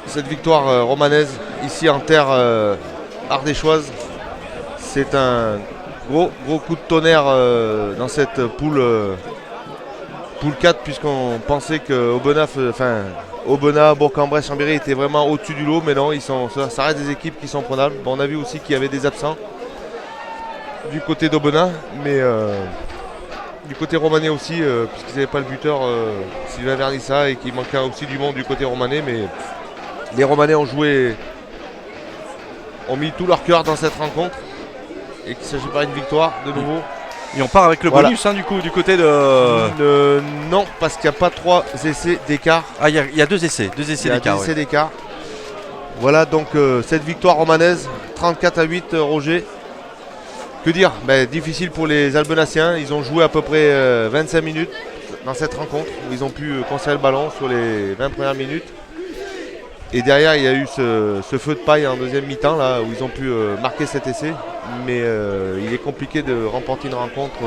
cette victoire romanaise, ici en terre ardéchoise, c'est un gros coup de tonnerre dans cette poule 4, puisqu'on pensait que Aubenas, Bourg-en-Bresse, Chambéry étaient vraiment au-dessus du lot, mais non, ça reste des équipes qui sont prenables. Bon, on a vu aussi qu'il y avait des absents du côté d'Aubenas, mais du côté romanais aussi, puisqu'ils n'avaient pas le buteur Sylvain Vernissa, et qu'il manquait aussi du monde du côté romanais, mais les Romanais ont mis tout leur cœur dans cette rencontre, et qu'il ne s'agit pas d'une victoire de nouveau. Et on part avec le bonus du côté de... Non, parce qu'il n'y a pas 3 essais d'écart. Ah, il y a 2 essais, 2 essais d'écart. 2 essais d'écart. Voilà donc cette victoire romanaise, 34-8, Roger. Que dire, difficile pour les Albenaciens. Ils ont joué à peu près 25 minutes dans cette rencontre, où ils ont pu conserver le ballon sur les 20 premières minutes. Et derrière, il y a eu ce feu de paille en deuxième mi-temps, là, où ils ont pu marquer cet essai. Mais il est compliqué de remporter une rencontre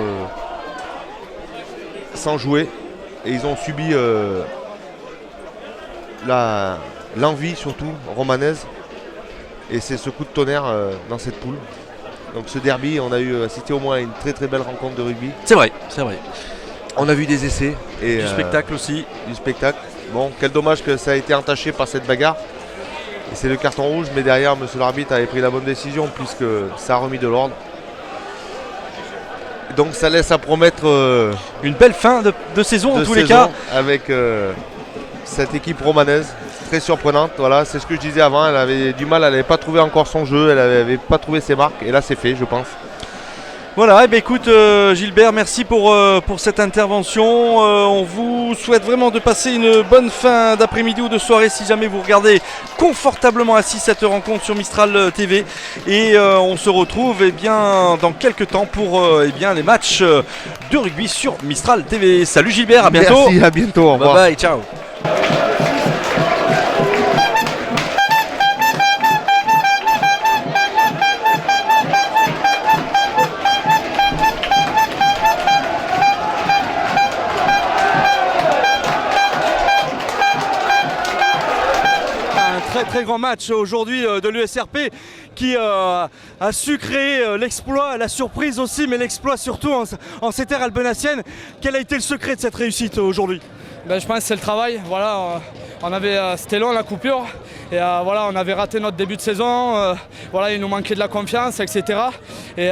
sans jouer. Et ils ont subi l'envie, surtout, romanaise. Et c'est ce coup de tonnerre dans cette poule. Donc ce derby, on a assisté au moins à une très très belle rencontre de rugby. C'est vrai. On a vu des essais. Et, du spectacle aussi. Du spectacle. Bon, quel dommage que ça a été entaché par cette bagarre. Et c'est le carton rouge, mais derrière, monsieur l'arbitre avait pris la bonne décision, puisque ça a remis de l'ordre. Donc ça laisse à promettre une belle fin de saison en tous les cas. Avec cette équipe romanaise, très surprenante. Voilà, c'est ce que je disais avant, elle avait du mal, elle n'avait pas trouvé encore son jeu, elle n'avait pas trouvé ses marques, et là c'est fait, je pense. Voilà, écoute Gilbert, merci pour cette intervention. On vous souhaite vraiment de passer une bonne fin d'après-midi ou de soirée si jamais vous regardez confortablement assis cette rencontre sur Mistral TV. Et on se retrouve dans quelques temps pour les matchs de rugby sur Mistral TV. Salut Gilbert, à bientôt. Merci, à bientôt, au revoir. Bye bye, ciao. Très grand match aujourd'hui de l'USRP qui a su créer l'exploit, la surprise aussi, mais l'exploit surtout en ces terres albenaciennes. Quel a été le secret de cette réussite aujourd'hui ? Je pense que c'est le travail. Voilà, c'était long la coupure et on avait raté notre début de saison. Il nous manquait de la confiance, etc. Et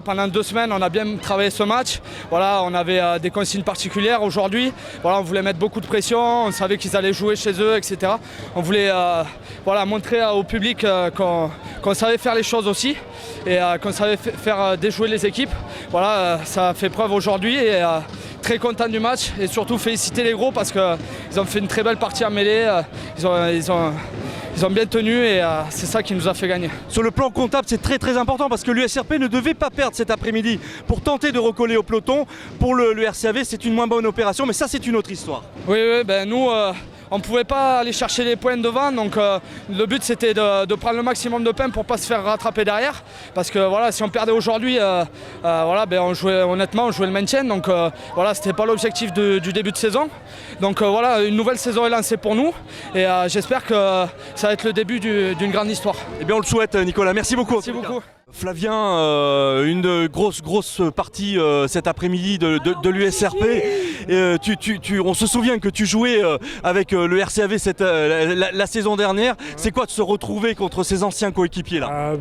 pendant 2 semaines, on a bien travaillé ce match. On avait des consignes particulières aujourd'hui. On voulait mettre beaucoup de pression. On savait qu'ils allaient jouer chez eux, etc. On voulait montrer au public qu'on savait faire les choses aussi et qu'on savait faire déjouer les équipes. Ça a fait preuve aujourd'hui et très content du match et surtout féliciter les gros parce qu'ils ont fait une très belle partie en mêlée. Ils ont bien tenu et c'est ça qui nous a fait gagner. Sur le plan comptable, c'est très très important parce que l'USRP ne devait pas perdre cet après-midi pour tenter de recoller au peloton. Pour le RCAV, c'est une moins bonne opération, mais ça c'est une autre histoire. Oui, nous, on ne pouvait pas aller chercher les points devant, donc le but c'était de prendre le maximum de points pour ne pas se faire rattraper derrière. Parce que si on perdait aujourd'hui, on jouait le maintien, donc c'était pas l'objectif du début de saison. Donc une nouvelle saison est lancée pour nous et j'espère que ça va être le début d'une grande histoire. Eh bien on le souhaite Nicolas, merci beaucoup. Merci beaucoup. Flavien, une grosse partie cet après-midi de l'USRP. On se souvient que tu jouais avec le RCAV la saison dernière. C'est quoi de se retrouver contre ces anciens coéquipiers là ?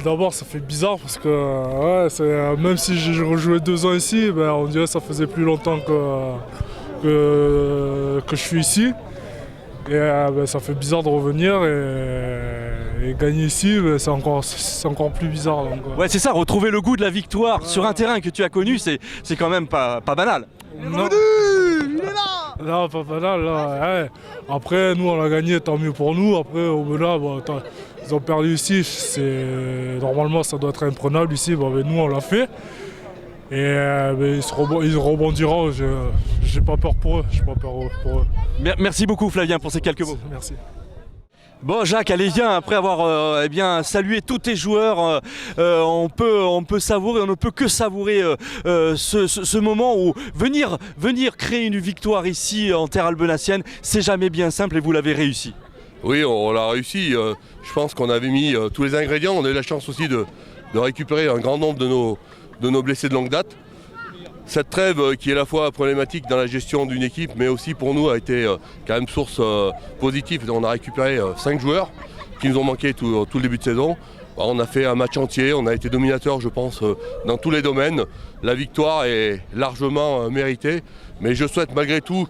D'abord ça fait bizarre parce que même si j'ai rejoué 2 ans ici, on dirait que ça faisait plus longtemps que je suis ici. Et ça fait bizarre de revenir et gagner ici, c'est encore plus bizarre. Donc, ouais, c'est ça, retrouver le goût de la victoire sur un terrain que tu as connu, c'est quand même pas banal. Là, pas banal, là. Ouais. Après, nous, on a gagné, tant mieux pour nous. Après, Aubenas, ils ont perdu ici. Normalement, ça doit être imprenable ici. Nous, on l'a fait. Et ils rebondiront. J'ai pas peur pour eux. Merci beaucoup Flavien pour ces quelques mots. Merci. Bon Jacques, allez viens, après avoir salué tous tes joueurs, on peut savourer, on ne peut que savourer ce moment où venir créer une victoire ici en terre albenacienne, c'est jamais bien simple et vous l'avez réussi. Oui, on l'a réussi. Je pense qu'on avait mis tous les ingrédients. On a eu la chance aussi de récupérer un grand nombre de nos blessés de longue date. Cette trêve qui est à la fois problématique dans la gestion d'une équipe, mais aussi pour nous a été quand même source positive. On a récupéré 5 joueurs qui nous ont manqué tout le début de saison. On a fait un match entier, on a été dominateur je pense dans tous les domaines. La victoire est largement méritée, mais je souhaite malgré tout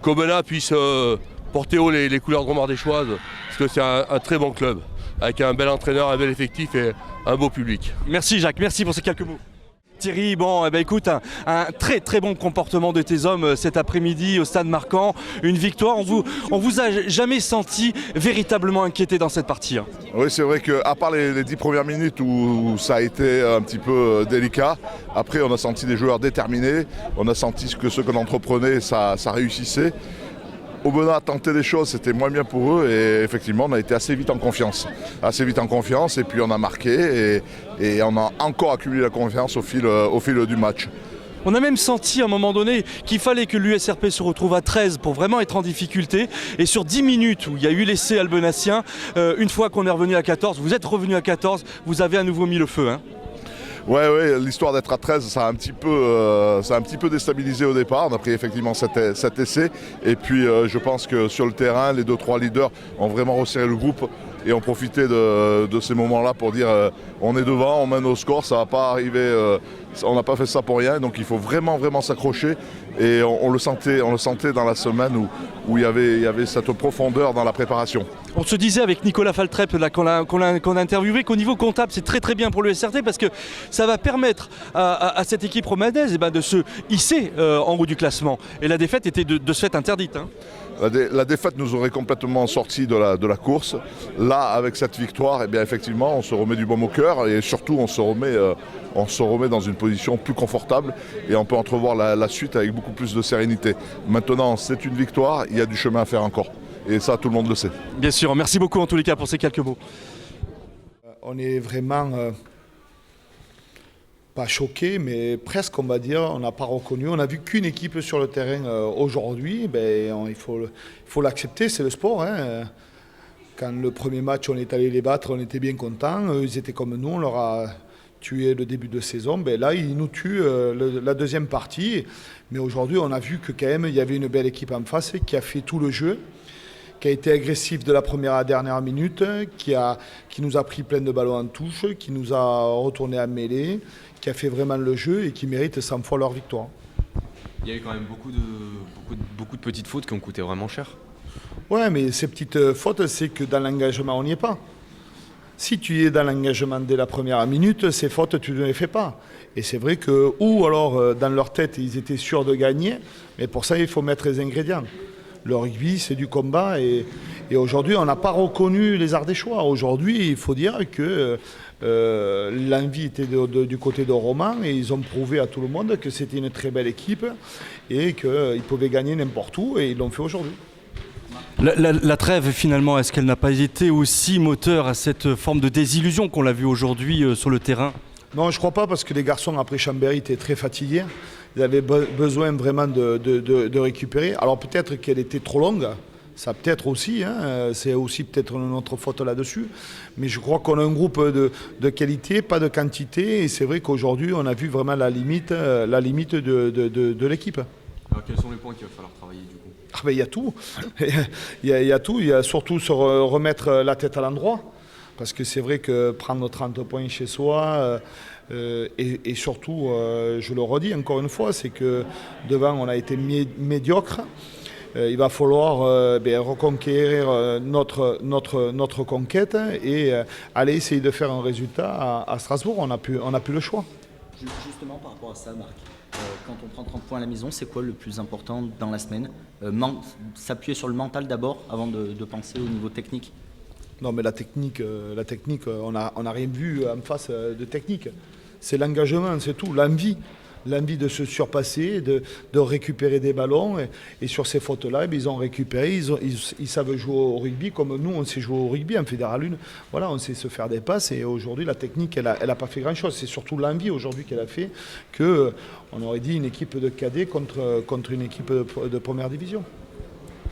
qu'Aubenas puisse porter haut les couleurs dromardéchoises, parce que c'est un très bon club, avec un bel entraîneur, un bel effectif et un beau public. Merci Jacques, merci pour ces quelques mots. Thierry, écoute, un très très bon comportement de tes hommes cet après-midi au Stade Marquand, une victoire, on vous a jamais senti véritablement inquiété dans cette partie hein. Oui, c'est vrai qu'à part les 10 premières minutes où ça a été un petit peu délicat, après on a senti des joueurs déterminés, on a senti que ce qu'on entreprenait, ça réussissait. Aubenas a tenté des choses, c'était moins bien pour eux et effectivement on a été assez vite en confiance et puis on a marqué et on a encore accumulé la confiance au fil du match. On a même senti à un moment donné qu'il fallait que l'USRP se retrouve à 13 pour vraiment être en difficulté et sur 10 minutes où il y a eu l'essai albenassien, une fois qu'on est revenu à 14, vous êtes revenu à 14, vous avez à nouveau mis le feu hein. Ouais, l'histoire d'être à 13, ça a un petit peu déstabilisé au départ. On a pris effectivement cet essai. Et puis je pense que sur le terrain, les 2-3 leaders ont vraiment resserré le groupe et ont profité de ces moments-là pour dire on est devant, on mène au score, ça va pas arriver, on n'a pas fait ça pour rien. Donc il faut vraiment s'accrocher. Et on le sentait dans la semaine où il y avait cette profondeur dans la préparation. On se disait avec Nicolas Faltrep qu'on a interviewé qu'au niveau comptable c'est très très bien pour le SRT parce que ça va permettre à cette équipe romanaise de se hisser en haut du classement. Et la défaite était de ce fait interdite. Hein. La défaite nous aurait complètement sortis de la course. Là, avec cette victoire, effectivement, on se remet du baume au cœur et surtout on se remet dans une position plus confortable et on peut entrevoir la suite avec beaucoup plus de sérénité. Maintenant, c'est une victoire, il y a du chemin à faire encore. Et ça, tout le monde le sait. Bien sûr, merci beaucoup en tous les cas pour ces quelques mots. On est vraiment pas choqué, mais presque, on va dire, on n'a pas reconnu. On n'a vu qu'une équipe sur le terrain aujourd'hui. Il faut l'accepter, c'est le sport. Hein. Quand le premier match, on est allé les battre, on était bien contents. Ils étaient comme nous, on leur a tué le début de saison. Là, ils nous tuent la deuxième partie. Mais aujourd'hui, on a vu que quand même, il y avait une belle équipe en face qui a fait tout le jeu, qui a été agressif de la première à la dernière minute, qui nous a pris plein de ballons en touche, qui nous a retourné à mêlée, qui a fait vraiment le jeu et qui mérite 100 fois leur victoire. Il y a eu quand même beaucoup de petites fautes qui ont coûté vraiment cher. Ouais, mais ces petites fautes, c'est que dans l'engagement, on n'y est pas. Si tu es dans l'engagement dès la première minute, ces fautes, tu ne les fais pas. Et c'est vrai que, ou alors dans leur tête, ils étaient sûrs de gagner, mais pour ça, il faut mettre les ingrédients. Le rugby, c'est du combat et aujourd'hui, on n'a pas reconnu les Ardéchois. Aujourd'hui, il faut dire que l'envie était du côté de Roman et ils ont prouvé à tout le monde que c'était une très belle équipe et qu'ils pouvaient gagner n'importe où et ils l'ont fait aujourd'hui. La trêve, finalement, est-ce qu'elle n'a pas été aussi moteur à cette forme de désillusion qu'on l'a vu aujourd'hui sur le terrain ? Non, je ne crois pas parce que les garçons après Chambéry étaient très fatigués. Ils avaient besoin vraiment de récupérer. Alors peut-être qu'elle était trop longue, ça peut-être aussi, hein, c'est aussi peut-être notre faute là-dessus. Mais je crois qu'on a un groupe de qualité, pas de quantité. Et c'est vrai qu'aujourd'hui, on a vu vraiment la limite de l'équipe. Alors quels sont les points qu'il va falloir travailler du coup ? Il y a tout. Il y a tout. Il y a surtout se remettre la tête à l'endroit. Parce que c'est vrai que prendre 30 points chez soi... et surtout, je le redis encore une fois, c'est que devant on a été médiocre. Il va falloir reconquérir notre conquête et aller essayer de faire un résultat à Strasbourg. On n'a plus le choix. Justement par rapport à ça, Marc, Quand on prend 30 points à la maison, c'est quoi le plus important dans la semaine? S'appuyer sur le mental d'abord avant de penser au niveau technique. Non, mais la technique, on n'a rien vu en face de technique. C'est l'engagement, c'est tout, l'envie de se surpasser, de récupérer des ballons. Et sur ces fautes-là, ils ont récupéré, ils savent jouer au rugby comme nous, on sait jouer au rugby en Fédéral 1. Voilà, on sait se faire des passes. Et aujourd'hui, la technique, elle a pas fait grand-chose. C'est surtout l'envie aujourd'hui qu'elle a fait qu'on aurait dit une équipe de cadets contre une équipe de première division.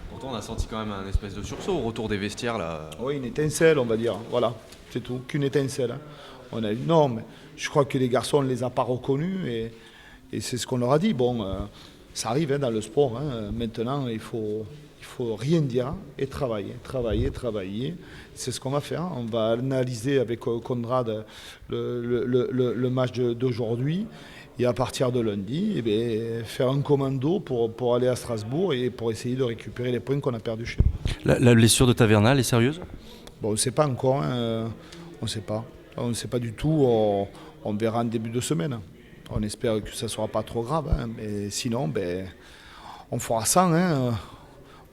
Pourtant, on a senti quand même un espèce de sursaut au retour des vestiaires là. Oui, une étincelle, on va dire. Voilà, c'est tout, qu'une étincelle. On a non, mais je crois que les garçons, on ne les a pas reconnus et c'est ce qu'on leur a dit. Bon, ça arrive dans le sport. Maintenant, il faut rien dire et travailler. C'est ce qu'on va faire. On va analyser avec Conrad le match d'aujourd'hui. Et à partir de lundi, faire un commando pour aller à Strasbourg et pour essayer de récupérer les points qu'on a perdus chez nous. La blessure de Taverna, elle est sérieuse? Bon, on ne sait pas encore. On ne sait pas. On ne sait pas du tout. On verra en début de semaine. On espère que ça ne sera pas trop grave. Mais sinon, on fera 100.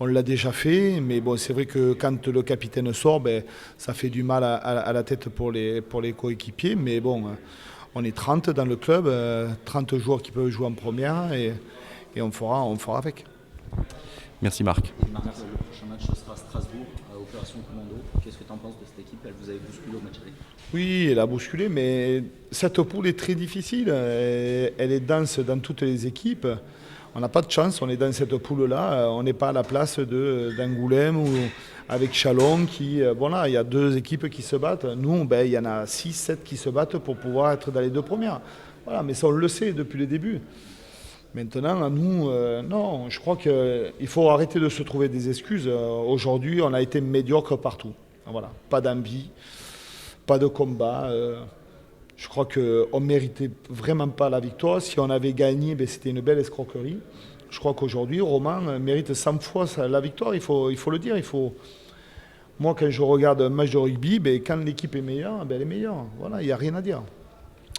On l'a déjà fait. Mais bon, c'est vrai que quand le capitaine sort, ça fait du mal à la tête pour les coéquipiers. Mais bon, on est 30 dans le club, 30 joueurs qui peuvent jouer en première et on fera avec. Merci Marc. Marc, le prochain match sera Strasbourg, à Opération Commando. Qu'est-ce que tu en penses de cette équipe? Elle vous avait bousculé au match aller? Oui, elle a bousculé, mais cette poule est très difficile. Elle est dense dans toutes les équipes. On n'a pas de chance, on est dans cette poule-là. On n'est pas à la place d'Angoulême ou avec Chalon qui... Bon là, il y a 2 équipes qui se battent. Nous, il y en a 6, 7 qui se battent pour pouvoir être dans les 2 premières. Voilà, mais ça, on le sait depuis le début. Maintenant, à nous, non, je crois qu'il faut arrêter de se trouver des excuses. Aujourd'hui, on a été médiocre partout. Voilà, pas d'envie, pas de combat. Je crois qu'on ne méritait vraiment pas la victoire. Si on avait gagné, c'était une belle escroquerie. Je crois qu'aujourd'hui, Roman mérite 100 fois la victoire. Il faut le dire. Moi, quand je regarde un match de rugby, quand l'équipe est meilleure, elle est meilleure. Voilà, il n'y a rien à dire.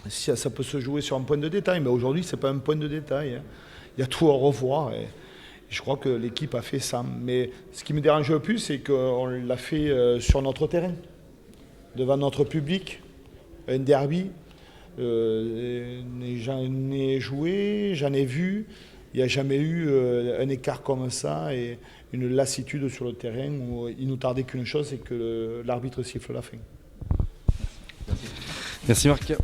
Ça peut se jouer sur un point de détail, mais aujourd'hui, ce n'est pas un point de détail. Il y a tout à revoir. Et je crois que l'équipe a fait ça. Mais ce qui me dérange le plus, c'est qu'on l'a fait sur notre terrain, devant notre public. Un derby, j'en ai joué, j'en ai vu. Il n'y a jamais eu un écart comme ça et une lassitude sur le terrain où il nous tardait qu'une chose, c'est que l'arbitre siffle la fin. Merci Marc.